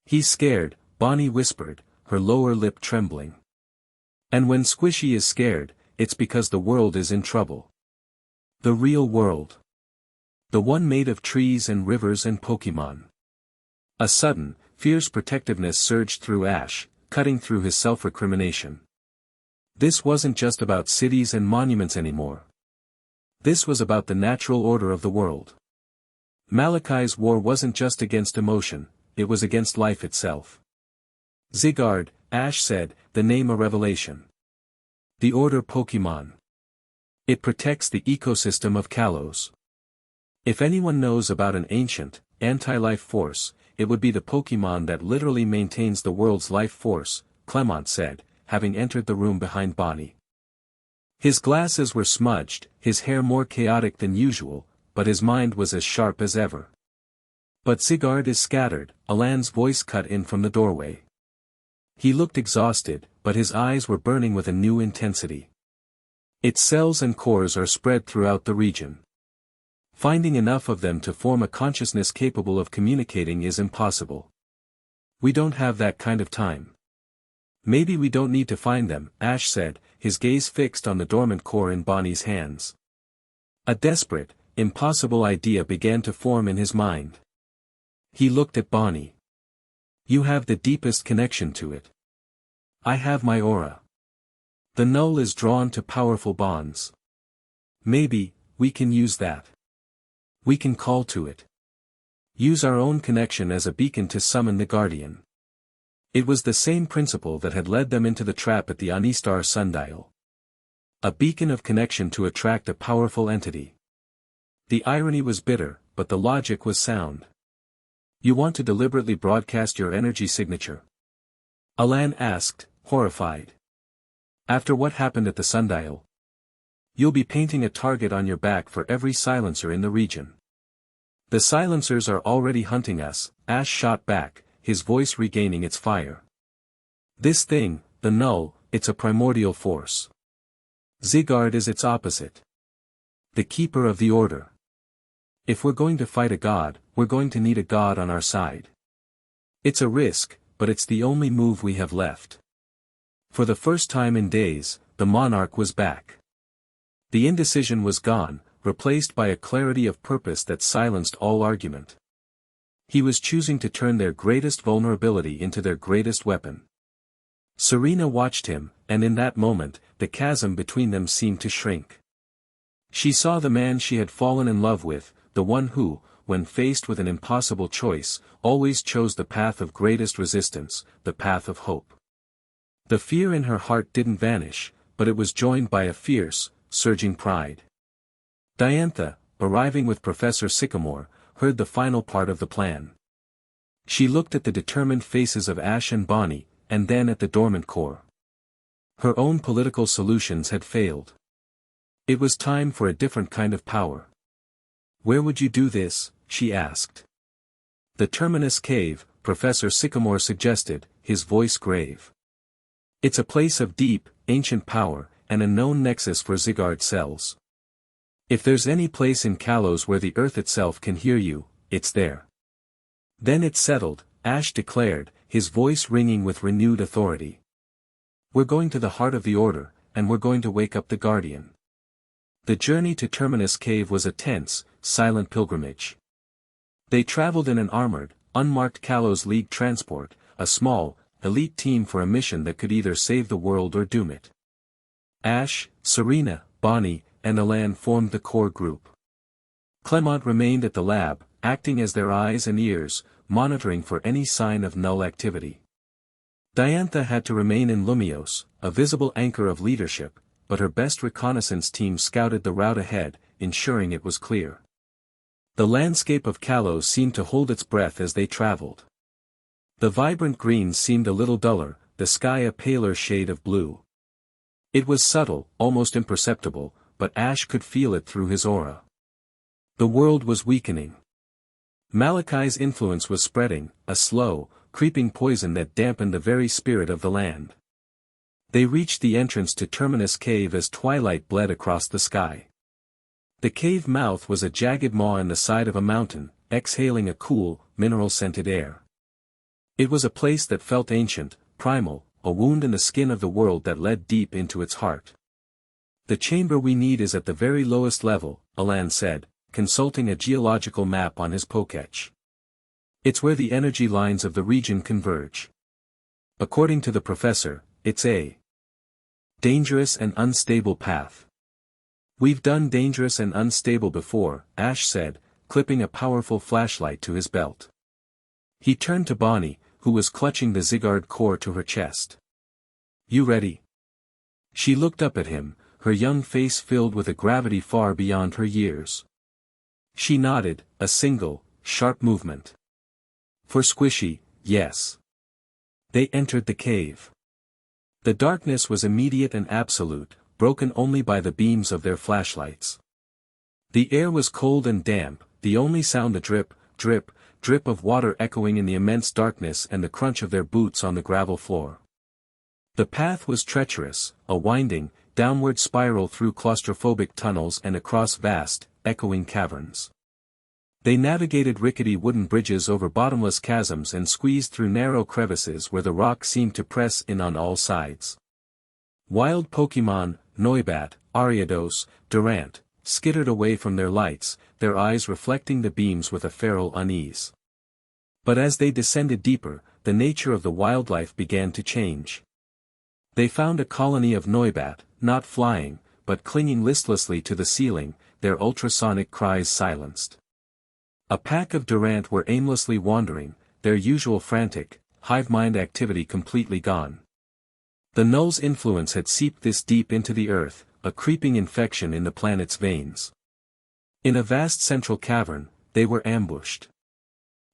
He's scared, Bonnie whispered, her lower lip trembling. And when Squishy is scared, it's because the world is in trouble. The real world. The one made of trees and rivers and Pokemon. A sudden, fierce protectiveness surged through Ash, cutting through his self-recrimination. This wasn't just about cities and monuments anymore. This was about the natural order of the world. Malachi's war wasn't just against emotion, it was against life itself. Zygarde, Ash said, the name a revelation. The order Pokemon. It protects the ecosystem of Kalos. If anyone knows about an ancient, anti-life force, it would be the Pokemon that literally maintains the world's life force, Clement said, having entered the room behind Bonnie. His glasses were smudged, his hair more chaotic than usual, but his mind was as sharp as ever. But Zygarde is scattered, Alan's voice cut in from the doorway. He looked exhausted, but his eyes were burning with a new intensity. Its cells and cores are spread throughout the region. Finding enough of them to form a consciousness capable of communicating is impossible. We don't have that kind of time. Maybe we don't need to find them, Ash said, his gaze fixed on the dormant core in Bonnie's hands. A desperate, impossible idea began to form in his mind. He looked at Bonnie. You have the deepest connection to it. I have my aura. The null is drawn to powerful bonds. Maybe, we can use that. We can call to it. Use our own connection as a beacon to summon the guardian. It was the same principle that had led them into the trap at the Anistar sundial. A beacon of connection to attract a powerful entity. The irony was bitter, but the logic was sound. You want to deliberately broadcast your energy signature? Alan asked, horrified. After what happened at the sundial? You'll be painting a target on your back for every silencer in the region. The silencers are already hunting us, Ash shot back, his voice regaining its fire. This thing, the null, it's a primordial force. Zygarde is its opposite. The keeper of the order. If we're going to fight a god, we're going to need a god on our side. It's a risk, but it's the only move we have left. For the first time in days, the Monarch was back. The indecision was gone, replaced by a clarity of purpose that silenced all argument. He was choosing to turn their greatest vulnerability into their greatest weapon. Serena watched him, and in that moment, the chasm between them seemed to shrink. She saw the man she had fallen in love with, the one who, when faced with an impossible choice, always chose the path of greatest resistance, the path of hope. The fear in her heart didn't vanish, but it was joined by a fierce, surging pride. Diantha, arriving with Professor Sycamore, heard the final part of the plan. She looked at the determined faces of Ash and Bonnie, and then at the dormant core. Her own political solutions had failed. It was time for a different kind of power. Where would you do this? She asked. The Terminus Cave, Professor Sycamore suggested, his voice grave. It's a place of deep, ancient power, and a known nexus for Zygarde cells. If there's any place in Kalos where the earth itself can hear you, it's there. Then it's settled, Ash declared, his voice ringing with renewed authority. We're going to the heart of the order, and we're going to wake up the guardian. The journey to Terminus Cave was a tense, silent pilgrimage. They traveled in an armored, unmarked Kalos League transport, a small, elite team for a mission that could either save the world or doom it. Ash, Serena, Bonnie, and Alan formed the core group. Clement remained at the lab, acting as their eyes and ears, monitoring for any sign of null activity. Diantha had to remain in Lumios, a visible anchor of leadership, but her best reconnaissance team scouted the route ahead, ensuring it was clear. The landscape of Kalos seemed to hold its breath as they traveled. The vibrant greens seemed a little duller, the sky a paler shade of blue. It was subtle, almost imperceptible, but Ash could feel it through his aura. The world was weakening. Malachi's influence was spreading, a slow, creeping poison that dampened the very spirit of the land. They reached the entrance to Terminus Cave as twilight bled across the sky. The cave mouth was a jagged maw in the side of a mountain, exhaling a cool, mineral-scented air. It was a place that felt ancient, primal, a wound in the skin of the world that led deep into its heart. The chamber we need is at the very lowest level, Alan said, consulting a geological map on his Pokétch. It's where the energy lines of the region converge. According to the professor, it's a dangerous and unstable path. We've done dangerous and unstable before, Ash said, clipping a powerful flashlight to his belt. He turned to Bonnie, who was clutching the Zygarde core to her chest. You ready? She looked up at him, her young face filled with a gravity far beyond her years. She nodded, a single, sharp movement. For Squishy, yes. They entered the cave. The darkness was immediate and absolute, broken only by the beams of their flashlights. The air was cold and damp, the only sound the drip, drip, drip of water echoing in the immense darkness and the crunch of their boots on the gravel floor. The path was treacherous, a winding, downward spiral through claustrophobic tunnels and across vast, echoing caverns. They navigated rickety wooden bridges over bottomless chasms and squeezed through narrow crevices where the rock seemed to press in on all sides. Wild Pokémon, Noibat, Ariados, Durant, skittered away from their lights, their eyes reflecting the beams with a feral unease. But as they descended deeper, the nature of the wildlife began to change. They found a colony of Noibat, not flying, but clinging listlessly to the ceiling, their ultrasonic cries silenced. A pack of Durant were aimlessly wandering, their usual frantic, hive-mind activity completely gone. The null's influence had seeped this deep into the earth, a creeping infection in the planet's veins. In a vast central cavern, they were ambushed.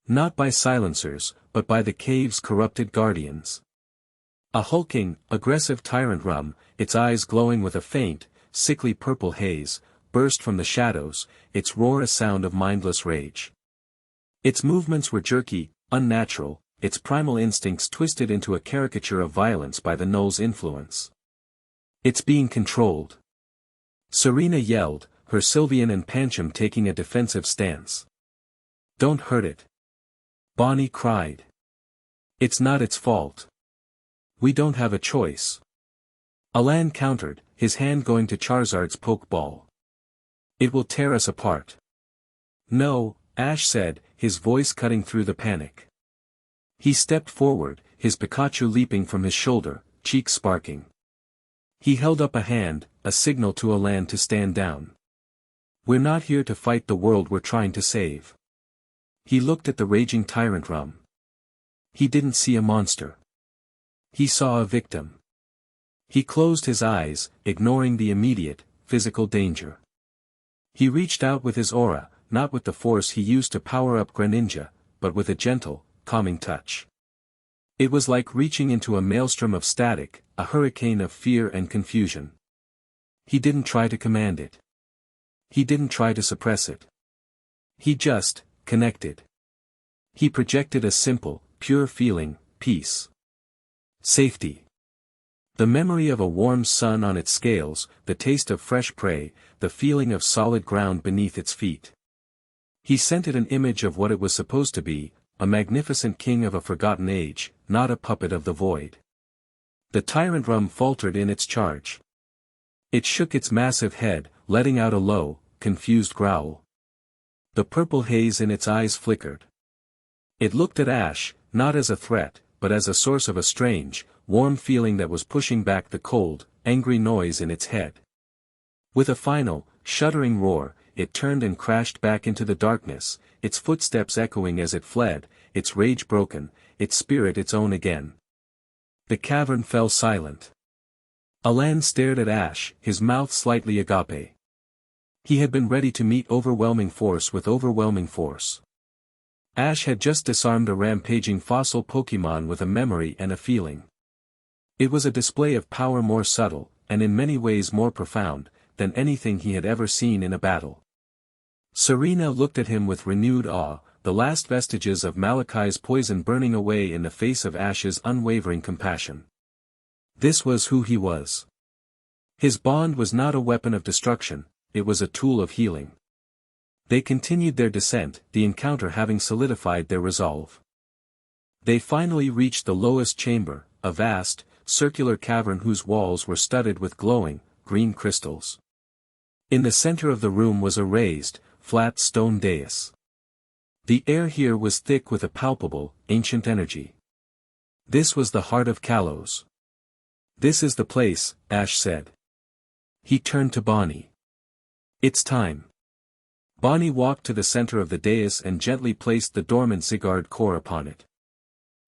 Not by silencers, but by the cave's corrupted guardians. A hulking, aggressive tyrant rum, its eyes glowing with a faint, sickly purple haze, burst from the shadows, its roar a sound of mindless rage. Its movements were jerky, unnatural, its primal instincts twisted into a caricature of violence by the null's influence. It's being controlled. Serena yelled, her Sylvian and Pancham taking a defensive stance. Don't hurt it. Bonnie cried. It's not its fault. We don't have a choice. Alan countered, his hand going to Charizard's pokeball. It will tear us apart. No, Ash said, his voice cutting through the panic. He stepped forward, his Pikachu leaping from his shoulder, cheeks sparking. He held up a hand, a signal to Alan to stand down. We're not here to fight the world we're trying to save. He looked at the raging tyrant rum. He didn't see a monster. He saw a victim. He closed his eyes, ignoring the immediate, physical danger. He reached out with his aura, not with the force he used to power up Greninja, but with a gentle, calming touch. It was like reaching into a maelstrom of static, a hurricane of fear and confusion. He didn't try to command it. He didn't try to suppress it. He just connected. He projected a simple, pure feeling, peace. Safety. The memory of a warm sun on its scales, the taste of fresh prey, the feeling of solid ground beneath its feet. He sent it an image of what it was supposed to be, a magnificent king of a forgotten age, not a puppet of the void. The tyrant rum faltered in its charge. It shook its massive head, letting out a low, confused growl. The purple haze in its eyes flickered. It looked at Ash, not as a threat, but as a source of a strange, warm feeling that was pushing back the cold, angry noise in its head. With a final, shuddering roar, it turned and crashed back into the darkness, its footsteps echoing as it fled, its rage broken, its spirit its own again. The cavern fell silent. Alan stared at Ash, his mouth slightly agape. He had been ready to meet overwhelming force with overwhelming force. Ash had just disarmed a rampaging fossil Pokémon with a memory and a feeling. It was a display of power more subtle, and in many ways more profound, than anything he had ever seen in a battle. Serena looked at him with renewed awe, the last vestiges of Malachi's poison burning away in the face of Ash's unwavering compassion. This was who he was. His bond was not a weapon of destruction, it was a tool of healing. They continued their descent, the encounter having solidified their resolve. They finally reached the lowest chamber, a vast, circular cavern whose walls were studded with glowing, green crystals. In the center of the room was a raised, flat stone dais. The air here was thick with a palpable, ancient energy. This was the heart of Kalos. This is the place, Ash said. He turned to Bonnie. It's time. Bonnie walked to the center of the dais and gently placed the dormant Zygarde core upon it.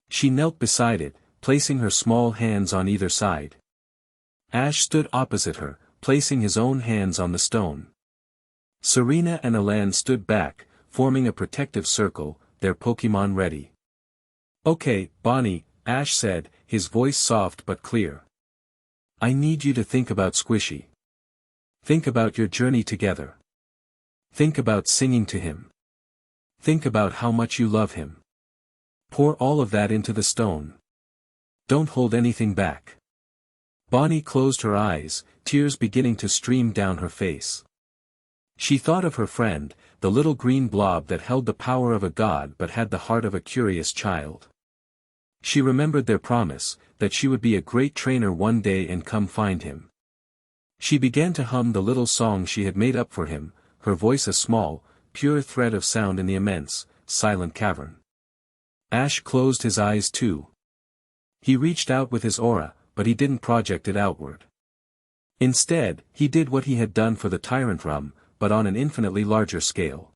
She knelt beside it, placing her small hands on either side. Ash stood opposite her, placing his own hands on the stone. Serena and Alan stood back, forming a protective circle, their Pokémon ready. Okay, Bonnie, Ash said, his voice soft but clear. I need you to think about Squishy. Think about your journey together. Think about singing to him. Think about how much you love him. Pour all of that into the stone. Don't hold anything back. Bonnie closed her eyes, tears beginning to stream down her face. She thought of her friend, the little green blob that held the power of a god but had the heart of a curious child. She remembered their promise, that she would be a great trainer one day and come find him. She began to hum the little song she had made up for him, her voice a small, pure thread of sound in the immense, silent cavern. Ash closed his eyes too. He reached out with his aura, but he didn't project it outward. Instead, he did what he had done for the tyrant rum, but on an infinitely larger scale.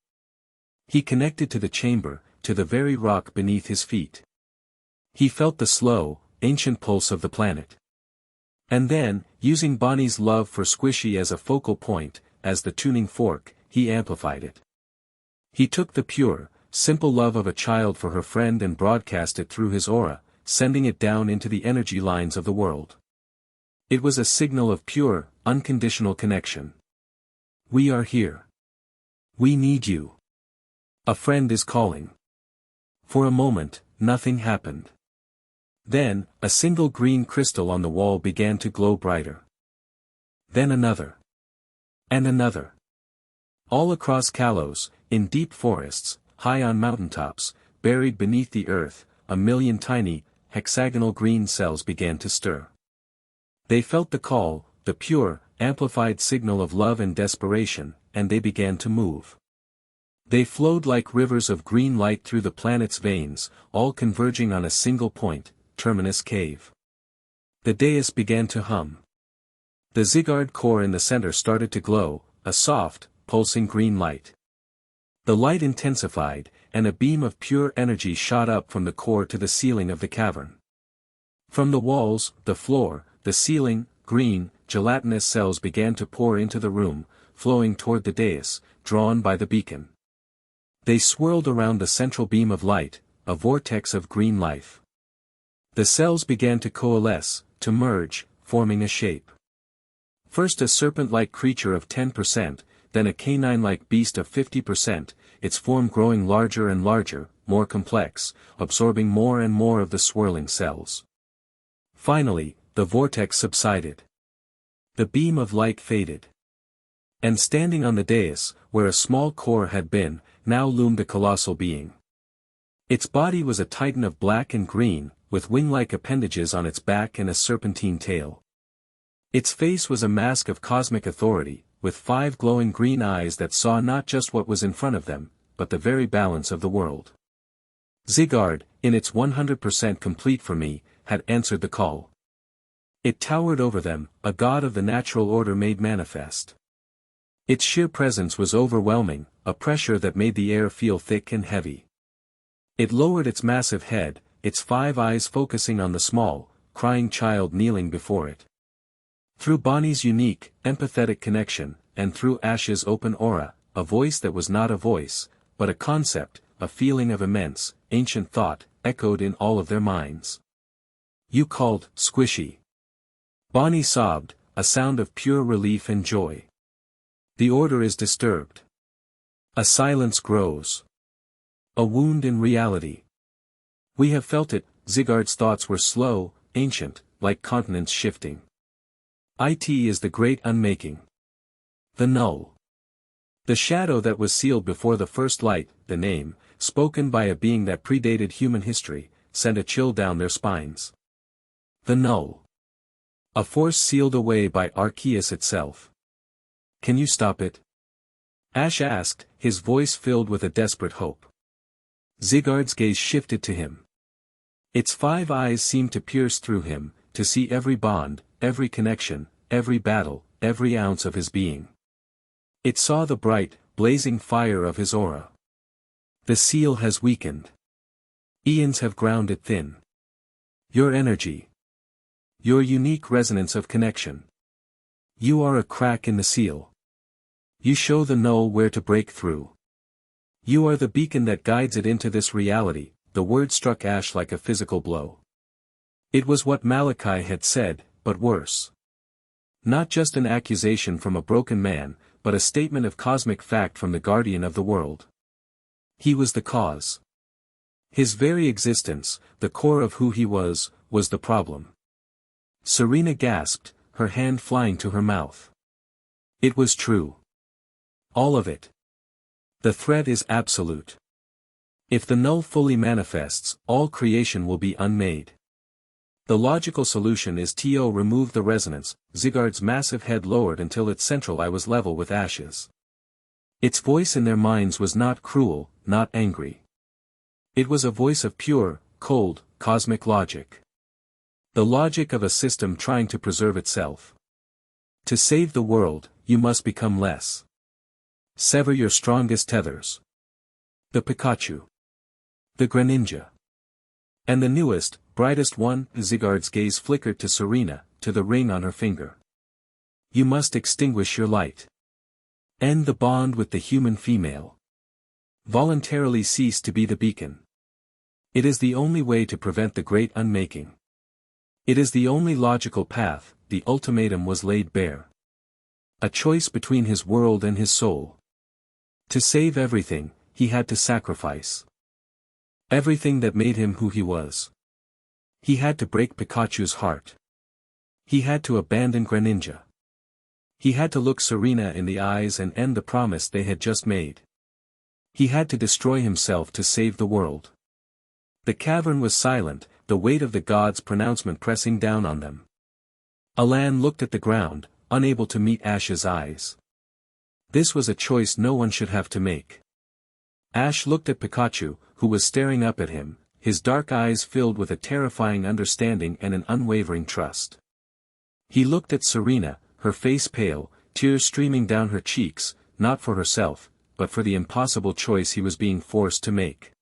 He connected to the chamber, to the very rock beneath his feet. He felt the slow, ancient pulse of the planet. And then, using Bonnie's love for Squishy as a focal point, as the tuning fork, he amplified it. He took the pure, simple love of a child for her friend and broadcast it through his aura, sending it down into the energy lines of the world. It was a signal of pure, unconditional connection. We are here. We need you. A friend is calling. For a moment, nothing happened. Then, a single green crystal on the wall began to glow brighter. Then another. And another. All across Kalos, in deep forests, high on mountaintops, buried beneath the earth, a million tiny, hexagonal green cells began to stir. They felt the call, the pure, amplified signal of love and desperation, and they began to move. They flowed like rivers of green light through the planet's veins, all converging on a single point, Terminus Cave. The dais began to hum. The Zygarde core in the center started to glow, a soft, pulsing green light. The light intensified, and a beam of pure energy shot up from the core to the ceiling of the cavern. From the walls, the floor, the ceiling, green, gelatinous cells began to pour into the room, flowing toward the dais, drawn by the beacon. They swirled around the central beam of light, a vortex of green life. The cells began to coalesce, to merge, forming a shape. First a serpent-like creature of 10%, then a canine-like beast of 50%, its form growing larger and larger, more complex, absorbing more and more of the swirling cells. Finally, the vortex subsided. The beam of light faded. And standing on the dais, where a small core had been, now loomed a colossal being. Its body was a titan of black and green, with wing-like appendages on its back and a serpentine tail. Its face was a mask of cosmic authority, with 5 glowing green eyes that saw not just what was in front of them, but the very balance of the world. Zygarde, in its 100% complete for me, had answered the call. It towered over them, a god of the natural order made manifest. Its sheer presence was overwhelming, a pressure that made the air feel thick and heavy. It lowered its massive head, its 5 eyes focusing on the small, crying child kneeling before it. Through Bonnie's unique, empathetic connection, and through Ash's open aura, a voice that was not a voice, but a concept, a feeling of immense, ancient thought, echoed in all of their minds. You called, Squishy. Bonnie sobbed, a sound of pure relief and joy. The order is disturbed. A silence grows. A wound in reality. We have felt it. Zygarde's thoughts were slow, ancient, like continents shifting. It is the great unmaking. The null. The shadow that was sealed before the first light, the name, spoken by a being that predated human history, sent a chill down their spines. The null. A force sealed away by Arceus itself. Can you stop it? Ash asked, his voice filled with a desperate hope. Zygarde's gaze shifted to him. Its 5 eyes seemed to pierce through him, to see every bond, every connection, every battle, every ounce of his being. It saw the bright, blazing fire of his aura. The seal has weakened. Eons have ground it thin. Your energy. Your unique resonance of connection. You are a crack in the seal. You show the null where to break through. You are the beacon that guides it into this reality. The word struck Ash like a physical blow. It was what Malachi had said, but worse. Not just an accusation from a broken man, but a statement of cosmic fact from the guardian of the world. He was the cause. His very existence, the core of who he was the problem. Serena gasped, her hand flying to her mouth. It was true. All of it. The threat is absolute. If the null fully manifests, all creation will be unmade. The logical solution is to remove the resonance. Zygarde's massive head lowered until its central eye was level with Ash's. Its voice in their minds was not cruel, not angry. It was a voice of pure, cold, cosmic logic. The logic of a system trying to preserve itself. To save the world, you must become less. Sever your strongest tethers. The Pikachu. The Greninja. And the newest, brightest one. Zygarde's gaze flickered to Serena, to the ring on her finger. You must extinguish your light. End the bond with the human female. Voluntarily cease to be the beacon. It is the only way to prevent the great unmaking. It is the only logical path. The ultimatum was laid bare. A choice between his world and his soul. To save everything, he had to sacrifice everything that made him who he was. He had to break Pikachu's heart. He had to abandon Greninja. He had to look Serena in the eyes and end the promise they had just made. He had to destroy himself to save the world. The cavern was silent, the weight of the gods' pronouncement pressing down on them. Alan looked at the ground, unable to meet Ash's eyes. This was a choice no one should have to make. Ash looked at Pikachu, who was staring up at him, his dark eyes filled with a terrifying understanding and an unwavering trust. He looked at Serena, her face pale, tears streaming down her cheeks, not for herself, but for the impossible choice he was being forced to make.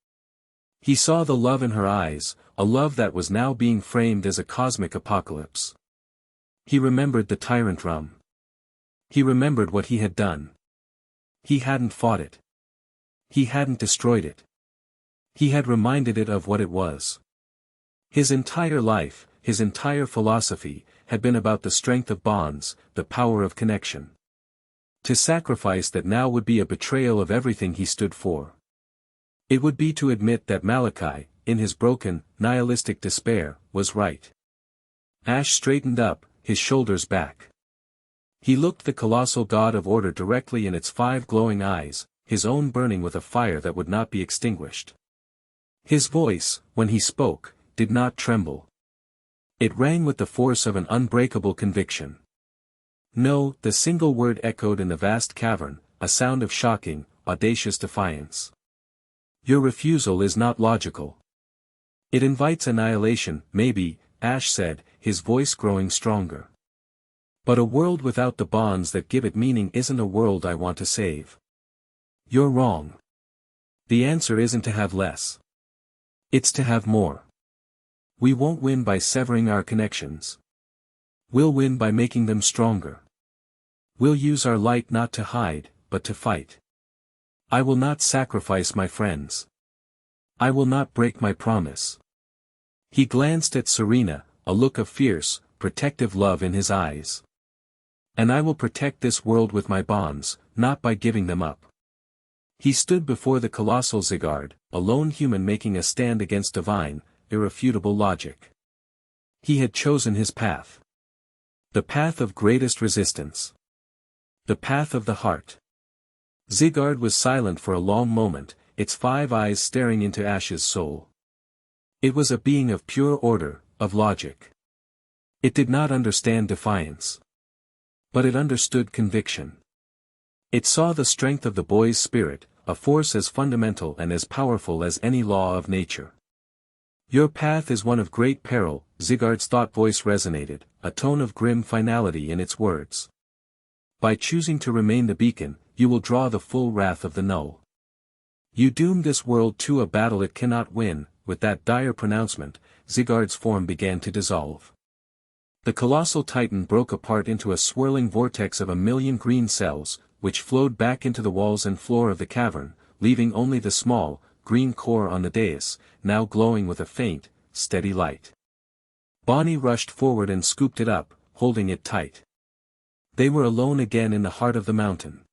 He saw the love in her eyes, a love that was now being framed as a cosmic apocalypse. He remembered the tyrant rum. He remembered what he had done. He hadn't fought it. He hadn't destroyed it. He had reminded it of what it was. His entire life, his entire philosophy, had been about the strength of bonds, the power of connection. To sacrifice that now would be a betrayal of everything he stood for. It would be to admit that Malachi, in his broken, nihilistic despair, was right. Ash straightened up, his shoulders back. He looked the colossal god of order directly in its 5 glowing eyes, his own burning with a fire that would not be extinguished. His voice, when he spoke, did not tremble. It rang with the force of an unbreakable conviction. No, the single word echoed in the vast cavern, a sound of shocking, audacious defiance. Your refusal is not logical. It invites annihilation, maybe, Ash said, his voice growing stronger. But a world without the bonds that give it meaning isn't a world I want to save. You're wrong. The answer isn't to have less. It's to have more. We won't win by severing our connections. We'll win by making them stronger. We'll use our light not to hide, but to fight. I will not sacrifice my friends. I will not break my promise. He glanced at Serena, a look of fierce, protective love in his eyes. And I will protect this world with my bonds, not by giving them up. He stood before the colossal Zygarde, a lone human making a stand against divine, irrefutable logic. He had chosen his path. The path of greatest resistance. The path of the heart. Zygarde was silent for a long moment, its 5 eyes staring into Ash's soul. It was a being of pure order, of logic. It did not understand defiance. But it understood conviction. It saw the strength of the boy's spirit, a force as fundamental and as powerful as any law of nature. Your path is one of great peril, Zygarde's thought voice resonated, a tone of grim finality in its words. By choosing to remain the beacon, you will draw the full wrath of the null. You doom this world to a battle it cannot win. With that dire pronouncement, Zygarde's form began to dissolve. The colossal titan broke apart into a swirling vortex of 1,000,000 green cells, which flowed back into the walls and floor of the cavern, leaving only the small, green core on the dais, now glowing with a faint, steady light. Bonnie rushed forward and scooped it up, holding it tight. They were alone again in the heart of the mountain.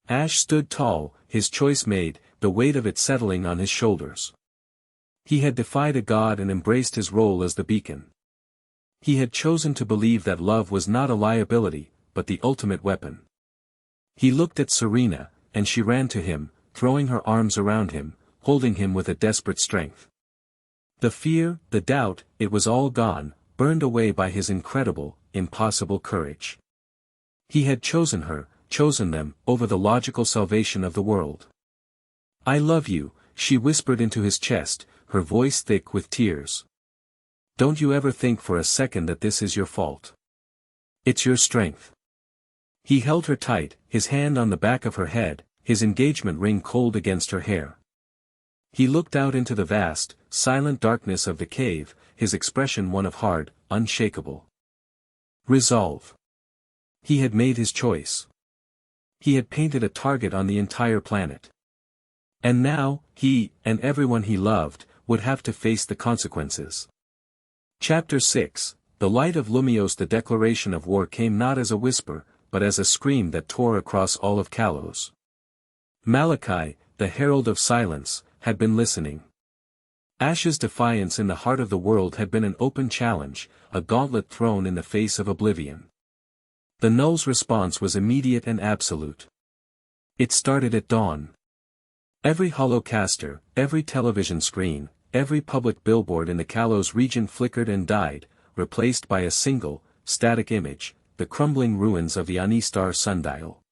Ash stood tall, his choice made, the weight of it settling on his shoulders. He had defied a god and embraced his role as the beacon. He had chosen to believe that love was not a liability, but the ultimate weapon. He looked at Serena, and she ran to him, throwing her arms around him, holding him with a desperate strength. The fear, the doubt, it was all gone, burned away by his incredible, impossible courage. He had chosen her, chosen them, over the logical salvation of the world. I love you, she whispered into his chest, her voice thick with tears. Don't you ever think for a second that this is your fault. It's your strength. He held her tight, his hand on the back of her head, his engagement ring cold against her hair. He looked out into the vast, silent darkness of the cave, his expression one of hard, unshakable resolve. He had made his choice. He had painted a target on the entire planet. And now, he, and everyone he loved, would have to face the consequences. Chapter 6, The Light of Lumios. The declaration of war came not as a whisper, but as a scream that tore across all of Kalos. Malachi, the herald of silence, had been listening. Ash's defiance in the heart of the world had been an open challenge, a gauntlet thrown in the face of oblivion. The Null's response was immediate and absolute. It started at dawn. Every holocaster, every television screen, every public billboard in the Kalos region flickered and died, replaced by a single, static image, the crumbling ruins of the Anistar sundial.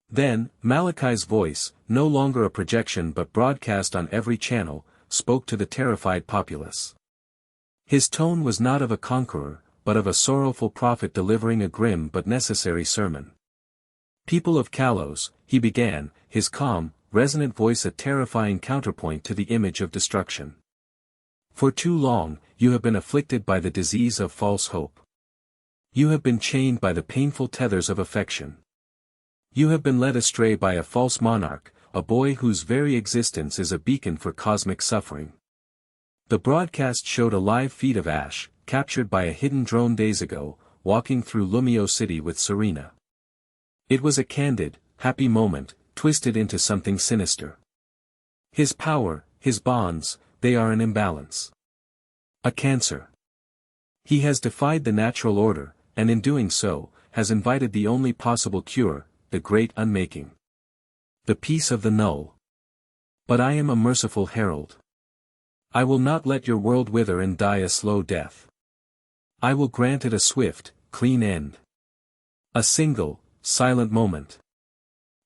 Then, Malachi's voice, no longer a projection but broadcast on every channel, spoke to the terrified populace. His tone was not of a conqueror, but of a sorrowful prophet delivering a grim but necessary sermon. People of Kalos, he began, his calm, resonant voice a terrifying counterpoint to the image of destruction. For too long, you have been afflicted by the disease of false hope. You have been chained by the painful tethers of affection. You have been led astray by a false monarch, a boy whose very existence is a beacon for cosmic suffering. The broadcast showed a live feed of Ash, captured by a hidden drone days ago, walking through Lumio City with Serena. It was a candid, happy moment, twisted into something sinister. His power, his bonds, they are an imbalance. A cancer. He has defied the natural order, and in doing so, has invited the only possible cure, the great unmaking. The peace of the Null. But I am a merciful herald. I will not let your world wither and die a slow death. I will grant it a swift, clean end. A single, silent moment.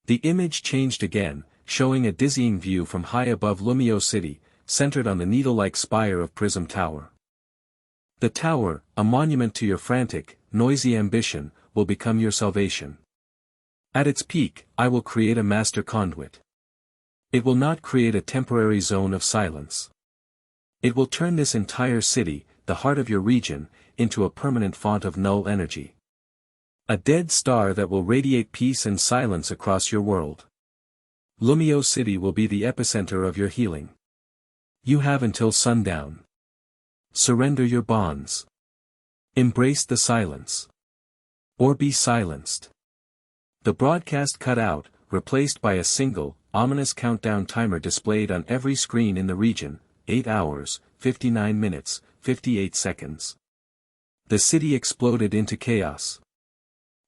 The image changed again, showing a dizzying view from high above Lumio City, centered on the needle-like spire of Prism Tower. The tower, a monument to your frantic, noisy ambition, will become your salvation. At its peak, I will create a master conduit. It will not create a temporary zone of silence. It will turn this entire city, the heart of your region, into a permanent font of null energy. A dead star that will radiate peace and silence across your world. Lumio City will be the epicenter of your healing. You have until sundown. Surrender your bonds. Embrace the silence. Or be silenced. The broadcast cut out, replaced by a single, ominous countdown timer displayed on every screen in the region, 8 hours, 59 minutes, 58 seconds. The city exploded into chaos.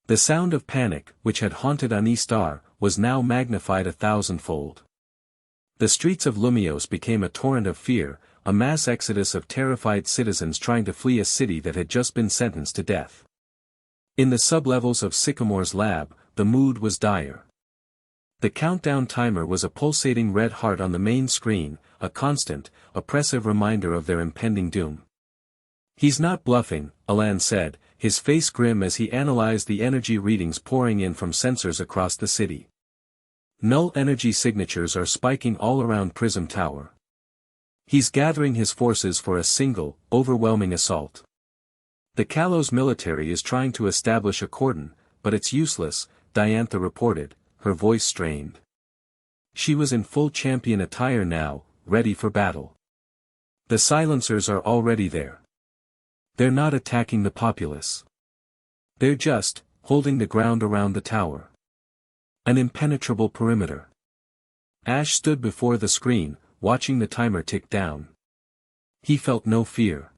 The sound of panic, which had haunted Anistar, was now magnified 1,000-fold. The streets of Lumios became a torrent of fear, a mass exodus of terrified citizens trying to flee a city that had just been sentenced to death. In the sublevels of Sycamore's lab, the mood was dire. The countdown timer was a pulsating red heart on the main screen, a constant, oppressive reminder of their impending doom. He's not bluffing, Alan said, his face grim as he analyzed the energy readings pouring in from sensors across the city. Null energy signatures are spiking all around Prism Tower. He's gathering his forces for a single, overwhelming assault. The Kalos military is trying to establish a cordon, but it's useless, Diantha reported, her voice strained. She was in full champion attire now, ready for battle. The silencers are already there. They're not attacking the populace. They're just, holding the ground around the tower. An impenetrable perimeter. Ash stood before the screen, watching the timer tick down. He felt no fear.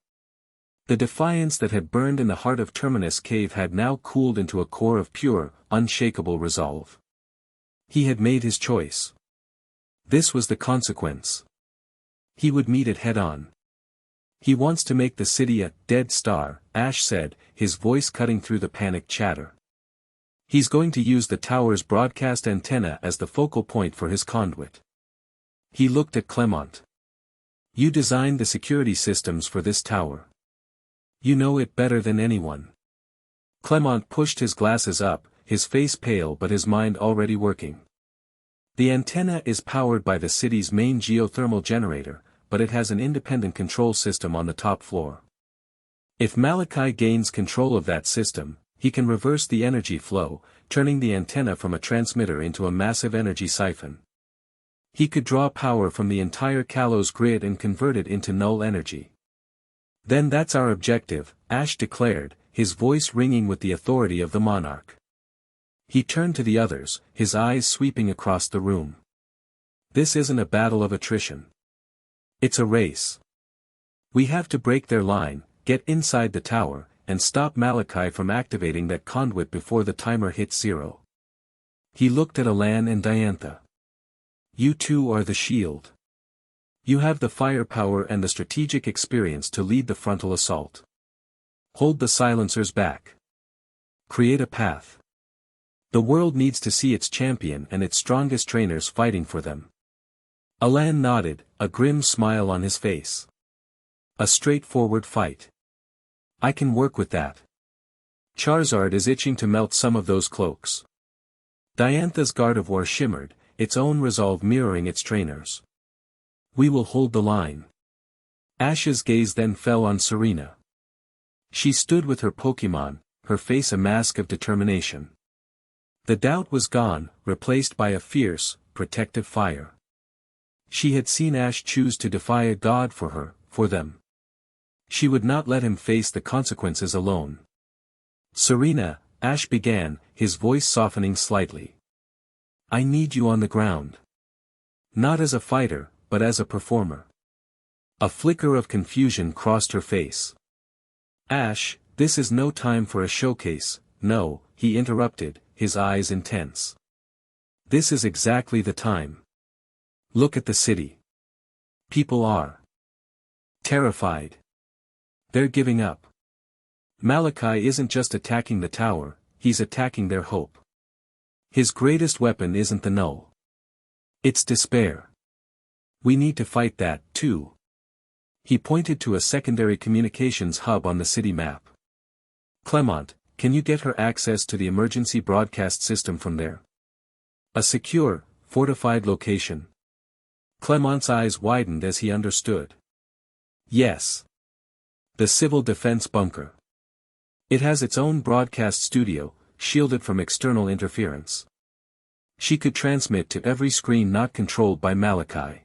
The defiance that had burned in the heart of Terminus Cave had now cooled into a core of pure, unshakable resolve. He had made his choice. This was the consequence. He would meet it head-on. He wants to make the city a dead star, Ash said, his voice cutting through the panicked chatter. He's going to use the tower's broadcast antenna as the focal point for his conduit. He looked at Clement. You designed the security systems for this tower. You know it better than anyone. Clement pushed his glasses up, his face pale but his mind already working. The antenna is powered by the city's main geothermal generator, but it has an independent control system on the top floor. If Malachi gains control of that system, he can reverse the energy flow, turning the antenna from a transmitter into a massive energy siphon. He could draw power from the entire Kalos grid and convert it into null energy. Then that's our objective, Ash declared, his voice ringing with the authority of the Monarch. He turned to the others, his eyes sweeping across the room. This isn't a battle of attrition. It's a race. We have to break their line, get inside the tower, and stop Malachi from activating that conduit before the timer hits 0. He looked at Alan and Diantha. You two are the shield. You have the firepower and the strategic experience to lead the frontal assault. Hold the silencers back. Create a path. The world needs to see its champion and its strongest trainers fighting for them. Alan nodded, a grim smile on his face. A straightforward fight. I can work with that. Charizard is itching to melt some of those cloaks. Diantha's Gardevoir shimmered, its own resolve mirroring its trainers. We will hold the line. Ash's gaze then fell on Serena. She stood with her Pokémon, her face a mask of determination. The doubt was gone, replaced by a fierce, protective fire. She had seen Ash choose to defy a god for her, for them. She would not let him face the consequences alone. Serena, Ash began, his voice softening slightly. I need you on the ground. Not as a fighter, but as a performer. A flicker of confusion crossed her face. Ash, this is no time for a showcase, no, he interrupted, his eyes intense. This is exactly the time. Look at the city. People are terrified. They're giving up. Malachi isn't just attacking the tower, he's attacking their hope. His greatest weapon isn't the null. It's despair. We need to fight that, too. He pointed to a secondary communications hub on the city map. Clement, can you get her access to the emergency broadcast system from there? A secure, fortified location. Clement's eyes widened as he understood. Yes. The civil defense bunker. It has its own broadcast studio, shielded from external interference. She could transmit to every screen not controlled by Malachi.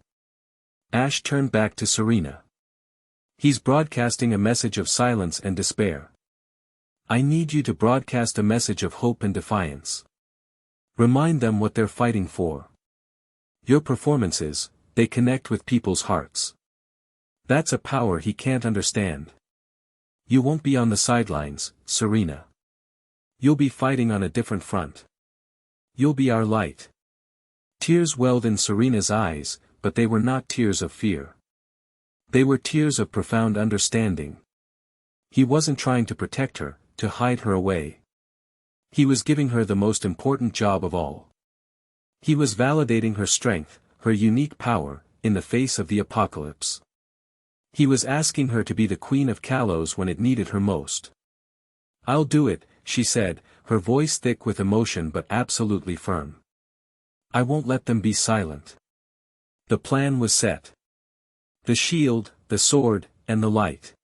Ash turned back to Serena. He's broadcasting a message of silence and despair. I need you to broadcast a message of hope and defiance. Remind them what they're fighting for. Your performances, they connect with people's hearts. That's a power he can't understand. You won't be on the sidelines, Serena. You'll be fighting on a different front. You'll be our light. Tears welled in Serena's eyes, but they were not tears of fear. They were tears of profound understanding. He wasn't trying to protect her, to hide her away. He was giving her the most important job of all. He was validating her strength, her unique power, in the face of the apocalypse. He was asking her to be the queen of Kalos when it needed her most. I'll do it, she said, her voice thick with emotion but absolutely firm. I won't let them be silent. The plan was set. The shield, the sword, and the light.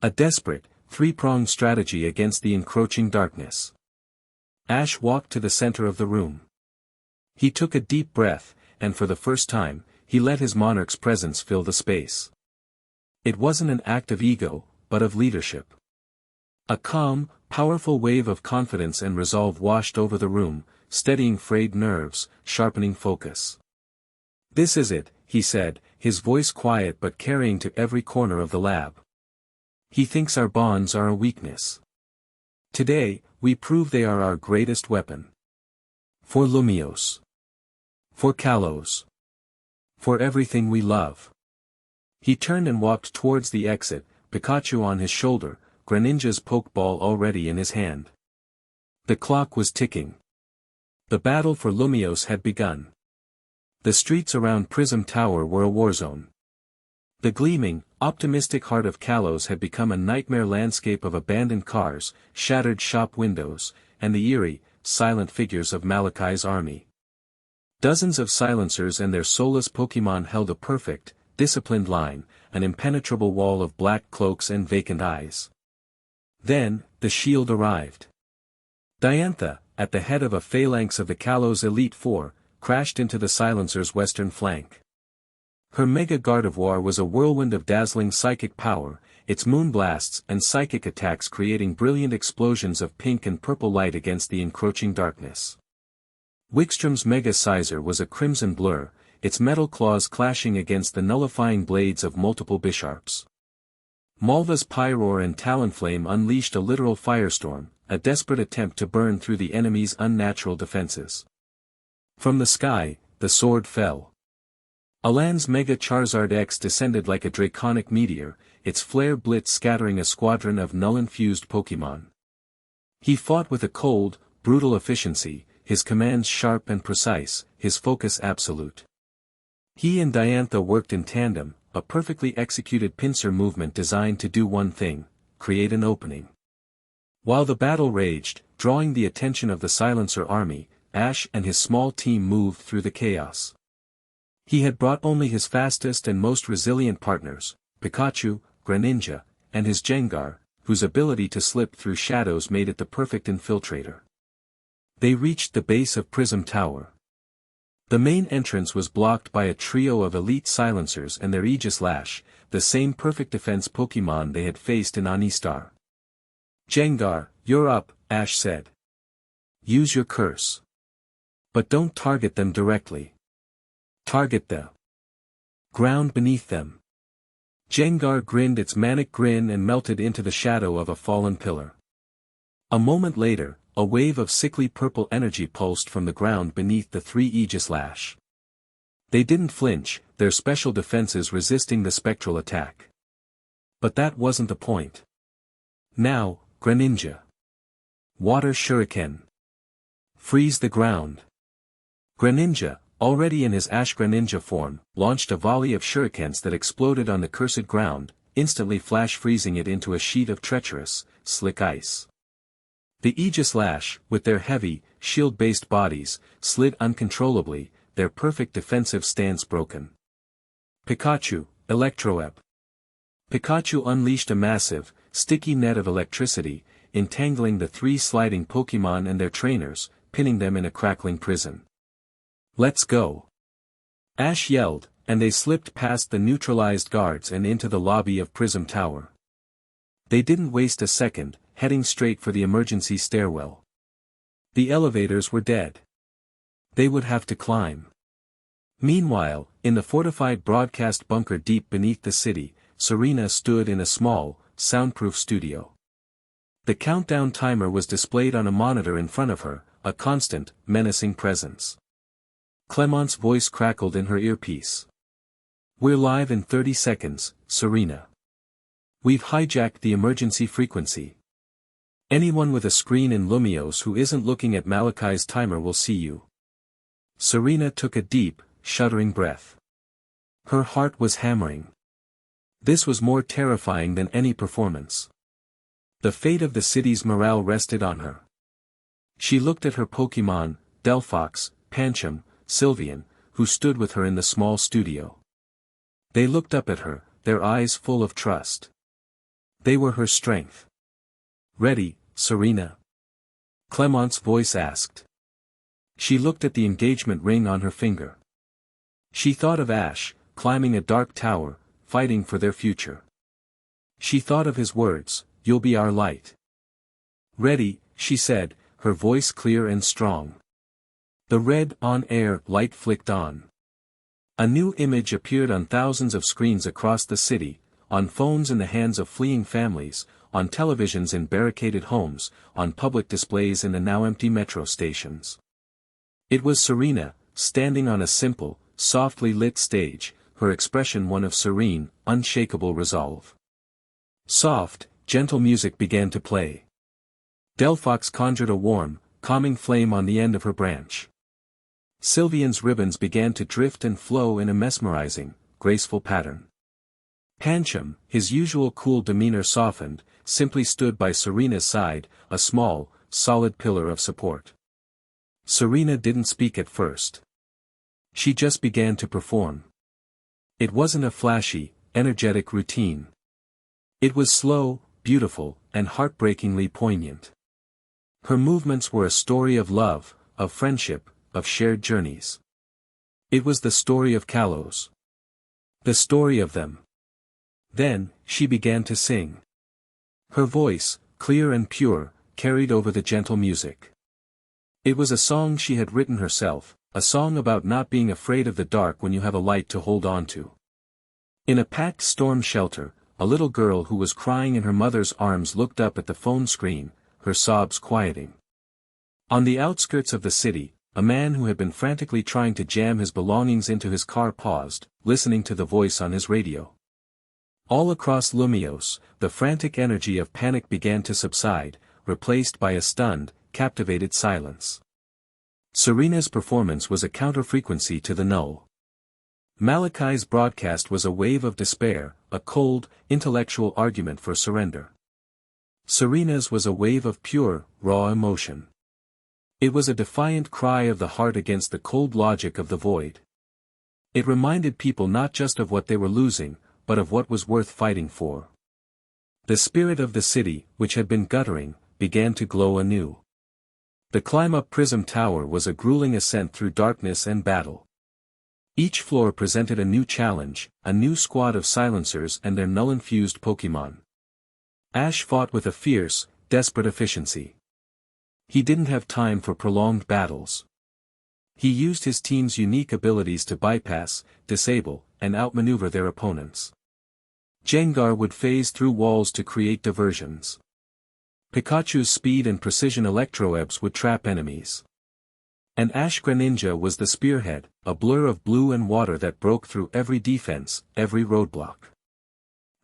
A desperate, three-pronged strategy against the encroaching darkness. Ash walked to the center of the room. He took a deep breath, and for the first time, he let his monarch's presence fill the space. It wasn't an act of ego, but of leadership. A calm, powerful wave of confidence and resolve washed over the room, steadying frayed nerves, sharpening focus. This is it, he said, his voice quiet but carrying to every corner of the lab. He thinks our bonds are a weakness. Today, we prove they are our greatest weapon. For Lumios. For Kalos. For everything we love. He turned and walked towards the exit, Pikachu on his shoulder, Greninja's Pokeball already in his hand. The clock was ticking. The battle for Lumios had begun. The streets around Prism Tower were a war zone. The gleaming, optimistic heart of Kalos had become a nightmare landscape of abandoned cars, shattered shop windows, and the eerie, silent figures of Malachi's army. Dozens of silencers and their soulless Pokémon held a perfect, disciplined line, an impenetrable wall of black cloaks and vacant eyes. Then, the shield arrived. Diantha, at the head of a phalanx of the Kalos Elite Four, crashed into the silencer's western flank. Her Mega Gardevoir was a whirlwind of dazzling psychic power, its moonblasts and psychic attacks creating brilliant explosions of pink and purple light against the encroaching darkness. Wickstrom's Mega Scizor was a crimson blur, its metal claws clashing against the nullifying blades of multiple Bisharps. Malva's Pyroar and Talonflame unleashed a literal firestorm, a desperate attempt to burn through the enemy's unnatural defenses. From the sky, the sword fell. Alan's Mega Charizard X descended like a draconic meteor, its flare blitz scattering a squadron of null-infused Pokémon. He fought with a cold, brutal efficiency, his commands sharp and precise, his focus absolute. He and Diantha worked in tandem, a perfectly executed pincer movement designed to do one thing: create an opening. While the battle raged, drawing the attention of the Silencer army, Ash and his small team moved through the chaos. He had brought only his fastest and most resilient partners, Pikachu, Greninja, and his Gengar, whose ability to slip through shadows made it the perfect infiltrator. They reached the base of Prism Tower. The main entrance was blocked by a trio of elite silencers and their Aegislash, the same perfect defense Pokémon they had faced in Anistar. "Gengar, you're up," Ash said. "Use your curse. But don't target them directly. Target the ground beneath them." Gengar grinned its manic grin and melted into the shadow of a fallen pillar. A moment later, a wave of sickly purple energy pulsed from the ground beneath the three Aegislash. They didn't flinch, their special defenses resisting the spectral attack. But that wasn't the point. Now, Greninja. Water Shuriken. Freeze the ground. Greninja, already in his Ash Greninja form, launched a volley of shurikens that exploded on the cursed ground, instantly flash freezing it into a sheet of treacherous, slick ice. The Aegislash, with their heavy, shield-based bodies, slid uncontrollably, their perfect defensive stance broken. Pikachu, Electroweb. Pikachu unleashed a massive, sticky net of electricity, entangling the three sliding Pokémon and their trainers, pinning them in a crackling prison. "Let's go!" Ash yelled, and they slipped past the neutralized guards and into the lobby of Prism Tower. They didn't waste a second, heading straight for the emergency stairwell. The elevators were dead. They would have to climb. Meanwhile, in the fortified broadcast bunker deep beneath the city, Serena stood in a small, soundproof studio. The countdown timer was displayed on a monitor in front of her, a constant, menacing presence. Clement's voice crackled in her earpiece. "We're live in 30 seconds, Serena. We've hijacked the emergency frequency. Anyone with a screen in Lumiose who isn't looking at Malachi's timer will see you." Serena took a deep, shuddering breath. Her heart was hammering. This was more terrifying than any performance. The fate of the city's morale rested on her. She looked at her Pokémon, Delphox, Pancham, Sylveon, who stood with her in the small studio. They looked up at her, their eyes full of trust. They were her strength. "Ready, Serena?" Clement's voice asked. She looked at the engagement ring on her finger. She thought of Ash, climbing a dark tower, fighting for their future. She thought of his words, "You'll be our light." "Ready," she said, her voice clear and strong. The red on-air light flicked on. A new image appeared on thousands of screens across the city, on phones in the hands of fleeing families, on televisions in barricaded homes, on public displays in the now empty metro stations. It was Serena, standing on a simple, softly lit stage, her expression one of serene, unshakable resolve. Soft, gentle music began to play. Delphox conjured a warm, calming flame on the end of her branch. Sylveon's ribbons began to drift and flow in a mesmerizing, graceful pattern. Pancham, his usual cool demeanor softened, simply stood by Serena's side, a small, solid pillar of support. Serena didn't speak at first. She just began to perform. It wasn't a flashy, energetic routine. It was slow, beautiful, and heartbreakingly poignant. Her movements were a story of love, of friendship, of shared journeys. It was the story of Kalos. The story of them. Then, she began to sing. Her voice, clear and pure, carried over the gentle music. It was a song she had written herself, a song about not being afraid of the dark when you have a light to hold on to. In a packed storm shelter, a little girl who was crying in her mother's arms looked up at the phone screen, her sobs quieting. On the outskirts of the city, a man who had been frantically trying to jam his belongings into his car paused, listening to the voice on his radio. All across Lumios, the frantic energy of panic began to subside, replaced by a stunned, captivated silence. Serena's performance was a counter-frequency to the null. Malachi's broadcast was a wave of despair, a cold, intellectual argument for surrender. Serena's was a wave of pure, raw emotion. It was a defiant cry of the heart against the cold logic of the void. It reminded people not just of what they were losing, but of what was worth fighting for. The spirit of the city, which had been guttering, began to glow anew. The climb up Prism Tower was a grueling ascent through darkness and battle. Each floor presented a new challenge, a new squad of silencers and their null-infused Pokémon. Ash fought with a fierce, desperate efficiency. He didn't have time for prolonged battles. He used his team's unique abilities to bypass, disable, and outmaneuver their opponents. Gengar would phase through walls to create diversions. Pikachu's speed and precision Electrowebs would trap enemies. And Ash Greninja was the spearhead, a blur of blue and water that broke through every defense, every roadblock.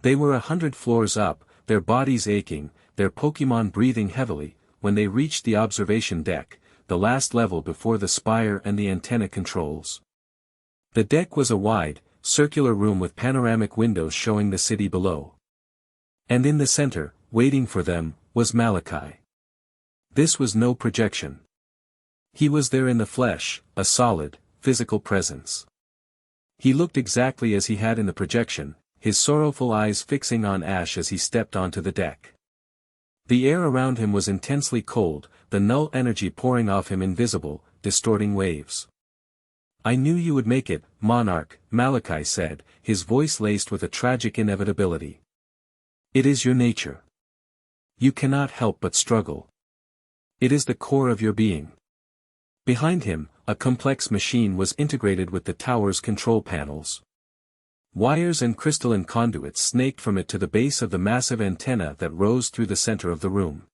They were 100 floors up, their bodies aching, their Pokémon breathing heavily, when they reached the observation deck, the last level before the spire and the antenna controls. The deck was a wide, circular room with panoramic windows showing the city below. And in the center, waiting for them, was Malachi. This was no projection. He was there in the flesh, a solid, physical presence. He looked exactly as he had in the projection, his sorrowful eyes fixing on Ash as he stepped onto the deck. The air around him was intensely cold, the null energy pouring off him in visible, distorting waves. "I knew you would make it, Monarch," Malachi said, his voice laced with a tragic inevitability. "It is your nature. You cannot help but struggle. It is the core of your being." Behind him, a complex machine was integrated with the tower's control panels. Wires and crystalline conduits snaked from it to the base of the massive antenna that rose through the center of the room.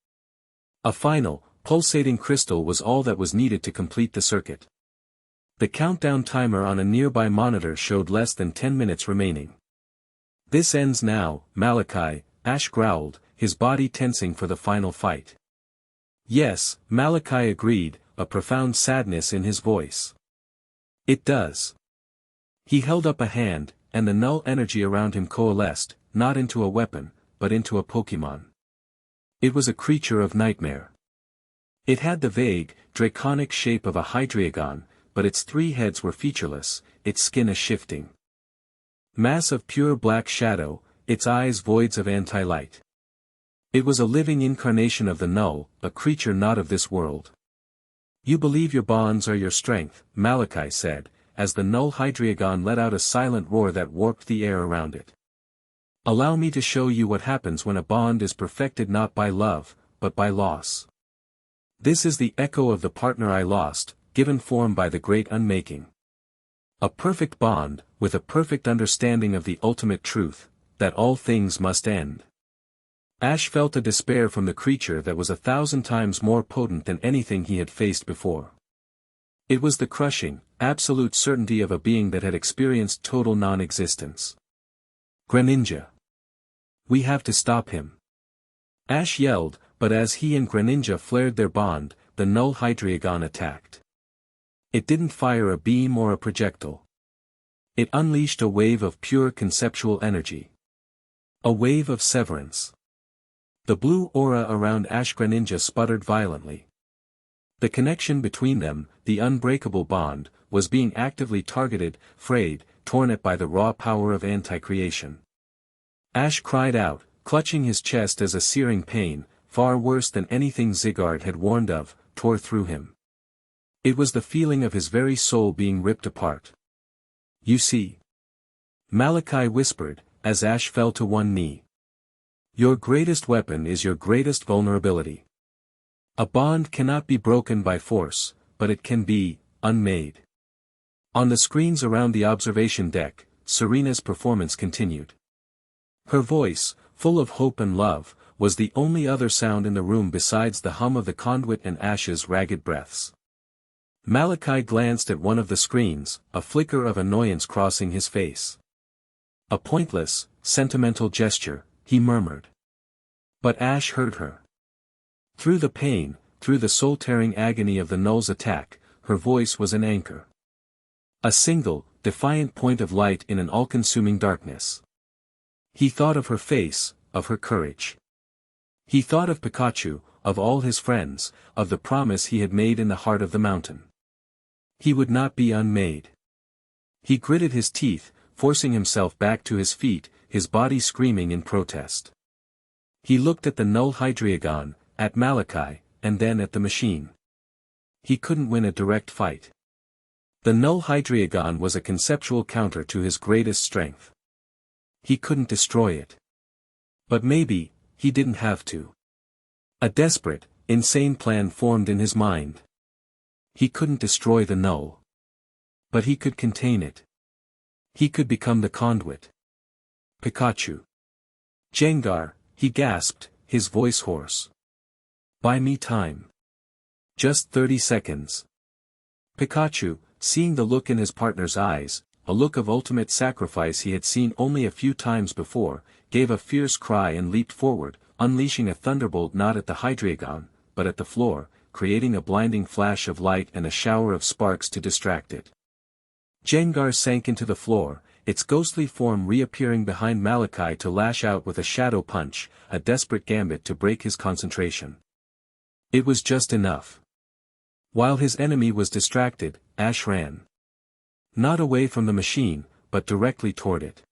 A final, pulsating crystal was all that was needed to complete the circuit. The countdown timer on a nearby monitor showed less than 10 minutes remaining. "This ends now, Malachi," Ash growled, his body tensing for the final fight. "Yes," Malachi agreed, a profound sadness in his voice. "It does." He held up a hand, and the null energy around him coalesced, not into a weapon, but into a Pokémon. It was a creature of nightmare. It had the vague, draconic shape of a Hydreigon, but its 3 heads were featureless, its skin a shifting mass of pure black shadow, its eyes voids of anti-light. It was a living incarnation of the null, a creature not of this world. "You believe your bonds are your strength," Malachi said, as the null Hydreigon let out a silent roar that warped the air around it. "Allow me to show you what happens when a bond is perfected not by love, but by loss. This is the echo of the partner I lost, given form by the great unmaking. A perfect bond, with a perfect understanding of the ultimate truth, that all things must end." Ash felt a despair from the creature that was 1,000 times more potent than anything he had faced before. It was the crushing, absolute certainty of a being that had experienced total non-existence. "Greninja! We have to stop him!" Ash yelled, but as he and Greninja flared their bond, the null Hydreigon attacked. It didn't fire a beam or a projectile. It unleashed a wave of pure conceptual energy. A wave of severance. The blue aura around Ash Greninja sputtered violently. The connection between them, the unbreakable bond, was being actively targeted, frayed, torn at by the raw power of anti-creation. Ash cried out, clutching his chest as a searing pain, far worse than anything Sigurd had warned of, tore through him. It was the feeling of his very soul being ripped apart. "You see," Malachi whispered, as Ash fell to one knee. "Your greatest weapon is your greatest vulnerability. A bond cannot be broken by force, but it can be, unmade." On the screens around the observation deck, Serena's performance continued. Her voice, full of hope and love, was the only other sound in the room besides the hum of the conduit and Ash's ragged breaths. Malachi glanced at one of the screens, a flicker of annoyance crossing his face. "A pointless, sentimental gesture," he murmured. But Ash heard her. Through the pain, through the soul-tearing agony of the Null's attack, her voice was an anchor. A single, defiant point of light in an all-consuming darkness. He thought of her face, of her courage. He thought of Pikachu, of all his friends, of the promise he had made in the heart of the mountain. He would not be unmade. He gritted his teeth, forcing himself back to his feet, his body screaming in protest. He looked at the Null Hydreigon, at Malachi, and then at the machine. He couldn't win a direct fight. The Null Hydreigon was a conceptual counter to his greatest strength. He couldn't destroy it. But maybe, he didn't have to. A desperate, insane plan formed in his mind. He couldn't destroy the Null. But he could contain it. He could become the conduit. "Pikachu. Jengar," he gasped, his voice hoarse. "Buy me time. Just 30 seconds. Pikachu, seeing the look in his partner's eyes, a look of ultimate sacrifice he had seen only a few times before, gave a fierce cry and leaped forward, unleashing a thunderbolt not at the Hydreigon, but at the floor, creating a blinding flash of light and a shower of sparks to distract it. Jengar sank into the floor, its ghostly form reappearing behind Malachi to lash out with a shadow punch, a desperate gambit to break his concentration. It was just enough. While his enemy was distracted, Ash ran. Not away from the machine, but directly toward it.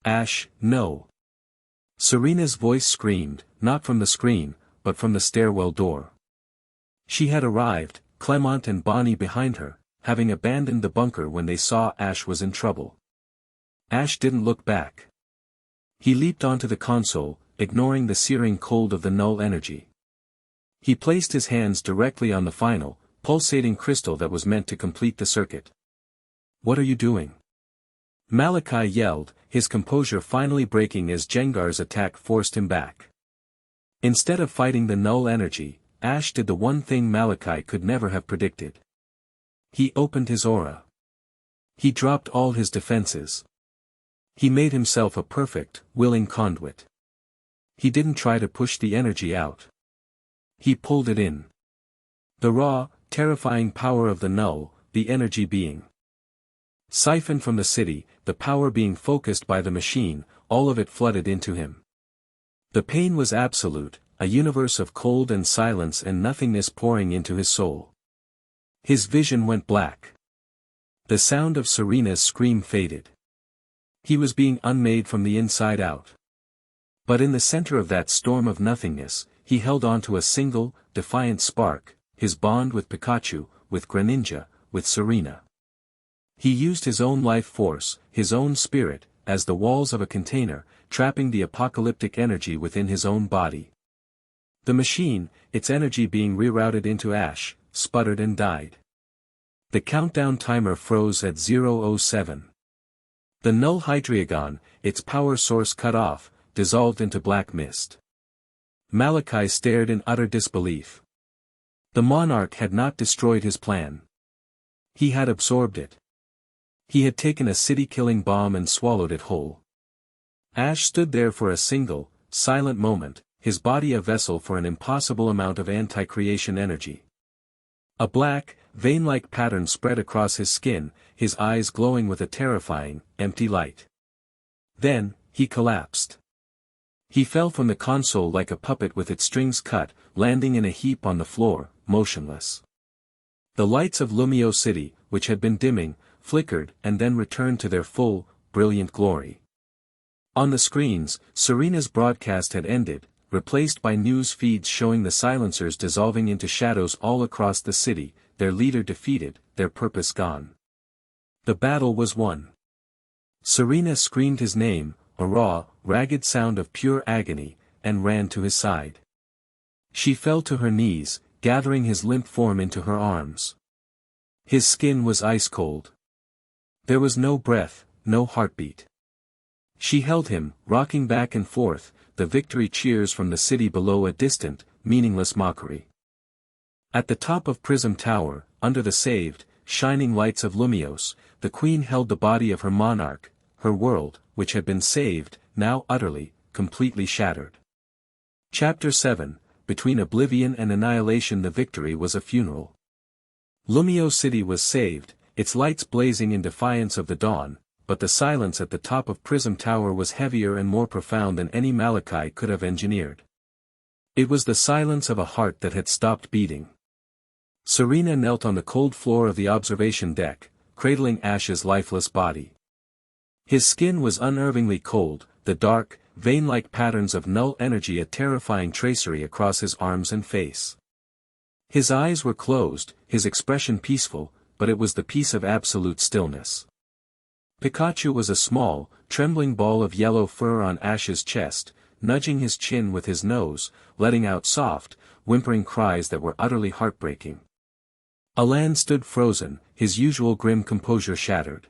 "Ash, no!" Serena's voice screamed, not from the screen, but from the stairwell door. She had arrived, Clement and Bonnie behind her, having abandoned the bunker when they saw Ash was in trouble. Ash didn't look back. He leaped onto the console, ignoring the searing cold of the Null energy. He placed his hands directly on the final, pulsating crystal that was meant to complete the circuit. "What are you doing?" Malachi yelled, his composure finally breaking as Jengar's attack forced him back. Instead of fighting the Null energy, Ash did the one thing Malachi could never have predicted. He opened his aura. He dropped all his defenses. He made himself a perfect, willing conduit. He didn't try to push the energy out. He pulled it in. The raw, terrifying power of the Null, the energy being siphoned from the city, the power being focused by the machine, all of it flooded into him. The pain was absolute, a universe of cold and silence and nothingness pouring into his soul. His vision went black. The sound of Serena's scream faded. He was being unmade from the inside out. But in the center of that storm of nothingness, he held on to a single, defiant spark, his bond with Pikachu, with Greninja, with Serena. He used his own life force, his own spirit, as the walls of a container, trapping the apocalyptic energy within his own body. The machine, its energy being rerouted into Ash, sputtered and died. The countdown timer froze at 0:07. The Null Hydreigon, its power source cut off, dissolved into black mist. Malachi stared in utter disbelief. The Monarch had not destroyed his plan. He had absorbed it. He had taken a city-killing bomb and swallowed it whole. Ash stood there for a single, silent moment, his body a vessel for an impossible amount of anti-creation energy. A black, vein-like pattern spread across his skin, his eyes glowing with a terrifying, empty light. Then, he collapsed. He fell from the console like a puppet with its strings cut, landing in a heap on the floor, motionless. The lights of Lumio City, which had been dimming, flickered and then returned to their full, brilliant glory. On the screens, Serena's broadcast had ended, replaced by news feeds showing the silencers dissolving into shadows all across the city, their leader defeated, their purpose gone. The battle was won. Serena screamed his name, a raw, ragged sound of pure agony, and ran to his side. She fell to her knees, gathering his limp form into her arms. His skin was ice cold. There was no breath, no heartbeat. She held him, rocking back and forth, the victory cheers from the city below a distant, meaningless mockery. At the top of Prism Tower, under the saved, shining lights of Lumios, the queen held the body of her monarch, her world, which had been saved, now utterly, completely shattered. Chapter 7, Between Oblivion and Annihilation. The victory was a funeral. Lumio City was saved, its lights blazing in defiance of the dawn, but the silence at the top of Prism Tower was heavier and more profound than any Malachi could have engineered. It was the silence of a heart that had stopped beating. Serena knelt on the cold floor of the observation deck, cradling Ash's lifeless body. His skin was unnervingly cold, the dark, vein-like patterns of null energy a terrifying tracery across his arms and face. His eyes were closed, his expression peaceful, but it was the peace of absolute stillness. Pikachu was a small, trembling ball of yellow fur on Ash's chest, nudging his chin with his nose, letting out soft, whimpering cries that were utterly heartbreaking. Alan stood frozen, his usual grim composure shattered.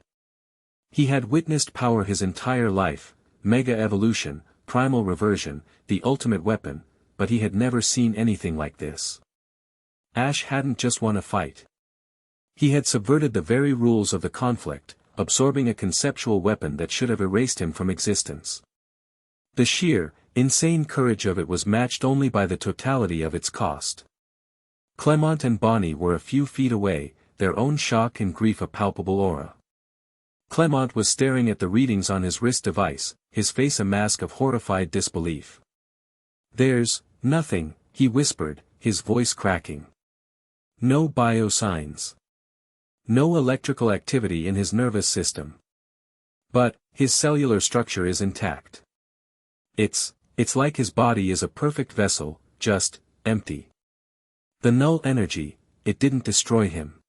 He had witnessed power his entire life, mega evolution, primal reversion, the ultimate weapon, but he had never seen anything like this. Ash hadn't just won a fight. He had subverted the very rules of the conflict, absorbing a conceptual weapon that should have erased him from existence. The sheer, insane courage of it was matched only by the totality of its cost. Clement and Bonnie were a few feet away, their own shock and grief a palpable aura. Clement was staring at the readings on his wrist device, his face a mask of horrified disbelief. "There's nothing," he whispered, his voice cracking. "No bio-signs. No electrical activity in his nervous system. But, his cellular structure is intact. It's like his body is a perfect vessel, just, empty. The null energy, it didn't destroy him.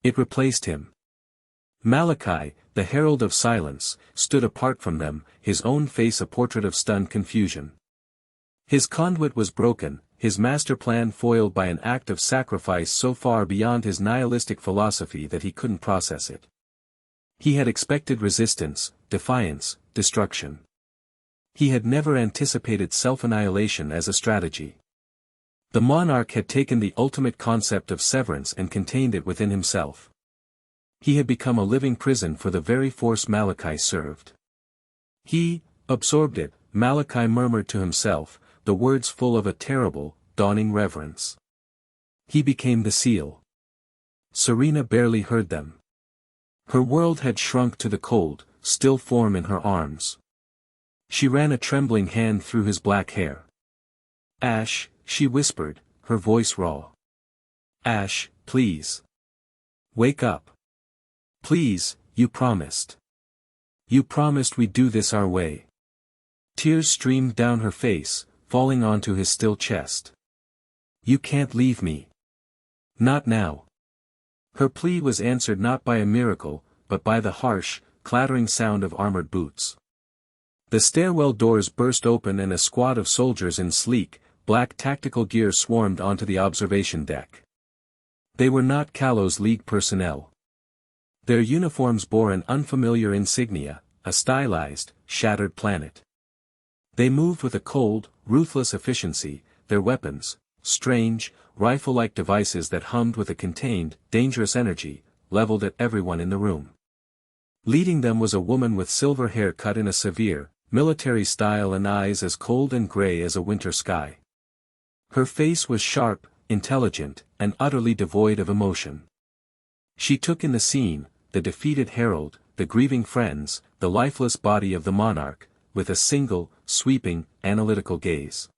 It replaced him." Malachi, the herald of silence, stood apart from them, his own face a portrait of stunned confusion. His conduit was broken, his master plan foiled by an act of sacrifice so far beyond his nihilistic philosophy that he couldn't process it. He had expected resistance, defiance, destruction. He had never anticipated self-annihilation as a strategy. The monarch had taken the ultimate concept of severance and contained it within himself. He had become a living prison for the very force Malachi served. He absorbed it, Malachi murmured to himself, the words full of a terrible, dawning reverence. He became the seal. Serena barely heard them. Her world had shrunk to the cold, still form in her arms. She ran a trembling hand through his black hair. "Ash," she whispered, her voice raw. "Ash, please. Wake up. Please, you promised. You promised we'd do this our way." Tears streamed down her face, falling onto his still chest. "You can't leave me. Not now." Her plea was answered not by a miracle, but by the harsh, clattering sound of armored boots. The stairwell doors burst open and a squad of soldiers in sleek, black tactical gear swarmed onto the observation deck. They were not Kalos League personnel. Their uniforms bore an unfamiliar insignia, a stylized, shattered planet. They moved with a cold, ruthless efficiency, their weapons, strange, rifle-like devices that hummed with a contained, dangerous energy, leveled at everyone in the room. Leading them was a woman with silver hair cut in a severe, military style and eyes as cold and gray as a winter sky. Her face was sharp, intelligent, and utterly devoid of emotion. She took in the scene, the defeated herald, the grieving friends, the lifeless body of the monarch, with a single, sweeping, analytical gaze.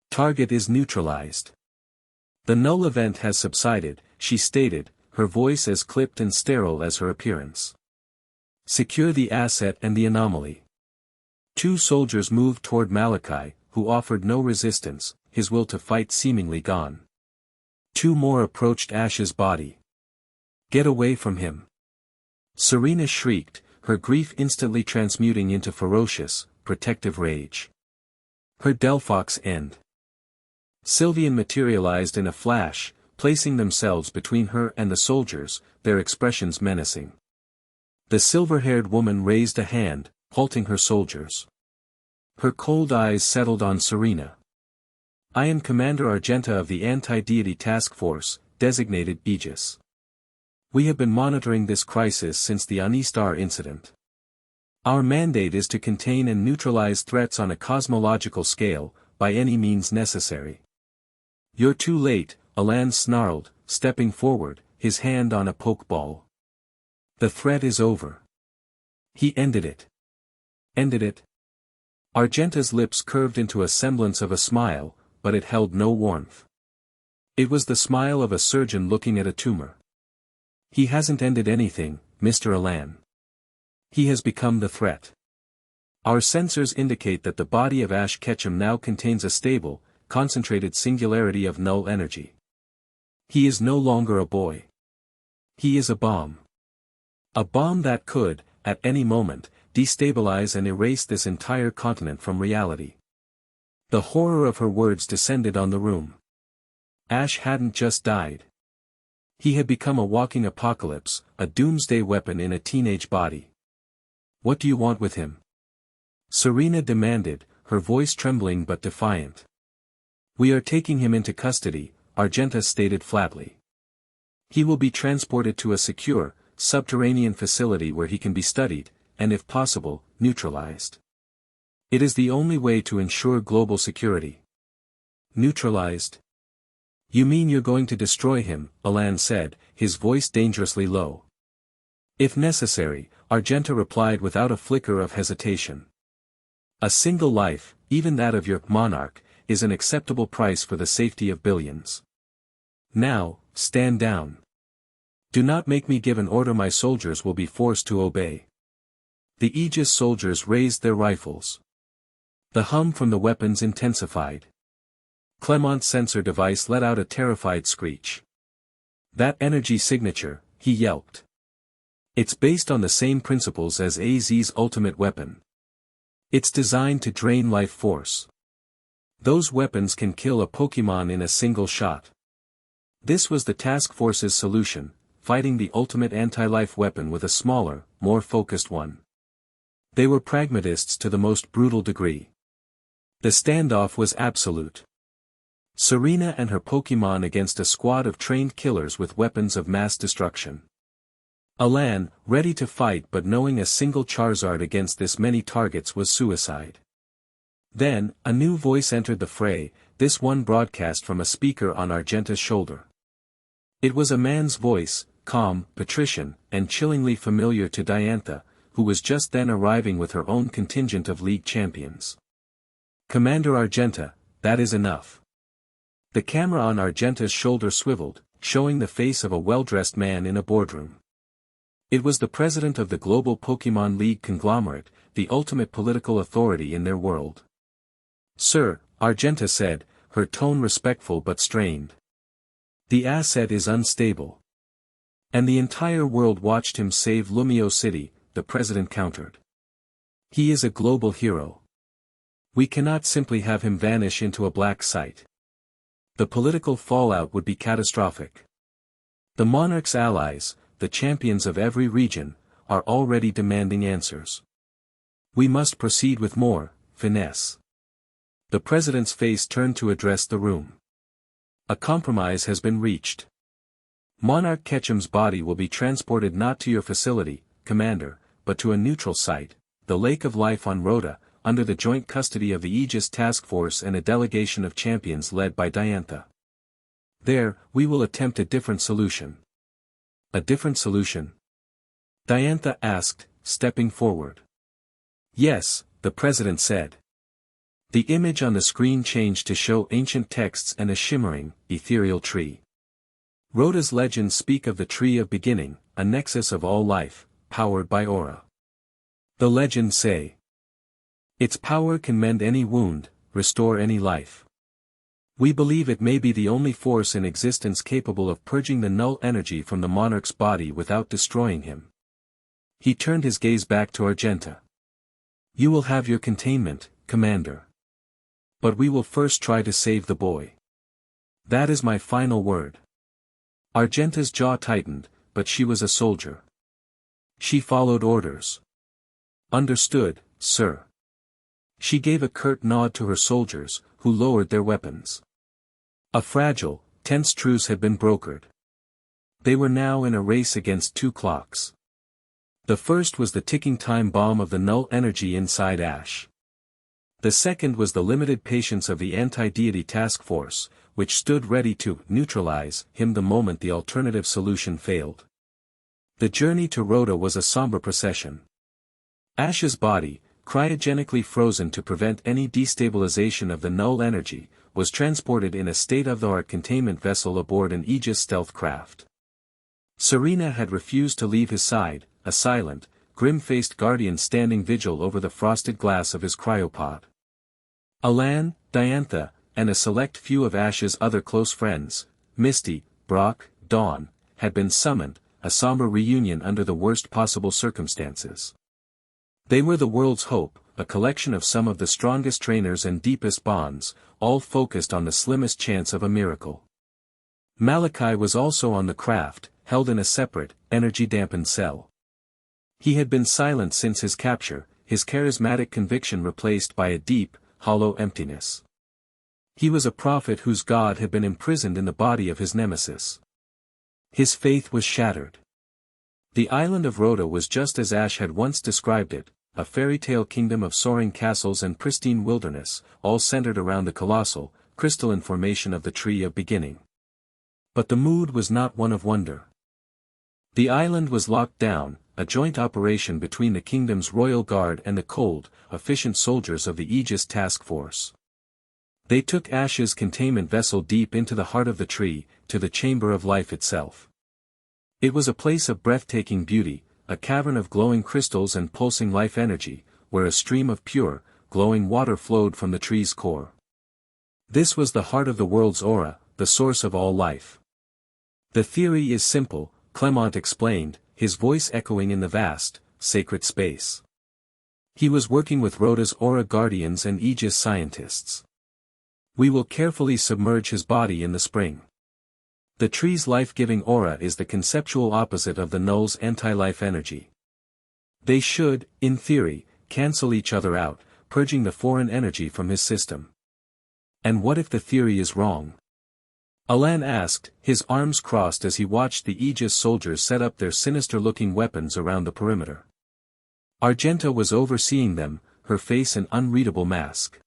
"Target is neutralized. The null event has subsided," she stated, her voice as clipped and sterile as her appearance. Secure the asset and the anomaly. 2 soldiers moved toward Malachi, who offered no resistance, his will to fight seemingly gone. 2 more approached Ash's body. Get away from him. Serena shrieked, her grief instantly transmuting into ferocious, protective rage. Her Delphox end. Sylvian materialized in a flash, placing themselves between her and the soldiers, their expressions menacing. The silver-haired woman raised a hand, halting her soldiers. Her cold eyes settled on Serena. I am Commander Argenta of the Anti-Deity Task Force, designated Aegis. We have been monitoring this crisis since the Anistar incident. Our mandate is to contain and neutralize threats on a cosmological scale, by any means necessary. You're too late, Alan snarled, stepping forward, his hand on a pokeball. The threat is over. He ended it. Ended it? Argenta's lips curved into a semblance of a smile, but it held no warmth. It was the smile of a surgeon looking at a tumor. He hasn't ended anything, Mr. Alan. He has become the threat. Our sensors indicate that the body of Ash Ketchum now contains a stable, concentrated singularity of null energy. He is no longer a boy. He is a bomb. A bomb that could, at any moment, destabilize and erase this entire continent from reality. The horror of her words descended on the room. Ash hadn't just died. He had become a walking apocalypse, a doomsday weapon in a teenage body. What do you want with him? Serena demanded, her voice trembling but defiant. We are taking him into custody, Argenta stated flatly. He will be transported to a secure, subterranean facility where he can be studied, and if possible, neutralized. It is the only way to ensure global security. Neutralized? You mean you're going to destroy him, Alan said, his voice dangerously low. If necessary, Argenta replied without a flicker of hesitation. A single life, even that of your Monarch, is an acceptable price for the safety of billions. Now, stand down. Do not make me give an order my soldiers will be forced to obey. The Aegis soldiers raised their rifles. The hum from the weapons intensified. Clement's sensor device let out a terrified screech. That energy signature, he yelped. It's based on the same principles as AZ's ultimate weapon. It's designed to drain life force. Those weapons can kill a Pokémon in a single shot. This was the task force's solution, fighting the ultimate anti-life weapon with a smaller, more focused one. They were pragmatists to the most brutal degree. The standoff was absolute. Serena and her Pokémon against a squad of trained killers with weapons of mass destruction. Alan, ready to fight but knowing a single Charizard against this many targets was suicide. Then, a new voice entered the fray, this one broadcast from a speaker on Argenta's shoulder. It was a man's voice, calm, patrician, and chillingly familiar to Diantha, who was just then arriving with her own contingent of League champions. Commander Argenta, that is enough. The camera on Argenta's shoulder swiveled, showing the face of a well-dressed man in a boardroom. It was the president of the global Pokémon League conglomerate, the ultimate political authority in their world. Sir, Argenta said, her tone respectful but strained. The asset is unstable. And the entire world watched him save Lumio City, the president countered. He is a global hero. We cannot simply have him vanish into a black site. The political fallout would be catastrophic. The monarch's allies, the champions of every region, are already demanding answers. We must proceed with more finesse. The president's face turned to address the room. A compromise has been reached. Monarch Ketchum's body will be transported not to your facility, Commander, but to a neutral site, the Lake of Life on Rhoda, under the joint custody of the Aegis Task Force and a delegation of champions led by Diantha. There, we will attempt a different solution. A different solution? Diantha asked, stepping forward. Yes, the president said. The image on the screen changed to show ancient texts and a shimmering, ethereal tree. Rhoda's legends speak of the Tree of Beginning, a nexus of all life, powered by aura. The legends say, its power can mend any wound, restore any life. We believe it may be the only force in existence capable of purging the null energy from the monarch's body without destroying him. He turned his gaze back to Argenta. You will have your containment, Commander. But we will first try to save the boy. That is my final word. Argenta's jaw tightened, but she was a soldier. She followed orders. Understood, sir. She gave a curt nod to her soldiers, who lowered their weapons. A fragile, tense truce had been brokered. They were now in a race against two clocks. The first was the ticking time bomb of the null energy inside Ash. The second was the limited patience of the anti-deity task force, which stood ready to neutralize him the moment the alternative solution failed. The journey to Rhoda was a somber procession. Ash's body, cryogenically frozen to prevent any destabilization of the null energy, was transported in a state-of-the-art containment vessel aboard an Aegis stealth craft. Serena had refused to leave his side, a silent, grim-faced guardian standing vigil over the frosted glass of his cryopod. Alan, Diantha, and a select few of Ash's other close friends, Misty, Brock, Dawn, had been summoned, a somber reunion under the worst possible circumstances. They were the world's hope, a collection of some of the strongest trainers and deepest bonds, all focused on the slimmest chance of a miracle. Malachi was also on the craft, held in a separate, energy-dampened cell. He had been silent since his capture, his charismatic conviction replaced by a deep, hollow emptiness. He was a prophet whose God had been imprisoned in the body of his nemesis. His faith was shattered. The island of Rhoda was just as Ash had once described it, a fairy tale kingdom of soaring castles and pristine wilderness, all centered around the colossal, crystalline formation of the Tree of Beginning. But the mood was not one of wonder. The island was locked down, a joint operation between the kingdom's royal guard and the cold, efficient soldiers of the Aegis task force. They took Ash's containment vessel deep into the heart of the tree, to the chamber of life itself. It was a place of breathtaking beauty, a cavern of glowing crystals and pulsing life energy, where a stream of pure, glowing water flowed from the tree's core. This was the heart of the world's aura, the source of all life. The theory is simple, Clement explained, his voice echoing in the vast, sacred space. He was working with Rhoda's aura guardians and Aegis scientists. We will carefully submerge his body in the spring. The tree's life-giving aura is the conceptual opposite of the null's anti-life energy. They should, in theory, cancel each other out, purging the foreign energy from his system. And what if the theory is wrong? Alan asked, his arms crossed as he watched the Aegis soldiers set up their sinister-looking weapons around the perimeter. Argenta was overseeing them, her face an unreadable mask.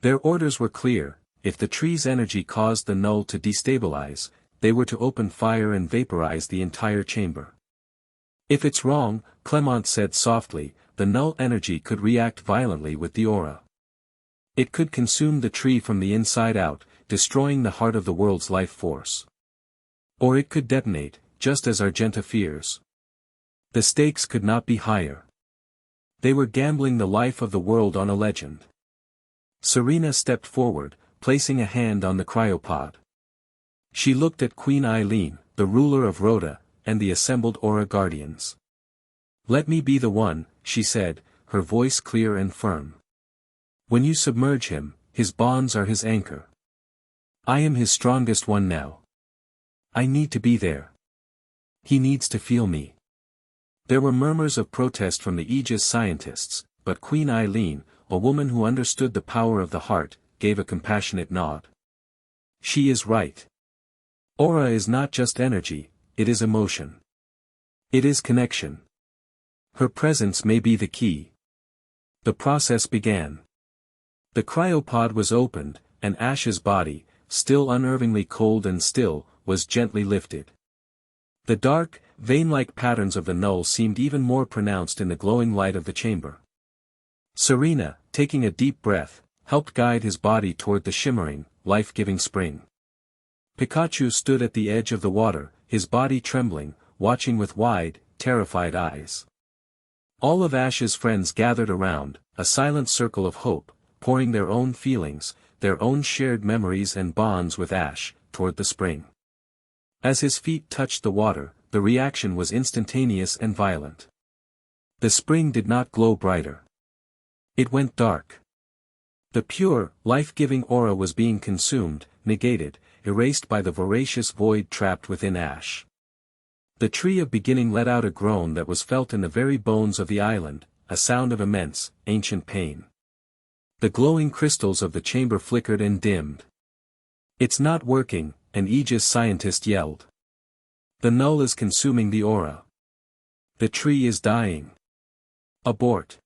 Their orders were clear: if the tree's energy caused the null to destabilize, they were to open fire and vaporize the entire chamber. If it's wrong, Clement said softly, the null energy could react violently with the aura. It could consume the tree from the inside out, destroying the heart of the world's life force. Or it could detonate, just as Argenta fears. The stakes could not be higher. They were gambling the life of the world on a legend. Serena stepped forward, placing a hand on the cryopod. She looked at Queen Eileen, the ruler of Rhoda, and the assembled Aura Guardians. "Let me be the one," she said, her voice clear and firm. "When you submerge him, his bonds are his anchor. I am his strongest one now. I need to be there. He needs to feel me." There were murmurs of protest from the Aegis scientists, but Queen Eileen, a woman who understood the power of the heart, gave a compassionate nod. "She is right. Aura is not just energy, it is emotion. It is connection. Her presence may be the key." The process began. The cryopod was opened, and Ash's body, still unnervingly cold and still, was gently lifted. The dark, vein-like patterns of the null seemed even more pronounced in the glowing light of the chamber. Serena, taking a deep breath, helped guide his body toward the shimmering, life-giving spring. Pikachu stood at the edge of the water, his body trembling, watching with wide, terrified eyes. All of Ash's friends gathered around, a silent circle of hope, pouring their own feelings, their own shared memories and bonds with Ash, toward the spring. As his feet touched the water, the reaction was instantaneous and violent. The spring did not glow brighter. It went dark. The pure, life-giving aura was being consumed, negated, erased by the voracious void trapped within Ash. The tree of beginning let out a groan that was felt in the very bones of the island, a sound of immense, ancient pain. The glowing crystals of the chamber flickered and dimmed. "It's not working," an Aegis scientist yelled. "The null is consuming the aura. The tree is dying. Abort.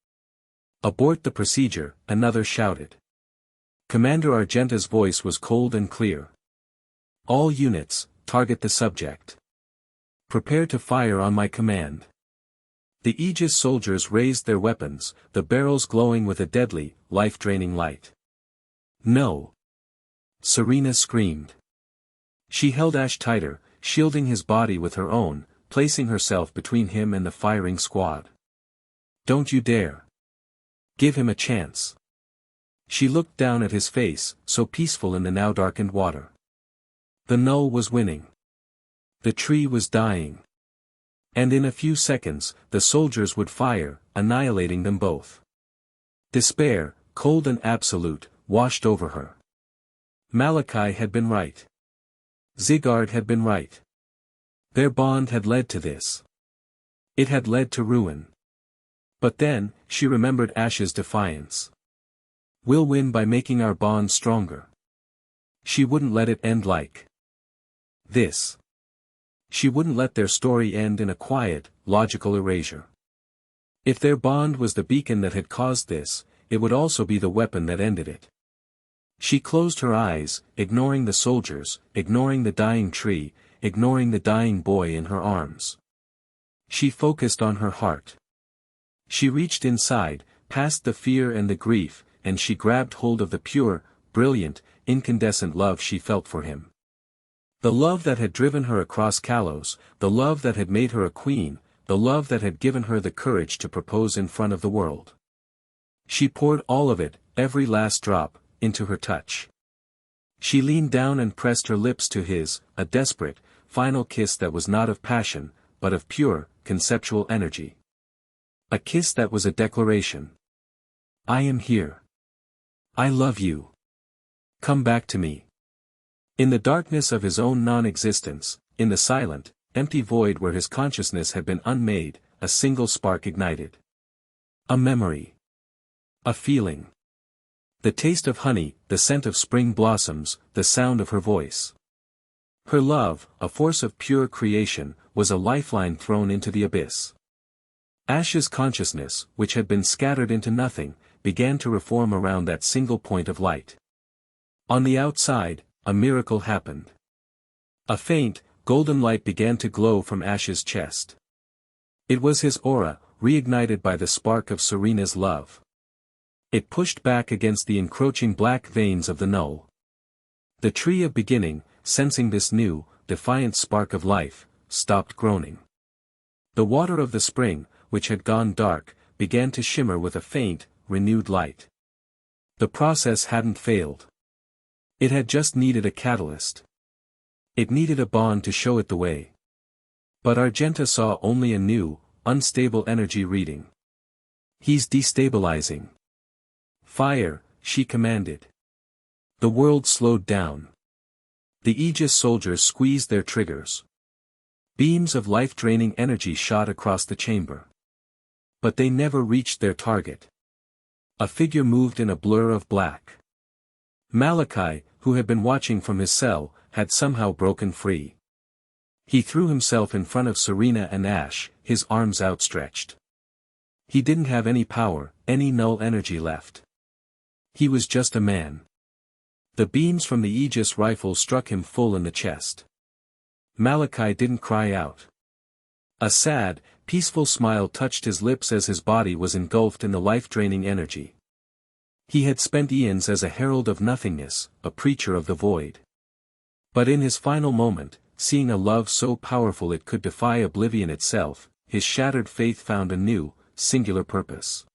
Abort the procedure," another shouted. Commander Argenta's voice was cold and clear. "All units, target the subject. Prepare to fire on my command." The Aegis soldiers raised their weapons, the barrels glowing with a deadly, life-draining light. "No!" Serena screamed. She held Ash tighter, shielding his body with her own, placing herself between him and the firing squad. "Don't you dare. Give him a chance." She looked down at his face, so peaceful in the now darkened water. The null was winning. The tree was dying. And in a few seconds, the soldiers would fire, annihilating them both. Despair, cold and absolute, washed over her. Malachi had been right. Zygarde had been right. Their bond had led to this. It had led to ruin. But then, she remembered Ash's defiance. "We'll win by making our bond stronger." She wouldn't let it end like this. She wouldn't let their story end in a quiet, logical erasure. If their bond was the beacon that had caused this, it would also be the weapon that ended it. She closed her eyes, ignoring the soldiers, ignoring the dying tree, ignoring the dying boy in her arms. She focused on her heart. She reached inside, past the fear and the grief, and she grabbed hold of the pure, brilliant, incandescent love she felt for him. The love that had driven her across Kalos, the love that had made her a queen, the love that had given her the courage to propose in front of the world. She poured all of it, every last drop, into her touch. She leaned down and pressed her lips to his, a desperate, final kiss that was not of passion, but of pure, conceptual energy. A kiss that was a declaration. "I am here. I love you. Come back to me." In the darkness of his own non-existence, in the silent, empty void where his consciousness had been unmade, a single spark ignited. A memory. A feeling. The taste of honey, the scent of spring blossoms, the sound of her voice. Her love, a force of pure creation, was a lifeline thrown into the abyss. Ash's consciousness, which had been scattered into nothing, began to reform around that single point of light. On the outside, a miracle happened. A faint, golden light began to glow from Ash's chest. It was his aura, reignited by the spark of Serena's love. It pushed back against the encroaching black veins of the null. The tree of beginning, sensing this new, defiant spark of life, stopped groaning. The water of the spring, which had gone dark, began to shimmer with a faint, renewed light. The process hadn't failed. It had just needed a catalyst. It needed a bond to show it the way. But Argenta saw only a new, unstable energy reading. "He's destabilizing." "Fire," she commanded. The world slowed down. The Aegis soldiers squeezed their triggers. Beams of life-draining energy shot across the chamber. But they never reached their target. A figure moved in a blur of black. Malachi, who had been watching from his cell, had somehow broken free. He threw himself in front of Serena and Ash, his arms outstretched. He didn't have any power, any null energy left. He was just a man. The beams from the Aegis rifle struck him full in the chest. Malachi didn't cry out. A sad, peaceful smile touched his lips as his body was engulfed in the life-draining energy. He had spent eons as a herald of nothingness, a preacher of the void. But in his final moment, seeing a love so powerful it could defy oblivion itself, his shattered faith found a new, singular purpose.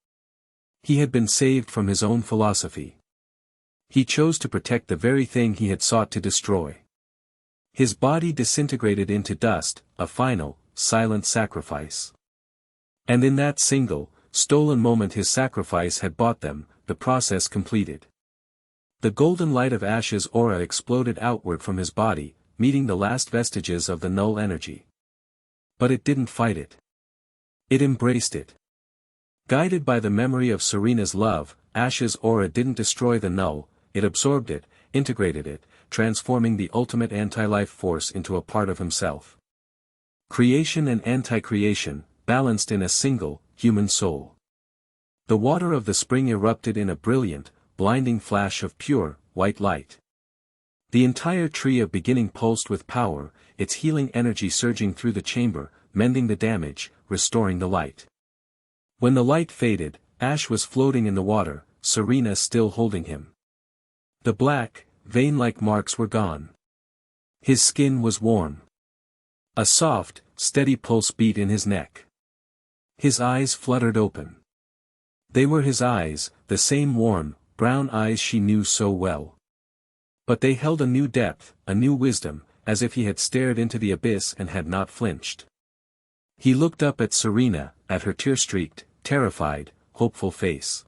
He had been saved from his own philosophy. He chose to protect the very thing he had sought to destroy. His body disintegrated into dust, a final, silent sacrifice. And in that single, stolen moment his sacrifice had bought them, the process completed. The golden light of Ash's aura exploded outward from his body, meeting the last vestiges of the null energy. But it didn't fight it. It embraced it. Guided by the memory of Serena's love, Ash's aura didn't destroy the null, it absorbed it, integrated it, transforming the ultimate anti-life force into a part of himself. Creation and anti-creation, balanced in a single, human soul. The water of the spring erupted in a brilliant, blinding flash of pure, white light. The entire tree of beginning pulsed with power, its healing energy surging through the chamber, mending the damage, restoring the light. When the light faded, Ash was floating in the water, Serena still holding him. The black, vein-like marks were gone. His skin was warm. A soft, steady pulse beat in his neck. His eyes fluttered open. They were his eyes, the same warm, brown eyes she knew so well. But they held a new depth, a new wisdom, as if he had stared into the abyss and had not flinched. He looked up at Serena, at her tear-streaked, terrified, hopeful face.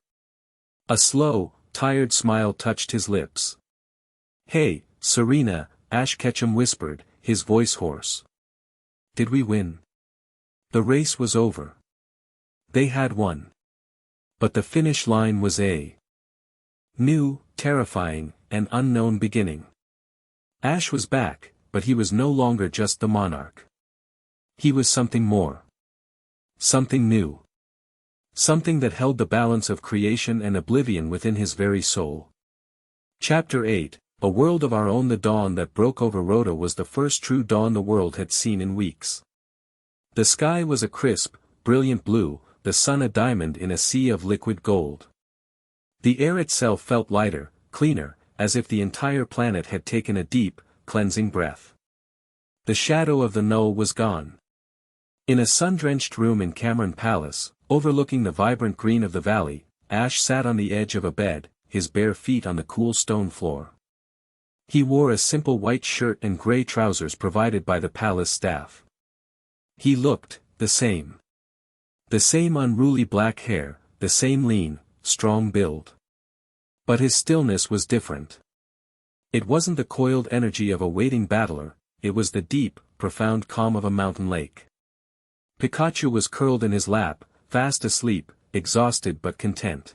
A slow, tired smile touched his lips. "Hey, Serena," Ash Ketchum whispered, his voice hoarse. "Did we win?" The race was over. They had won. But the finish line was a new, terrifying, and unknown beginning. Ash was back, but he was no longer just the monarch. He was something more. Something new. Something that held the balance of creation and oblivion within his very soul. Chapter 8, A World of Our Own. The dawn that broke over Rhoda was the first true dawn the world had seen in weeks. The sky was a crisp, brilliant blue, the sun a diamond in a sea of liquid gold. The air itself felt lighter, cleaner, as if the entire planet had taken a deep, cleansing breath. The shadow of the null was gone. In a sun-drenched room in Cameron Palace, overlooking the vibrant green of the valley, Ash sat on the edge of a bed, his bare feet on the cool stone floor. He wore a simple white shirt and gray trousers provided by the palace staff. He looked the same. The same unruly black hair, the same lean, strong build. But his stillness was different. It wasn't the coiled energy of a waiting battler, it was the deep, profound calm of a mountain lake. Pikachu was curled in his lap, fast asleep, exhausted but content.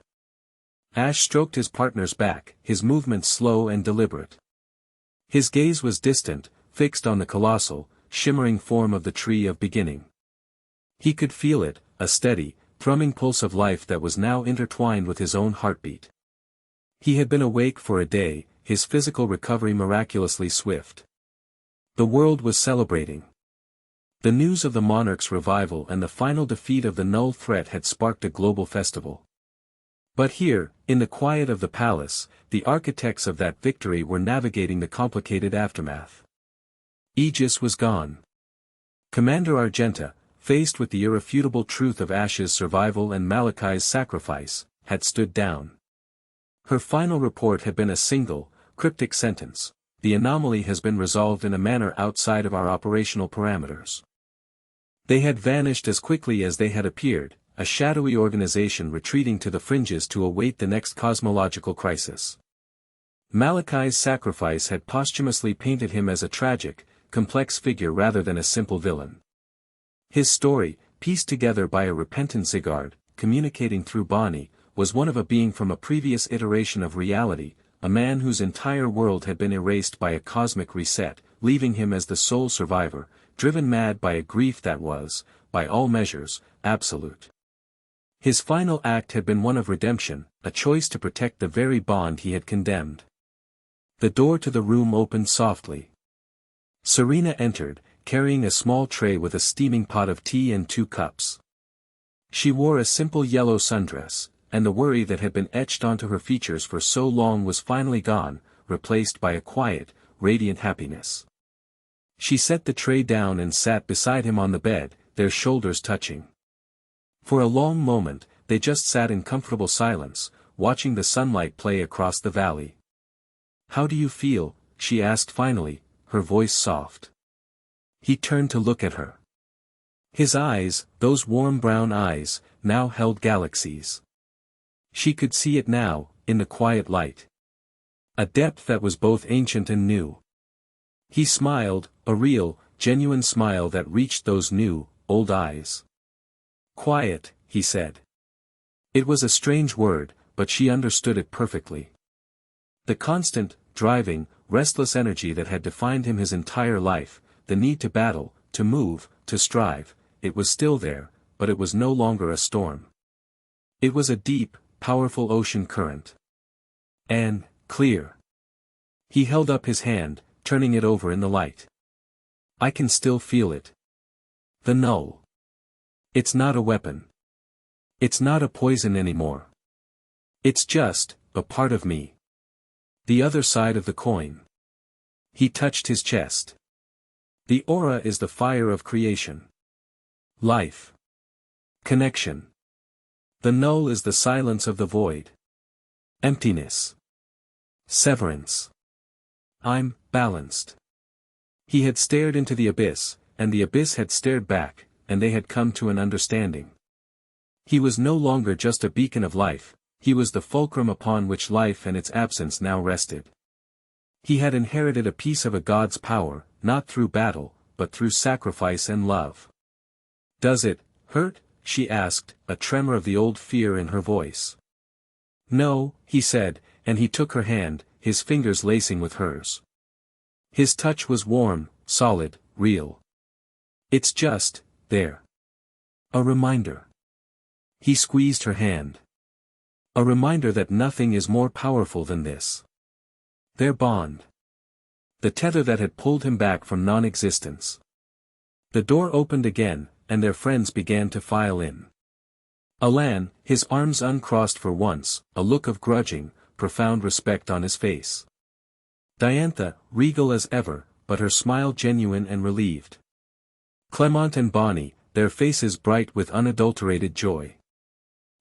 Ash stroked his partner's back, his movements slow and deliberate. His gaze was distant, fixed on the colossal, shimmering form of the tree of beginning. He could feel it, a steady, thrumming pulse of life that was now intertwined with his own heartbeat. He had been awake for a day, his physical recovery miraculously swift. The world was celebrating. The news of the monarch's revival and the final defeat of the null threat had sparked a global festival. But here, in the quiet of the palace, the architects of that victory were navigating the complicated aftermath. Aegis was gone. Commander Argenta, faced with the irrefutable truth of Ash's survival and Malachi's sacrifice, had stood down. Her final report had been a single, cryptic sentence: "The anomaly has been resolved in a manner outside of our operational parameters." They had vanished as quickly as they had appeared, a shadowy organization retreating to the fringes to await the next cosmological crisis. Malachi's sacrifice had posthumously painted him as a tragic, complex figure rather than a simple villain. His story, pieced together by a repentant Zygarde, communicating through Bonnie, was one of a being from a previous iteration of reality, a man whose entire world had been erased by a cosmic reset, leaving him as the sole survivor, driven mad by a grief that was, by all measures, absolute. His final act had been one of redemption, a choice to protect the very bond he had condemned. The door to the room opened softly. Serena entered, carrying a small tray with a steaming pot of tea and 2 cups. She wore a simple yellow sundress, and the worry that had been etched onto her features for so long was finally gone, replaced by a quiet, radiant happiness. She set the tray down and sat beside him on the bed, their shoulders touching. For a long moment, they just sat in comfortable silence, watching the sunlight play across the valley. "How do you feel?" she asked finally, her voice soft. He turned to look at her. His eyes, those warm brown eyes, now held galaxies. She could see it now, in the quiet light. A depth that was both ancient and new. He smiled, a real, genuine smile that reached those new, old eyes. "Quiet," he said. It was a strange word, but she understood it perfectly. The constant, driving, restless energy that had defined him his entire life, the need to battle, to move, to strive, it was still there, but it was no longer a storm. It was a deep, powerful ocean current. And, clear. He held up his hand, turning it over in the light. "I can still feel it. The null. It's not a weapon. It's not a poison anymore. It's just, a part of me. The other side of the coin." He touched his chest. "The aura is the fire of creation. Life. Connection. The null is the silence of the void. Emptiness. Severance. I'm balanced." He had stared into the abyss, and the abyss had stared back, and they had come to an understanding. He was no longer just a beacon of life, he was the fulcrum upon which life and its absence now rested. He had inherited a piece of a god's power, not through battle, but through sacrifice and love. "Does it hurt?" she asked, a tremor of the old fear in her voice. "No," he said, and he took her hand, his fingers lacing with hers. His touch was warm, solid, real. "It's just, there. A reminder." He squeezed her hand. "A reminder that nothing is more powerful than this. Their bond. The tether that had pulled him back from non-existence." The door opened again, and their friends began to file in. Alan, his arms uncrossed for once, a look of grudging, profound respect on his face. Diantha, regal as ever, but her smile genuine and relieved. Clement and Bonnie, their faces bright with unadulterated joy.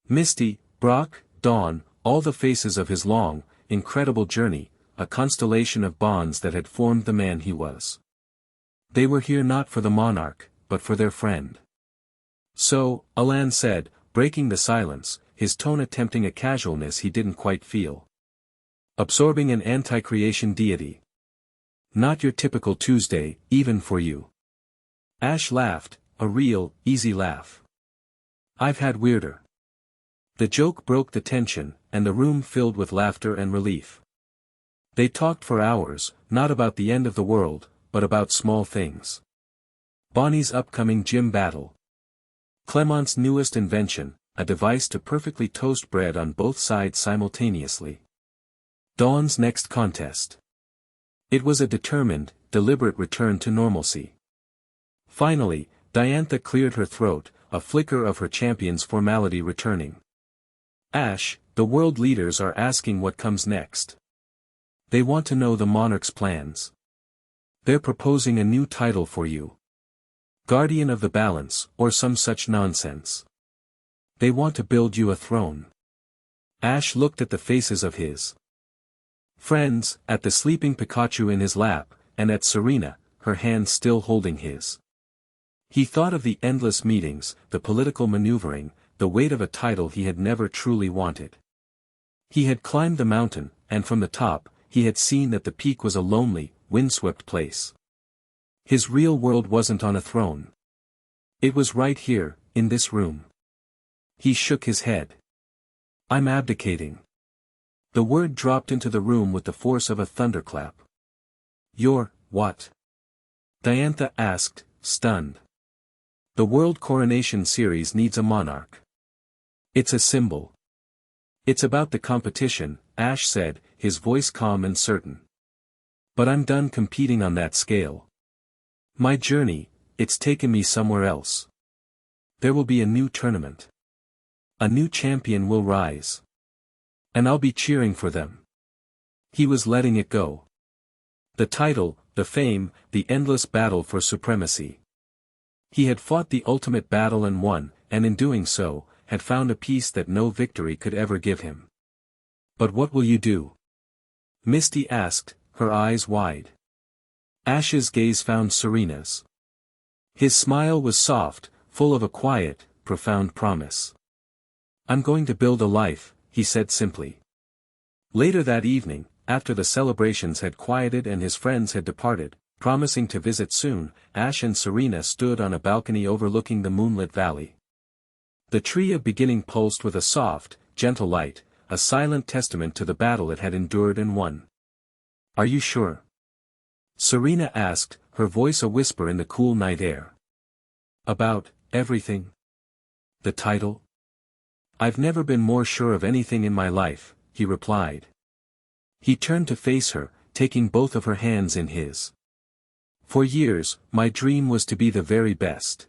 Misty, Brock, Dawn, all the faces of his long, incredible journey, a constellation of bonds that had formed the man he was. They were here not for the monarch, but for their friend. "So," Alan said, breaking the silence, his tone attempting a casualness he didn't quite feel. "Absorbing an anti-creation deity. Not your typical Tuesday, even for you." Ash laughed, a real, easy laugh. "I've had weirder." The joke broke the tension, and the room filled with laughter and relief. They talked for hours, not about the end of the world, but about small things. Bonnie's upcoming gym battle. Clement's newest invention, a device to perfectly toast bread on both sides simultaneously. Dawn's next contest. It was a determined, deliberate return to normalcy. Finally, Diantha cleared her throat, a flicker of her champion's formality returning. "Ash, the world leaders are asking what comes next. They want to know the monarch's plans. They're proposing a new title for you. Guardian of the Balance, or some such nonsense. They want to build you a throne." Ash looked at the faces of his friends, at the sleeping Pikachu in his lap, and at Serena, her hand still holding his. He thought of the endless meetings, the political maneuvering, the weight of a title he had never truly wanted. He had climbed the mountain, and from the top, he had seen that the peak was a lonely, windswept place. His real world wasn't on a throne. It was right here, in this room. He shook his head. "I'm abdicating." The word dropped into the room with the force of a thunderclap. "You're, what?" Diantha asked, stunned. "The World Coronation Series needs a monarch. It's a symbol." "It's about the competition," Ash said, his voice calm and certain. "But I'm done competing on that scale. My journey, it's taken me somewhere else. There will be a new tournament. A new champion will rise. And I'll be cheering for them." He was letting it go. The title, the fame, the endless battle for supremacy. He had fought the ultimate battle and won, and in doing so, had found a peace that no victory could ever give him. But what will you do? Misty asked, her eyes wide. Ash's gaze found Serena's. His smile was soft, full of a quiet, profound promise. I'm going to build a life, he said simply. Later that evening, after the celebrations had quieted and his friends had departed, promising to visit soon, Ash and Serena stood on a balcony overlooking the moonlit valley. The tree of beginning pulsed with a soft, gentle light, a silent testament to the battle it had endured and won. Are you sure? Serena asked, her voice a whisper in the cool night air. About everything? The title? I've never been more sure of anything in my life, he replied. He turned to face her, taking both of her hands in his. For years, my dream was to be the very best.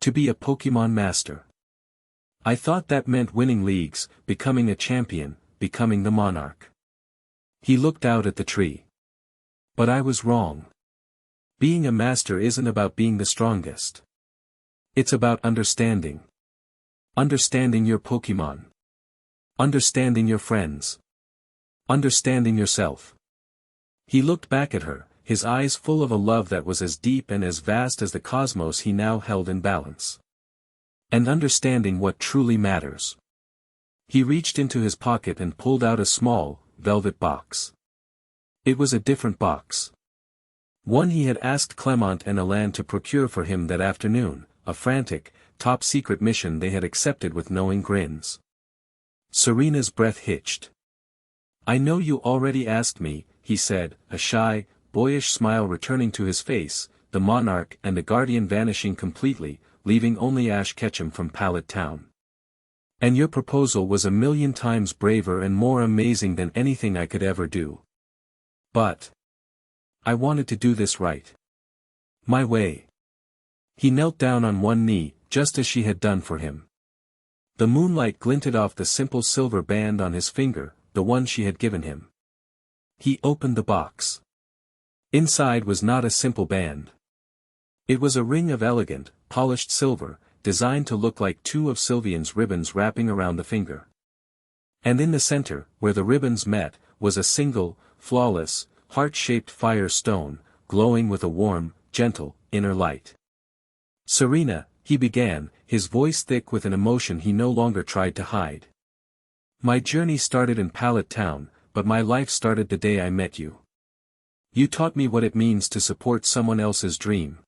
To be a Pokémon master. I thought that meant winning leagues, becoming a champion, becoming the Monarch. He looked out at the tree. But I was wrong. Being a master isn't about being the strongest. It's about understanding. Understanding your Pokémon. Understanding your friends. Understanding yourself. He looked back at her, his eyes full of a love that was as deep and as vast as the cosmos he now held in balance. And understanding what truly matters. He reached into his pocket and pulled out a small, velvet box. It was a different box. One he had asked Clement and Elan to procure for him that afternoon, a frantic, top-secret mission they had accepted with knowing grins. Serena's breath hitched. I know you already asked me, he said, a shy, boyish smile returning to his face, the Monarch and the Guardian vanishing completely, leaving only Ash Ketchum from Pallet Town. And your proposal was 1,000,000 times braver and more amazing than anything I could ever do. But I wanted to do this right. My way. He knelt down on one knee, just as she had done for him. The moonlight glinted off the simple silver band on his finger, the one she had given him. He opened the box. Inside was not a simple band. It was a ring of elegant, polished silver, designed to look like two of Sylvian's ribbons wrapping around the finger. And in the center, where the ribbons met, was a single, flawless, heart-shaped fire stone, glowing with a warm, gentle, inner light. Serena, he began, his voice thick with an emotion he no longer tried to hide. My journey started in Pallet Town, but my life started the day I met you. You taught me what it means to support someone else's dream.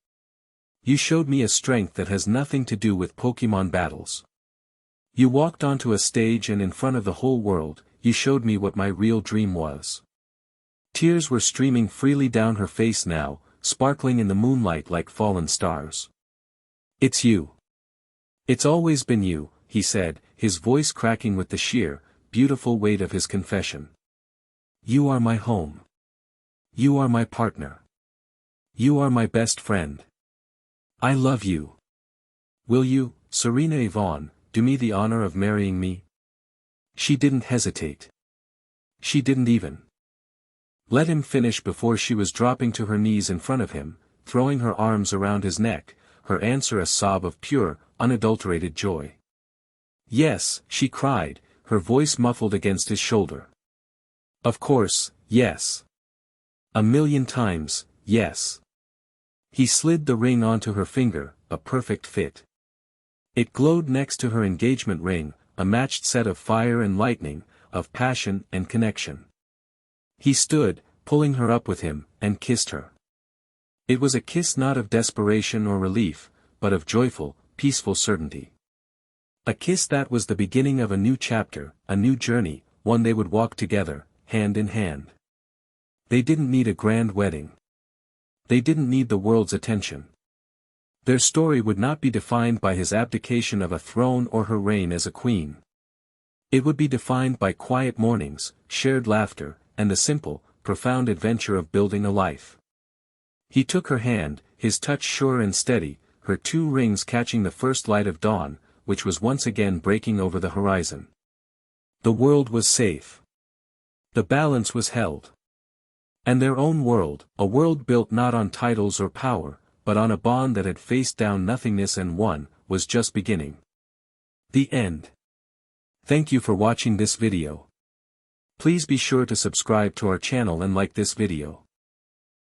You showed me a strength that has nothing to do with Pokémon battles. You walked onto a stage and in front of the whole world, you showed me what my real dream was. Tears were streaming freely down her face now, sparkling in the moonlight like fallen stars. It's you. It's always been you, he said, his voice cracking with the sheer, beautiful weight of his confession. You are my home. You are my partner. You are my best friend. I love you. Will you, Serena Yvonne, do me the honor of marrying me? She didn't hesitate. She didn't even let him finish before she was dropping to her knees in front of him, throwing her arms around his neck, her answer a sob of pure, unadulterated joy. Yes, she cried, her voice muffled against his shoulder. Of course, yes. 1,000,000 times, yes. He slid the ring onto her finger, a perfect fit. It glowed next to her engagement ring, a matched set of fire and lightning, of passion and connection. He stood, pulling her up with him, and kissed her. It was a kiss not of desperation or relief, but of joyful, peaceful certainty. A kiss that was the beginning of a new chapter, a new journey, one they would walk together, hand in hand. They didn't need a grand wedding. They didn't need the world's attention. Their story would not be defined by his abdication of a throne or her reign as a queen. It would be defined by quiet mornings, shared laughter, and the simple, profound adventure of building a life. He took her hand, his touch sure and steady, her two rings catching the first light of dawn, which was once again breaking over the horizon. The world was safe. The balance was held. And their own world, a world built not on titles or power, but on a bond that had faced down nothingness and won, was just beginning. The end. Thank you for watching this video. Please be sure to subscribe to our channel and like this video.